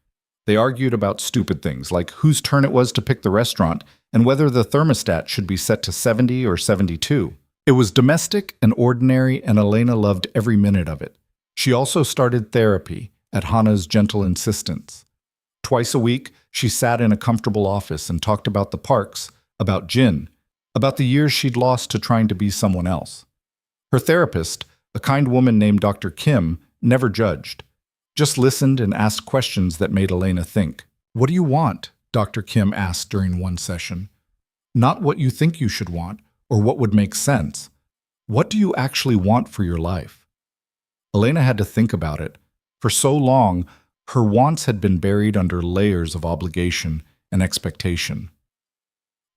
They argued about stupid things like whose turn it was to pick the restaurant and whether the thermostat should be set to 70 or 72. It was domestic and ordinary, and Elena loved every minute of it. She also started therapy at Hannah's gentle insistence. Twice a week, she sat in a comfortable office and talked about the Parks, about Jin, about the years she'd lost to trying to be someone else. Her therapist, a kind woman named Dr. Kim, never judged, just listened and asked questions that made Elena think. What do you want? Dr. Kim asked during one session. Not what you think you should want or what would make sense. What do you actually want for your life? Elena had to think about it. For so long, her wants had been buried under layers of obligation and expectation.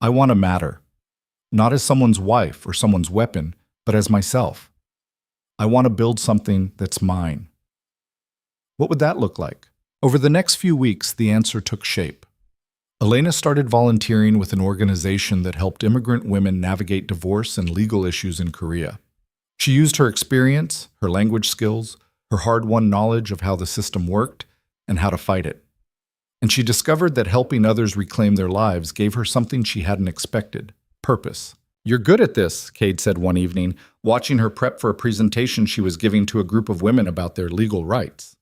I want to matter, not as someone's wife or someone's weapon, but as myself. I want to build something that's mine. What would that look like? Over the next few weeks, the answer took shape. Elena started volunteering with an organization that helped immigrant women navigate divorce and legal issues in Korea. She used her experience, her language skills, her hard-won knowledge of how the system worked, and how to fight it. And she discovered that helping others reclaim their lives gave her something she hadn't expected: purpose. You're good at this, Cade said one evening, watching her prep for a presentation she was giving to a group of women about their legal rights.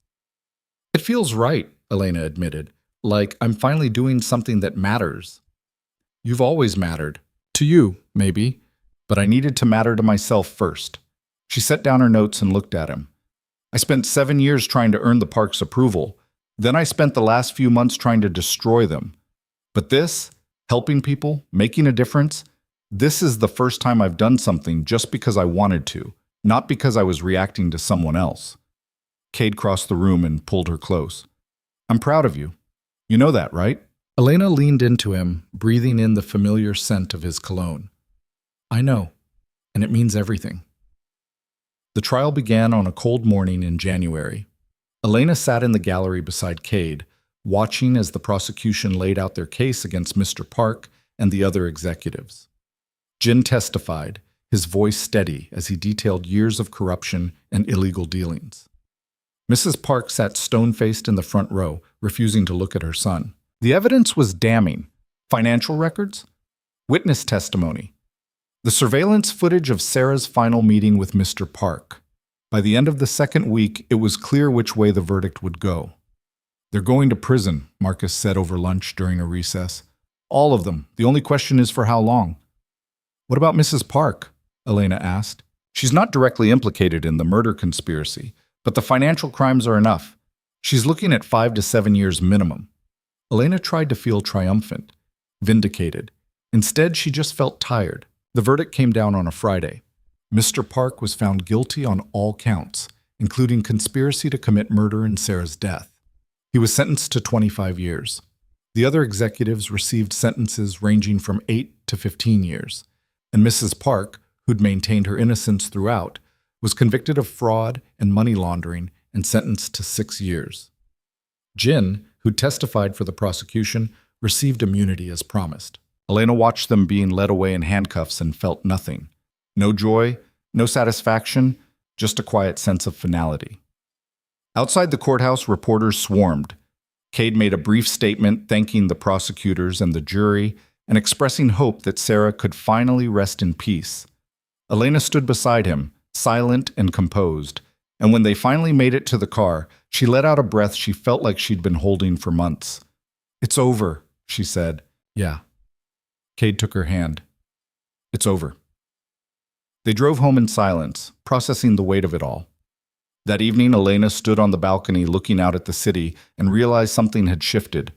It feels right, Elena admitted, like I'm finally doing something that matters. You've always mattered. To you, maybe, but I needed to matter to myself first. She set down her notes and looked at him. I spent 7 years trying to earn the Park's approval. Then I spent the last few months trying to destroy them. But this, helping people, making a difference, this is the first time I've done something just because I wanted to, not because I was reacting to someone else. Cade crossed the room and pulled her close. I'm proud of you. You know that, right? Elena leaned into him, breathing in the familiar scent of his cologne. I know, and it means everything. The trial began on a cold morning in January. Elena sat in the gallery beside Cade, watching as the prosecution laid out their case against Mr. Park and the other executives. Jin testified, his voice steady as he detailed years of corruption and illegal dealings. Mrs. Park sat stone-faced in the front row, refusing to look at her son. The evidence was damning. Financial records, witness testimony, the surveillance footage of Sarah's final meeting with Mr. Park. By the end of the second week, it was clear which way the verdict would go. They're going to prison, Marcus said over lunch during a recess. All of them. The only question is for how long. What about Mrs. Park? Elena asked. She's not directly implicated in the murder conspiracy, but the financial crimes are enough. She's looking at 5 to 7 years minimum. Elena tried to feel triumphant, vindicated. Instead, she just felt tired. The verdict came down on a Friday. Mr. Park was found guilty on all counts, including conspiracy to commit murder in Sarah's death. He was sentenced to 25 years. The other executives received sentences ranging from 8 to 15 years, and Mrs. Park, who'd maintained her innocence throughout, was convicted of fraud and money laundering and sentenced to 6 years. Jin, who testified for the prosecution, received immunity as promised. Elena watched them being led away in handcuffs and felt nothing. No joy, no satisfaction, just a quiet sense of finality. Outside the courthouse, reporters swarmed. Cade made a brief statement thanking the prosecutors and the jury and expressing hope that Sarah could finally rest in peace. Elena stood beside him, silent and composed, and when they finally made it to the car, she let out a breath she felt like she'd been holding for months. It's over, she said. Yeah. Cade took her hand. It's over. They drove home in silence, processing the weight of it all. That evening, Elena stood on the balcony looking out at the city and realized something had shifted.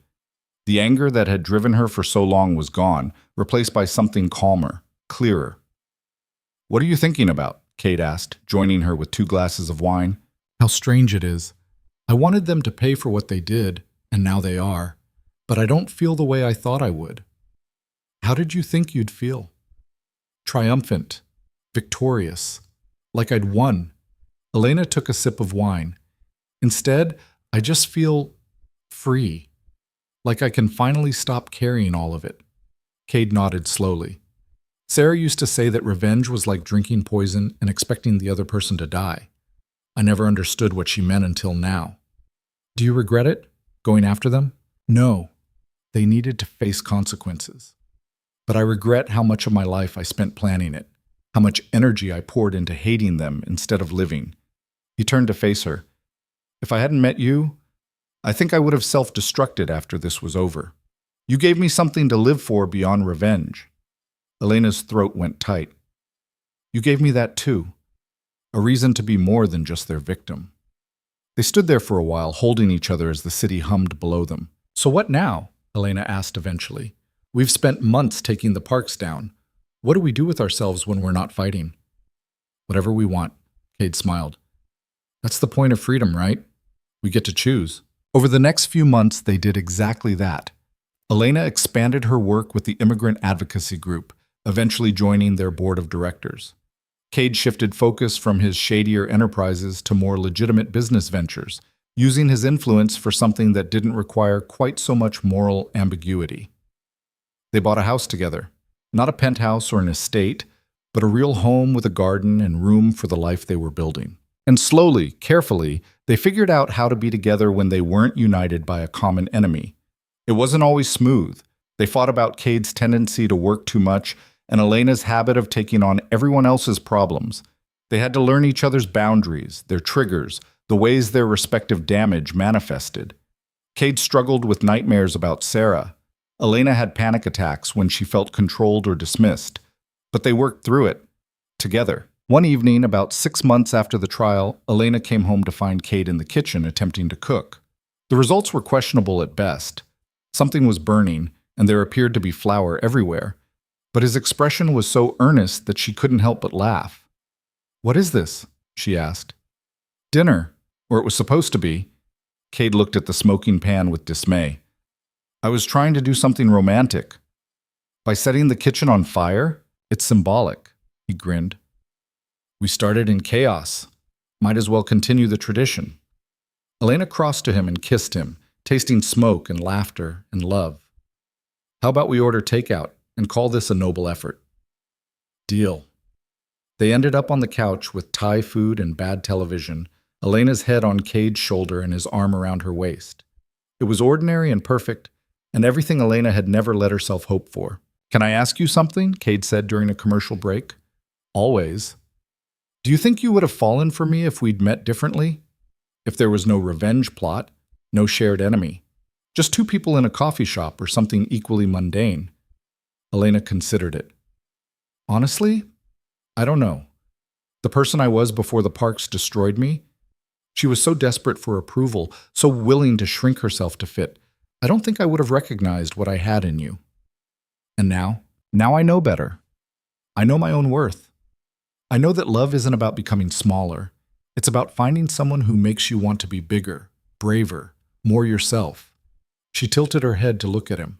The anger that had driven her for so long was gone, replaced by something calmer, clearer. What are you thinking about? Cade asked, joining her with 2 glasses of wine. How strange it is. I wanted them to pay for what they did, and now they are. But I don't feel the way I thought I would. How did you think you'd feel? Triumphant, victorious, like I'd won. Elena took a sip of wine. Instead, I just feel free, like I can finally stop carrying all of it. Cade nodded slowly. Sarah used to say that revenge was like drinking poison and expecting the other person to die. I never understood what she meant until now. Do you regret it? Going after them? No. They needed to face consequences. But I regret how much of my life I spent planning it, how much energy I poured into hating them instead of living. He turned to face her. If I hadn't met you, I think I would have self-destructed after this was over. You gave me something to live for beyond revenge. Elena's throat went tight. You gave me that too. A reason to be more than just their victim. They stood there for a while, holding each other as the city hummed below them. So what now? Elena asked eventually. We've spent months taking the parks down. What do we do with ourselves when we're not fighting? Whatever we want, Cade smiled. That's the point of freedom, right? We get to choose. Over the next few months, they did exactly that. Elena expanded her work with the Immigrant Advocacy Group, eventually joining their board of directors. Cade shifted focus from his shadier enterprises to more legitimate business ventures, using his influence for something that didn't require quite so much moral ambiguity. They bought a house together, not a penthouse or an estate, but a real home with a garden and room for the life they were building. And slowly, carefully, they figured out how to be together when they weren't united by a common enemy. It wasn't always smooth. They fought about Cade's tendency to work too much and Elena's habit of taking on everyone else's problems. They had to learn each other's boundaries, their triggers, the ways their respective damage manifested. Cade struggled with nightmares about Sarah. Elena had panic attacks when she felt controlled or dismissed. But they worked through it, together. One evening, about 6 months after the trial, Elena came home to find Cade in the kitchen attempting to cook. The results were questionable at best. Something was burning, and there appeared to be flour everywhere. But his expression was so earnest that she couldn't help but laugh. "What is this?" she asked. "Dinner, or it was supposed to be." Cade looked at the smoking pan with dismay. I was trying to do something romantic. By setting the kitchen on fire, it's symbolic, he grinned. We started in chaos. Might as well continue the tradition. Elena crossed to him and kissed him, tasting smoke and laughter and love. How about we order takeout and call this a noble effort? Deal. They ended up on the couch with Thai food and bad television, Elena's head on Cade's shoulder and his arm around her waist. It was ordinary and perfect, and everything Elena had never let herself hope for. Can I ask you something? Cade said during a commercial break. Always. Do you think you would have fallen for me if we'd met differently? If there was no revenge plot, no shared enemy, just two people in a coffee shop or something equally mundane? Elena considered it. Honestly, I don't know. The person I was before the parks destroyed me. She was so desperate for approval, so willing to shrink herself to fit. I don't think I would have recognized what I had in you. And now I know better. I know my own worth. I know that love isn't about becoming smaller. It's about finding someone who makes you want to be bigger, braver, more yourself. She tilted her head to look at him.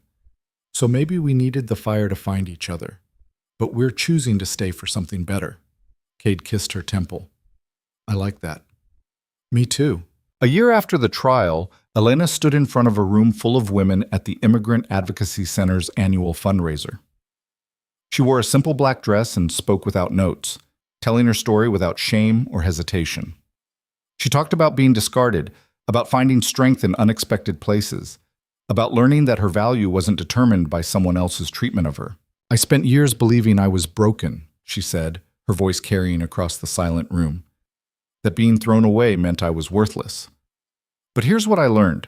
So maybe we needed the fire to find each other. But we're choosing to stay for something better. Cade kissed her temple. I like that. Me too. A year after the trial, Elena stood in front of a room full of women at the Immigrant Advocacy Center's annual fundraiser. She wore a simple black dress and spoke without notes, telling her story without shame or hesitation. She talked about being discarded, about finding strength in unexpected places, about learning that her value wasn't determined by someone else's treatment of her. I spent years believing I was broken, she said, her voice carrying across the silent room. That being thrown away meant I was worthless. But here's what I learned.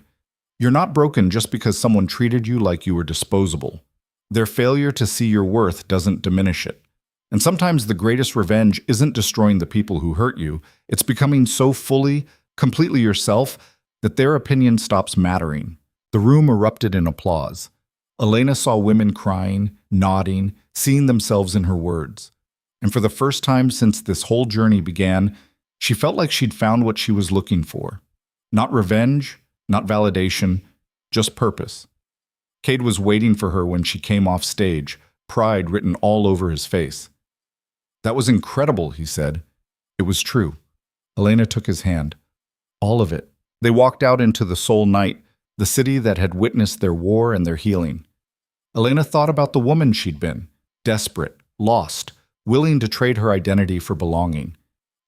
You're not broken just because someone treated you like you were disposable. Their failure to see your worth doesn't diminish it. And sometimes the greatest revenge isn't destroying the people who hurt you. It's becoming so fully, completely yourself that their opinion stops mattering. The room erupted in applause. Elena saw women crying, nodding, seeing themselves in her words. And for the first time since this whole journey began, she felt like she'd found what she was looking for. Not revenge, not validation, just purpose. Cade was waiting for her when she came off stage, pride written all over his face. That was incredible, he said. It was true. Elena took his hand. All of it. They walked out into the Seoul night, the city that had witnessed their war and their healing. Elena thought about the woman she'd been, desperate, lost, willing to trade her identity for belonging.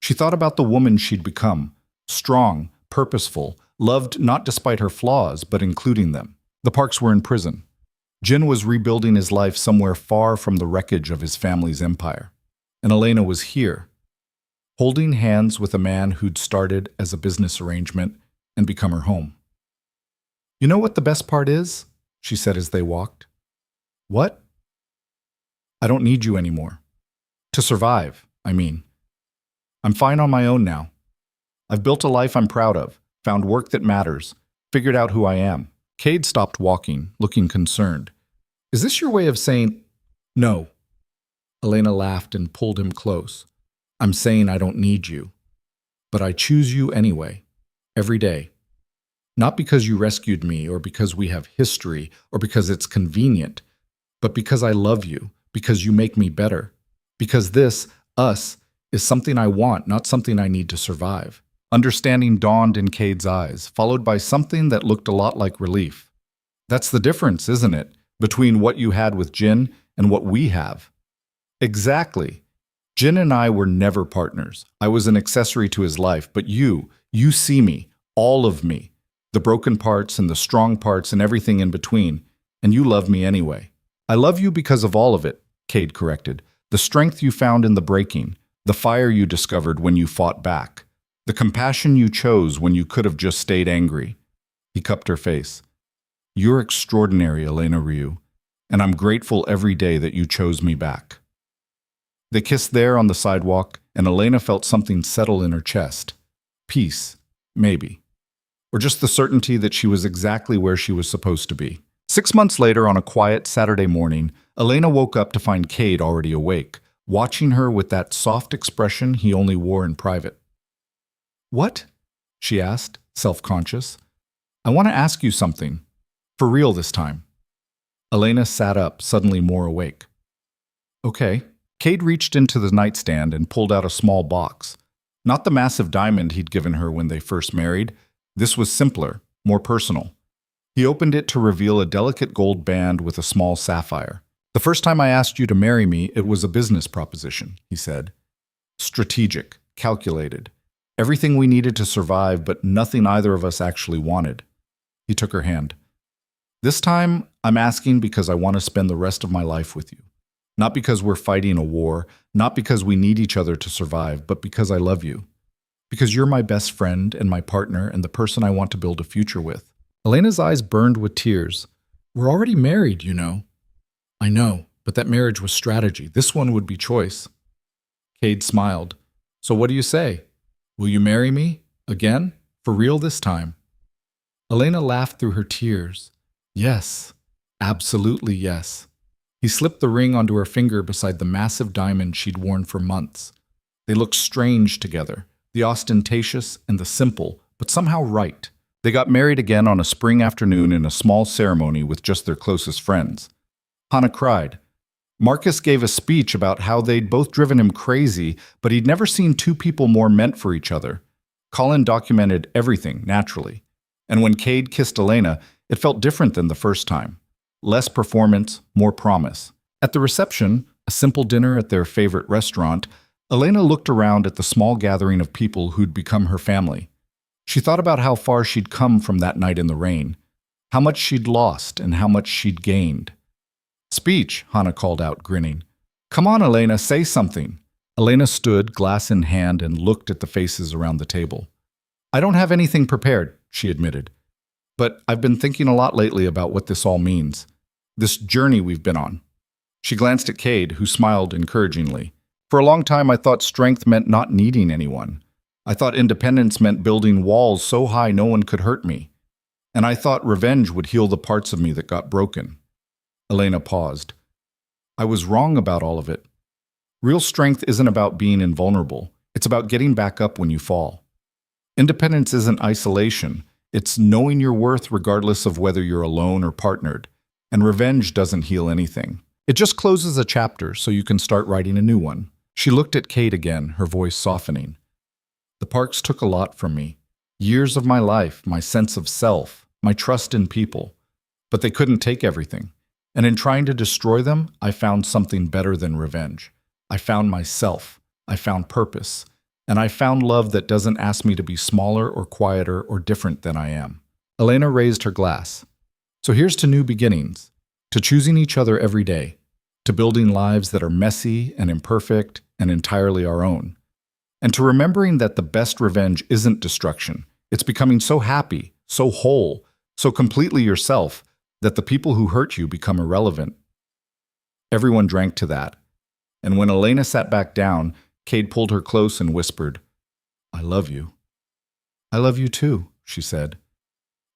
She thought about the woman she'd become, strong, purposeful, loved not despite her flaws, but including them. The Parks were in prison. Jin was rebuilding his life somewhere far from the wreckage of his family's empire. And Elena was here, holding hands with a man who'd started as a business arrangement and become her home. You know what the best part is? She said as they walked. What? I don't need you anymore. To survive, I mean. I'm fine on my own now. I've built a life I'm proud of, found work that matters, figured out who I am. Cade stopped walking, looking concerned. Is this your way of saying, no? Elena laughed and pulled him close. I'm saying I don't need you. But I choose you anyway, every day. Not because you rescued me or because we have history or because it's convenient, but because I love you, because you make me better. Because this, us, is something I want, not something I need to survive. Understanding dawned in Cade's eyes, followed by something that looked a lot like relief. That's the difference, isn't it, between what you had with Jin and what we have? Exactly. Jin and I were never partners. I was an accessory to his life, but you see me, all of me, the broken parts and the strong parts and everything in between, and you love me anyway. I love you because of all of it, Cade corrected. The strength you found in the breaking, the fire you discovered when you fought back, the compassion you chose when you could have just stayed angry. He cupped her face. You're extraordinary, Elena Ryu, and I'm grateful every day that you chose me back. They kissed there on the sidewalk, and Elena felt something settle in her chest. Peace, maybe. Or just the certainty that she was exactly where she was supposed to be. 6 months later, on a quiet Saturday morning, Elena woke up to find Cade already awake, watching her with that soft expression he only wore in private. What? She asked, self-conscious. I want to ask you something. For real this time. Elena sat up, suddenly more awake. Okay. Cade reached into the nightstand and pulled out a small box. Not the massive diamond he'd given her when they first married. This was simpler, more personal. He opened it to reveal a delicate gold band with a small sapphire. The first time I asked you to marry me, it was a business proposition, he said. Strategic, calculated. Everything we needed to survive, but nothing either of us actually wanted. He took her hand. This time, I'm asking because I want to spend the rest of my life with you. Not because we're fighting a war, not because we need each other to survive, but because I love you. Because you're my best friend and my partner and the person I want to build a future with. Elena's eyes burned with tears. We're already married, you know. I know, but that marriage was strategy. This one would be choice. Cade smiled. So what do you say? Will you marry me? Again? For real this time? Elena laughed through her tears. Yes, absolutely yes. He slipped the ring onto her finger beside the massive diamond she'd worn for months. They looked strange together, the ostentatious and the simple, but somehow right. They got married again on a spring afternoon in a small ceremony with just their closest friends. Hannah cried. Marcus gave a speech about how they'd both driven him crazy, but he'd never seen two people more meant for each other. Colin documented everything, naturally. And when Cade kissed Elena, it felt different than the first time. Less performance, more promise. At the reception, a simple dinner at their favorite restaurant, Elena looked around at the small gathering of people who'd become her family. She thought about how far she'd come from that night in the rain, how much she'd lost and how much she'd gained. Speech, Hannah called out, grinning. Come on, Elena, say something. Elena stood, glass in hand, and looked at the faces around the table. I don't have anything prepared, she admitted. But I've been thinking a lot lately about what this all means. This journey we've been on. She glanced at Cade, who smiled encouragingly. For a long time, I thought strength meant not needing anyone. I thought independence meant building walls so high no one could hurt me. And I thought revenge would heal the parts of me that got broken. Elena paused. I was wrong about all of it. Real strength isn't about being invulnerable. It's about getting back up when you fall. Independence isn't isolation. It's knowing your worth regardless of whether you're alone or partnered. And revenge doesn't heal anything. It just closes a chapter so you can start writing a new one. She looked at Cade again, her voice softening. The parks took a lot from me. Years of my life, my sense of self, my trust in people. But they couldn't take everything. And in trying to destroy them, I found something better than revenge. I found myself. I found purpose. And I found love that doesn't ask me to be smaller or quieter or different than I am. Elena raised her glass. So here's to new beginnings, to choosing each other every day, to building lives that are messy and imperfect and entirely our own, and to remembering that the best revenge isn't destruction. It's becoming so happy, so whole, so completely yourself that the people who hurt you become irrelevant. Everyone drank to that, and when Elena sat back down, Cade pulled her close and whispered, I love you. I love you too, she said.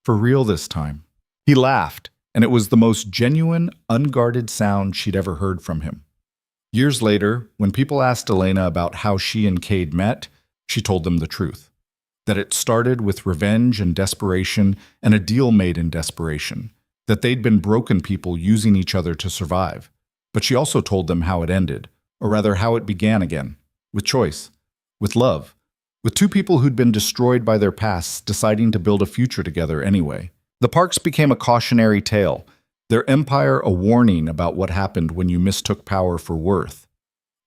For real this time. He laughed, and it was the most genuine, unguarded sound she'd ever heard from him. Years later, when people asked Elena about how she and Cade met, she told them the truth. That it started with revenge and desperation and a deal made in desperation. That they'd been broken people using each other to survive. But she also told them how it ended, or rather how it began again. With choice. With love. With two people who'd been destroyed by their pasts deciding to build a future together anyway. The parks became a cautionary tale, their empire a warning about what happened when you mistook power for worth.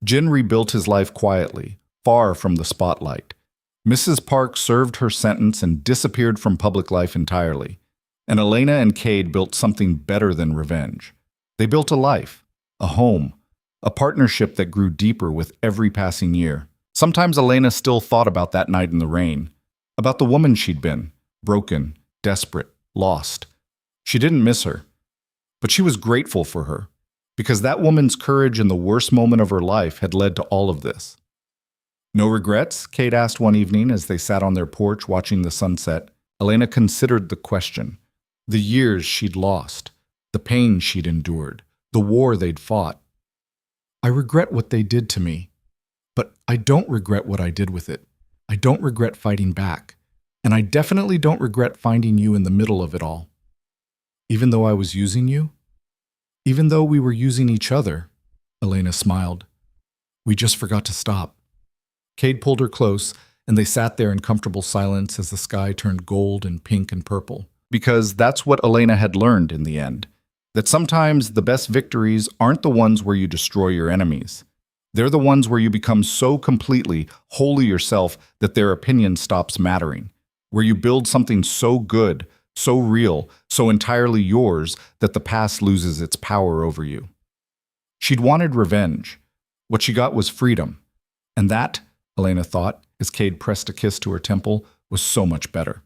Jin rebuilt his life quietly, far from the spotlight. Mrs. Park served her sentence and disappeared from public life entirely. And Elena and Cade built something better than revenge. They built a life, a home, a partnership that grew deeper with every passing year. Sometimes Elena still thought about that night in the rain, about the woman she'd been, broken, desperate, lost. She didn't miss her, but she was grateful for her, because that woman's courage in the worst moment of her life had led to all of this. No regrets? Cade asked one evening as they sat on their porch watching the sunset. Elena considered the question. The years she'd lost, the pain she'd endured, the war they'd fought. I regret what they did to me, but I don't regret what I did with it. I don't regret fighting back. And I definitely don't regret finding you in the middle of it all. Even though I was using you? Even though we were using each other, Elena smiled. We just forgot to stop. Cade pulled her close, and they sat there in comfortable silence as the sky turned gold and pink and purple. Because that's what Elena had learned in the end. That sometimes the best victories aren't the ones where you destroy your enemies. They're the ones where you become so completely wholly yourself that their opinion stops mattering. Where you build something so good, so real, so entirely yours that the past loses its power over you. She'd wanted revenge. What she got was freedom. And that, Elena thought, as Cade pressed a kiss to her temple, was so much better.